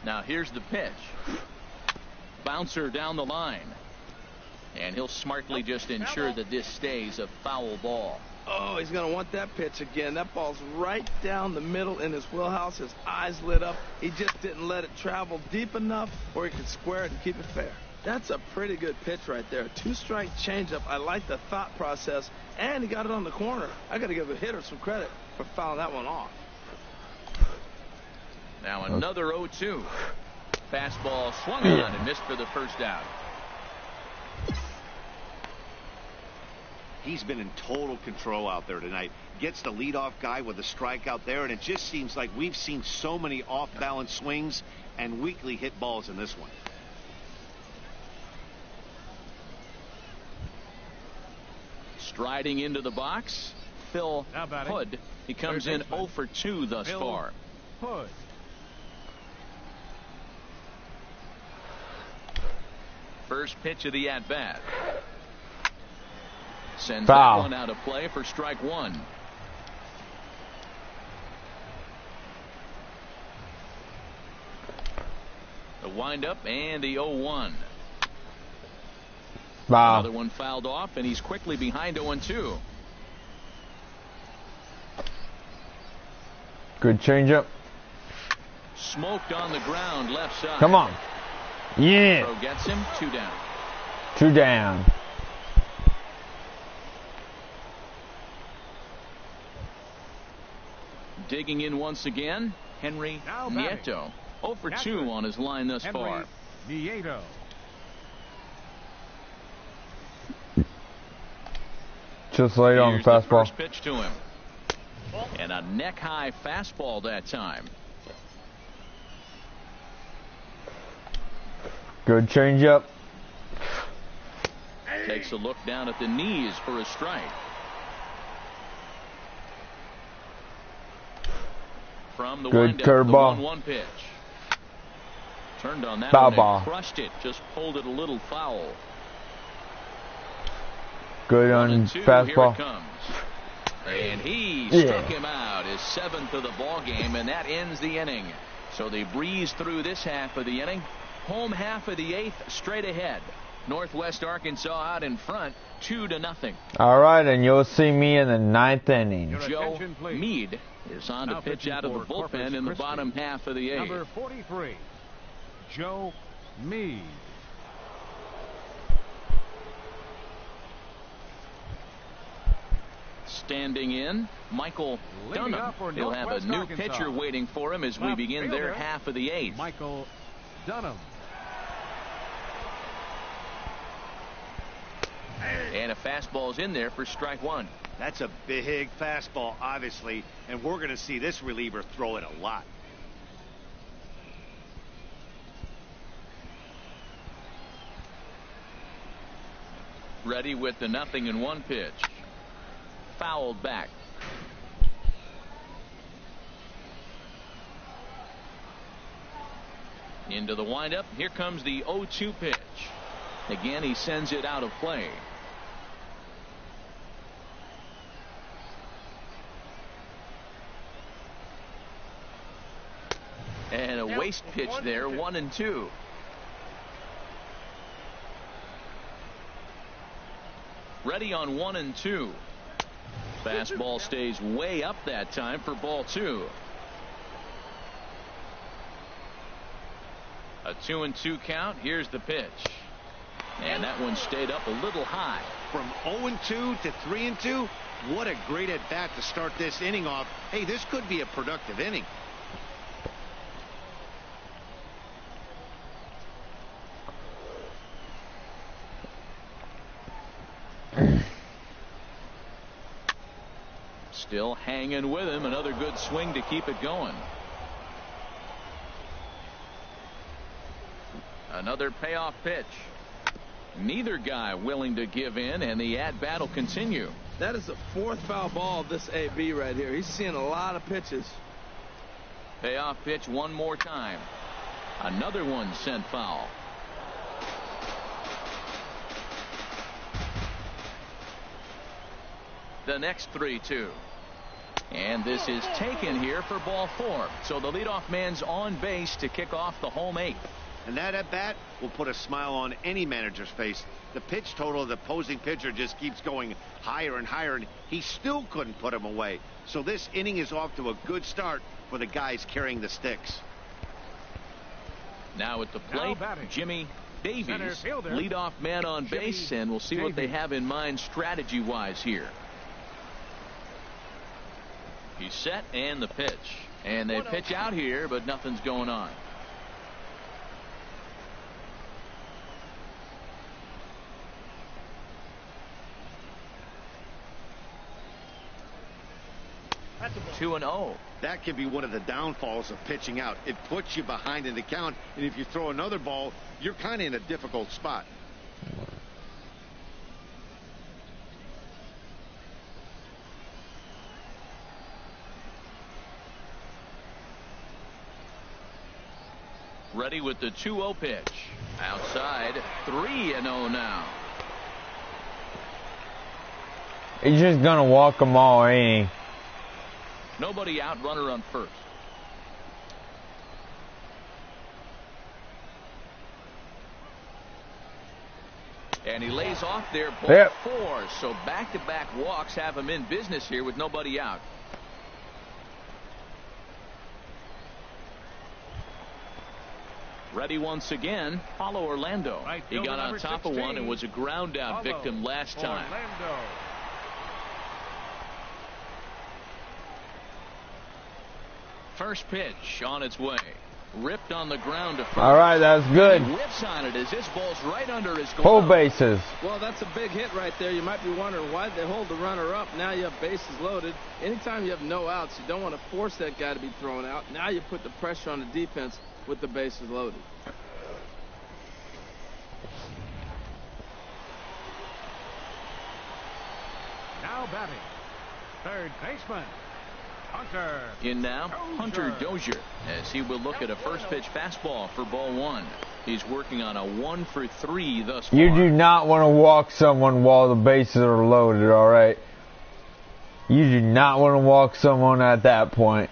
Now here's the pitch. Bouncer down the line. And he'll smartly just ensure that this stays a foul ball. Oh, he's going to want that pitch again. That ball's right down the middle in his wheelhouse. His eyes lit up. He just didn't let it travel deep enough where he could square it and keep it fair. That's a pretty good pitch right there. 2-strike changeup. I like the thought process, and he got it on the corner. I got to give the hitter some credit for fouling that one off. Now another 0-2. Fastball swung on and missed for the first out. He's been in total control out there tonight. Gets the leadoff guy with a strikeout there, and it just seems like we've seen so many off-balance swings and weakly hit balls in this one. Striding into the box, Phil Hood. He comes in 0 for 2 thus far. Hood. First pitch of the at-bat. Sends Foul. that one out of play for strike 1. The windup and the 0-1. Wow. Another one fouled off, and he's quickly behind 0-2. Good changeup. Smoked on the ground left side. Come on. Yeah. Throw gets him 2 down. 2 down. Digging in once again, Henry Nieto. 0 for 2 on his line thus far. Nieto. Just laid on the Here's the fastball. first pitch to him. And a neck-high fastball that time. Good changeup. Takes a look down at the knees for a strike. From the Good windup, curveball. the 1-1 pitch. Turned on that Foul one and ball. crushed it. Just pulled it a little foul. Good on 1-2, here fastball. it comes. And he struck him out, his 7th of the ball game, and that ends the inning. So they breeze through this half of the inning. Home half of the 8th, straight ahead. Northwest Arkansas out in front, 2-0. All right, and you'll see me in the 9th inning. Joe Meade is on to pitch out of the bullpen in the bottom half of the 8th. Number 43, Joe Meade. Standing in, Michael Dunham. He'll have a new pitcher waiting for him as we begin their half of the 8th. Michael Dunham. And a fastball's in there for strike 1. That's a big fastball, obviously, and we're going to see this reliever throw it a lot. Ready with the 0-1 pitch. Fouled back. Into the windup. Here comes the 0-2 pitch. Again, he sends it out of play. And a waste pitch there, 1-2. Ready on 1-2. Fastball stays way up that time for ball 2. A A 2-2 count. Here's the pitch. And that one stayed up a little high. From 0-2 to 3-2, what a great at-bat to start this inning off. Hey, this could be a productive inning. Still hanging with him. Another good swing to keep it going. Another payoff pitch. Neither guy willing to give in, and the at-bat will continue. That is the 4th foul ball of this AB right here. He's seeing a lot of pitches. Payoff pitch one more time. Another one sent foul. The next 3-2. And this is taken here for ball 4. So the leadoff man's on base to kick off the home 8th. And that at-bat will put a smile on any manager's face. The pitch total of the opposing pitcher just keeps going higher and higher, and he still couldn't put him away. So this inning is off to a good start for the guys carrying the sticks. Now at the plate, Jimmy Davies, leadoff man on base, and we'll see what they have in mind strategy-wise here. He's set, and the pitch. And they pitch out here, but nothing's going on. That's 2-0. That can be one of the downfalls of pitching out. It puts you behind in the count, and if you throw another ball, you're kind of in a difficult spot. Ready with the 2-0 pitch. Outside, 3-0 now. He's just gonna walk them all, ain't he? Nobody out, runner on first. And he lays off there, ball 4. So back-to-back walks have him in business here with nobody out. Ready once again. Follow Orlando. He got on top of one and was a ground out victim last time. First pitch on its way. Ripped on the ground to first. All right, that's good. He whips on it as this ball's right under his glove. Full bases. Well, that's a big hit right there. You might be wondering why they hold the runner up. Now you have bases loaded. Anytime you have no outs, you don't want to force that guy to be thrown out. Now you put the pressure on the defense with the bases loaded. Now batting, third baseman, Hunter. In now, Hunter Dozier, as he will look at a first pitch fastball for ball 1. He's working on a 1-for-3 thus far. You do not want to walk someone while the bases are loaded, all right? You do not want to walk someone at that point.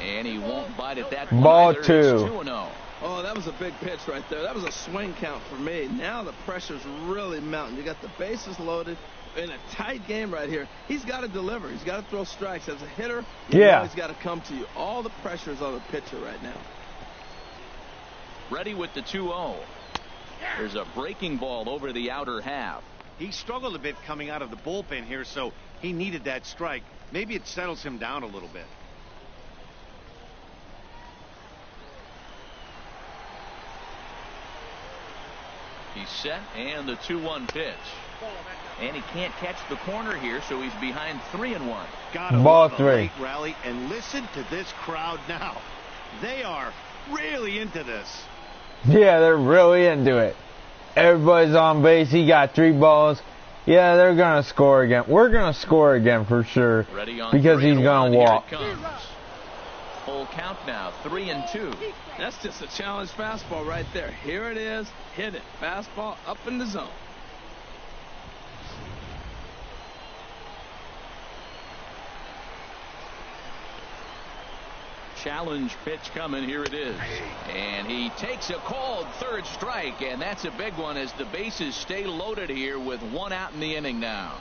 And he won't bite at that. Ball either. 2. It's 2-0. Oh, that was a big pitch right there. That was a swing count for me. Now the pressure's really mounting. You got the bases loaded in a tight game right here. He's got to deliver. He's got to throw strikes. As a hitter, you know he's got to come to you. All the pressure's on the pitcher right now. Ready with the 2-0. There's a breaking ball over the outer half. He struggled a bit coming out of the bullpen here, so he needed that strike. Maybe it settles him down a little bit. He's set, and the 2-1 pitch. And he can't catch the corner here, so he's behind 3-1. Ball 3. Rally, and listen to this crowd now. They are really into this. Yeah, they're really into it. Everybody's on base. He got 3 balls. Yeah, they're going to score again. We're going to score again for sure because he's going to walk. Full count now, 3-2. That's just a challenge fastball right there. Here it is. Hit it. Fastball up in the zone. Challenge pitch coming. Here it is. And he takes a called third strike, and that's a big one as the bases stay loaded here with 1 out in the inning now.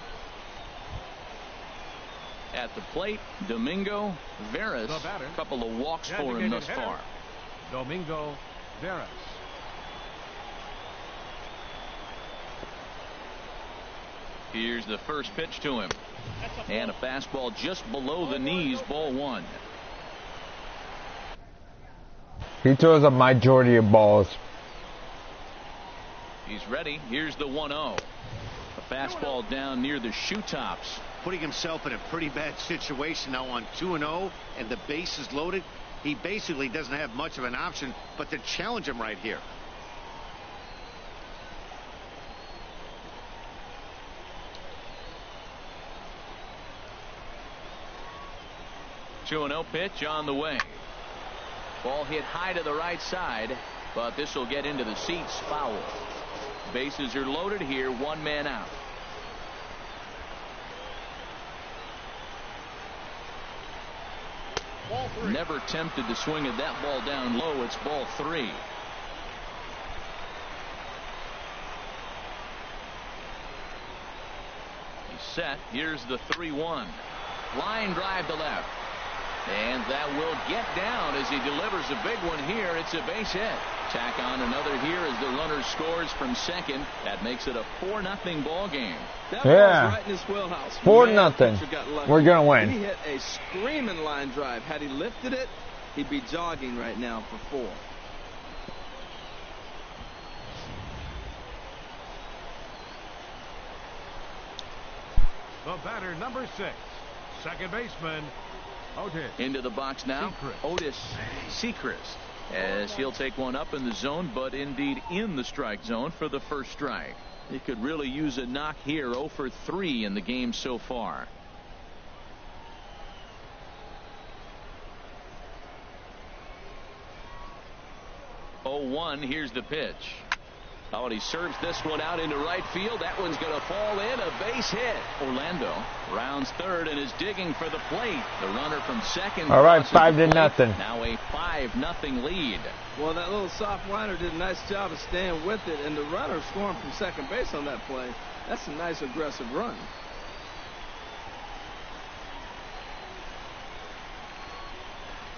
At the plate, Domingo Veras. A couple of walks for him thus far. Domingo Veras. Here's the first pitch to him. And a fastball just below the knees, ball one. He throws a majority of balls. He's ready. Here's the 1-0. A fastball down near the shoe tops. Putting himself in a pretty bad situation now on 2-0 and the base is loaded. He basically doesn't have much of an option but to challenge him right here. Two 2-0 pitch on the way. Ball hit high to the right side, but this will get into the seats, foul. Bases are loaded here, one man out. Never tempted to swing at that ball down low. It's ball 3. He's set. Here's the 3-1. Line drive to left. And that will get down as he delivers a big one here. It's a base hit. Tack on another here as the runner scores from second. That makes it a 4-0 ball game. That ball's right in his wheelhouse. 4-0. We're going to win. He hit a screaming line drive. Had he lifted it, he'd be jogging right now for 4. The batter, number 6, second baseman, Otis. Into the box now, Otis Sechrist, as he'll take one up in the zone, but indeed in the strike zone for the first strike. He could really use a knock here. 0 for 3 in the game so far. Oh, 1. Here's the pitch. Oh, and he serves this one out into right field. That one's going to fall in. A base hit. Orlando rounds third and is digging for the plate. The runner from second. All right, 5-0. Now a 5-0 lead. Well, that little soft liner did a nice job of staying with it, and the runner scoring from second base on that play. That's a nice aggressive run.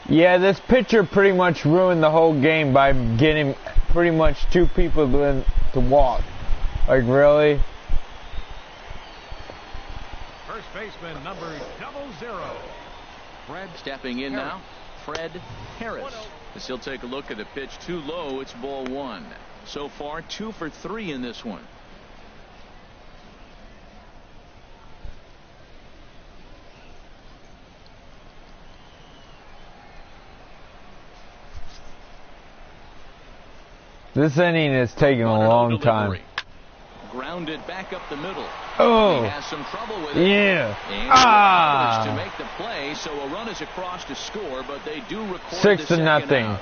Yeah, this pitcher pretty much ruined the whole game by getting pretty much 2 people to walk. Like, really? First baseman, number 00, Fred. Stepping in Harris. now, Fred Harris. As he'll take a look at the pitch. Too low. It's ball 1. So far, 2 for 3 in this one. This inning is taking a long time. Grounded back up the middle. Oh. He has some trouble with it. Yeah. And to make the play, so a run is across to score, but they do record 6-0. out.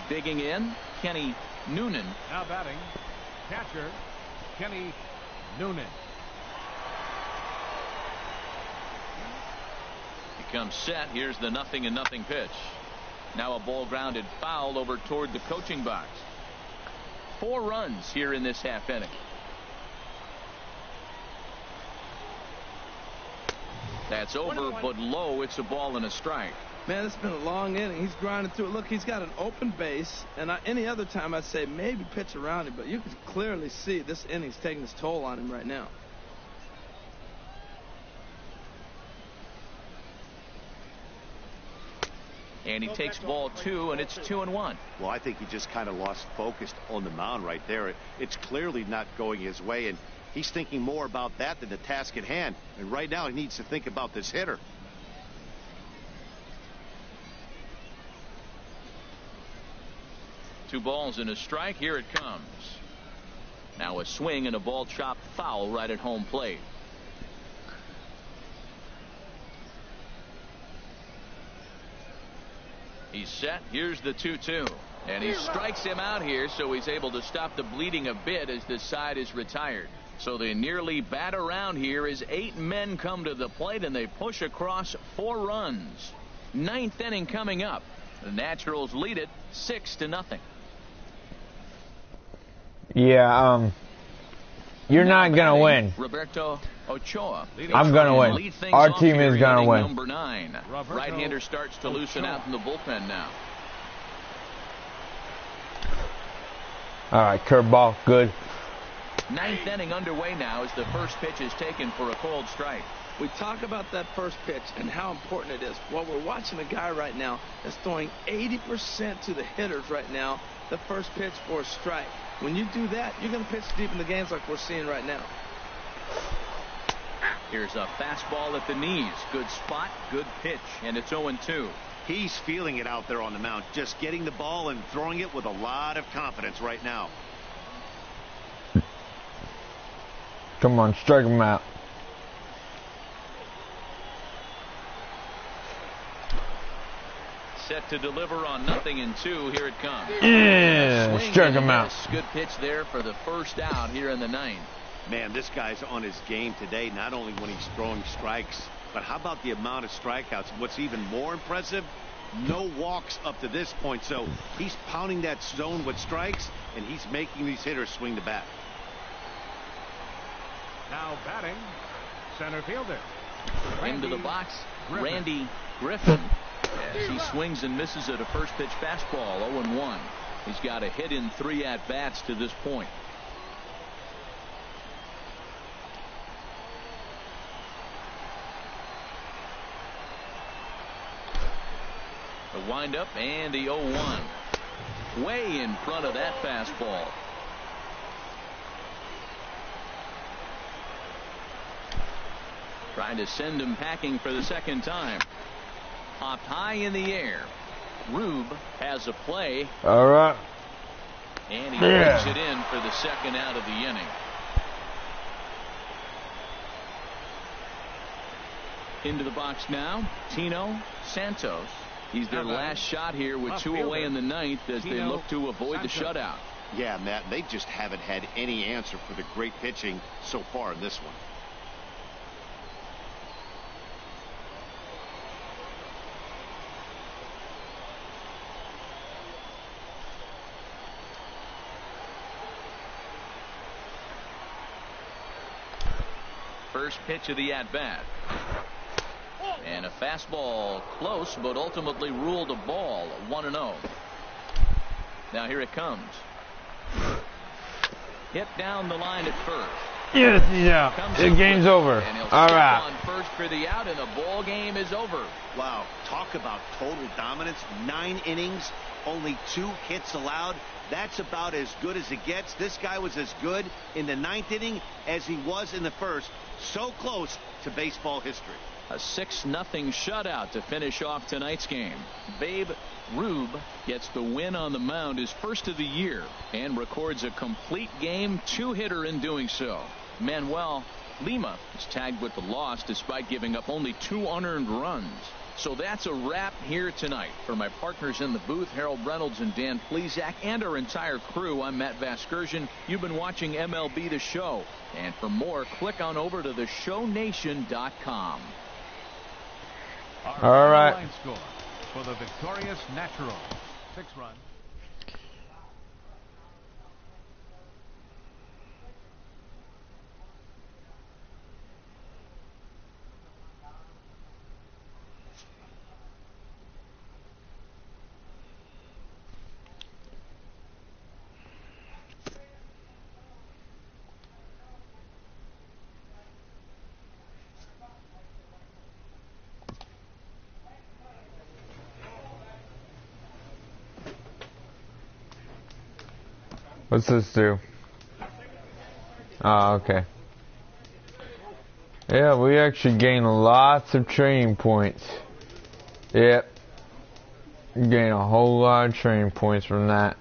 Digging in, Kenny Noonan. Now batting, catcher, Kenny Noonan. He comes set. Here's the 0-0 pitch. Now a ball grounded foul over toward the coaching box. 4 runs here in this half inning. That's over, but low. It's a ball and a strike. Man, it's been a long inning. He's grinding through it. Look, he's got an open base, and any other time I'd say maybe pitch around him, but you can clearly see this inning's taking its toll on him right now. And he takes ball 2, and it's 2-1. Well, I think he just kind of lost focus on the mound right there. It's clearly not going his way, and he's thinking more about that than the task at hand. And right now he needs to think about this hitter. Two balls and a strike. Here it comes. Now a swing and a ball chopped foul right at home plate. He's set. Here's the 2-2. And he strikes him out here, so he's able to stop the bleeding a bit as this side is retired. So they nearly bat around here as 8 men come to the plate, and they push across 4 runs. 9th inning coming up. The Naturals lead it 6-0. Yeah, You're not gonna win. Roberto Ochoa. I'm gonna win. Our team is gonna win. Number 9. Right-hander starts to loosen out in the bullpen now. All right, curveball, good. 9th inning underway now as the first pitch is taken for a cold strike. We talk about that first pitch and how important it is. Well, we're watching a guy right now that's throwing 80% to the hitters right now, the first pitch for a strike. When you do that, you're going to pitch deep in the games like we're seeing right now. Here's a fastball at the knees. Good spot, good pitch, and it's 0-2. He's feeling it out there on the mound, just getting the ball and throwing it with a lot of confidence right now. Come on, strike him out. Set to deliver on 0-2. Here it comes. Yeah, strike him out. Good pitch there for the first out here in the 9th. Man, this guy's on his game today, not only when he's throwing strikes, but how about the amount of strikeouts? What's even more impressive, no walks up to this point. So he's pounding that zone with strikes, and he's making these hitters swing the bat. Now batting, center fielder. Into the box, Randy Griffin. As he swings and misses at a first pitch fastball, 0-1. He's got a hit in 3 at-bats to this point. The windup and the 0-1. Way in front of that fastball. Trying to send him packing for the second time. Popped high in the air. Rube has a play. All right. And he brings it in for the second out of the inning. Into the box now, Tino Santos. He's their last shot here with 2 away in the 9th as they look to avoid the shutout. Yeah, Matt, they just haven't had any answer for the great pitching so far in this one. First pitch of the at-bat. And a fastball close, but ultimately ruled a ball. 1-0. Now here it comes. Hit down the line at first. Yeah. The game's over. All right. On first for the out, and the ball game is over. Wow, talk about total dominance. 9 innings, only 2 hits allowed. That's about as good as it gets. This guy was as good in the 9th inning as he was in the first. So close to baseball history. A 6-0 shutout to finish off tonight's game. Babe Rube gets the win on the mound, his first of the year, and records a complete game 2-hitter in doing so. Manuel Lima is tagged with the loss despite giving up only 2 unearned runs. So that's a wrap here tonight. For my partners in the booth, Harold Reynolds and Dan Plesac, and our entire crew, I'm Matt Vasgersian. You've been watching MLB The Show. And for more, click on over to theshownation.com. All right. Line score for the victorious Naturals. 6 runs. What's this do? Oh, okay. Yeah, we actually gain lots of training points. Yep. Gain a whole lot of training points from that.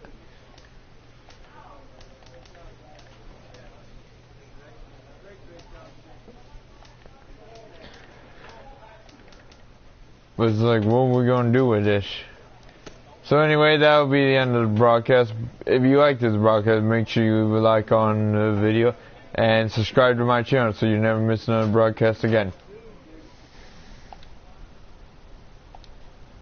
But it's like, what are we going to do with this? So anyway, that will be the end of the broadcast. If you like this broadcast, make sure you leave a like on the video and subscribe to my channel so you never miss another broadcast again.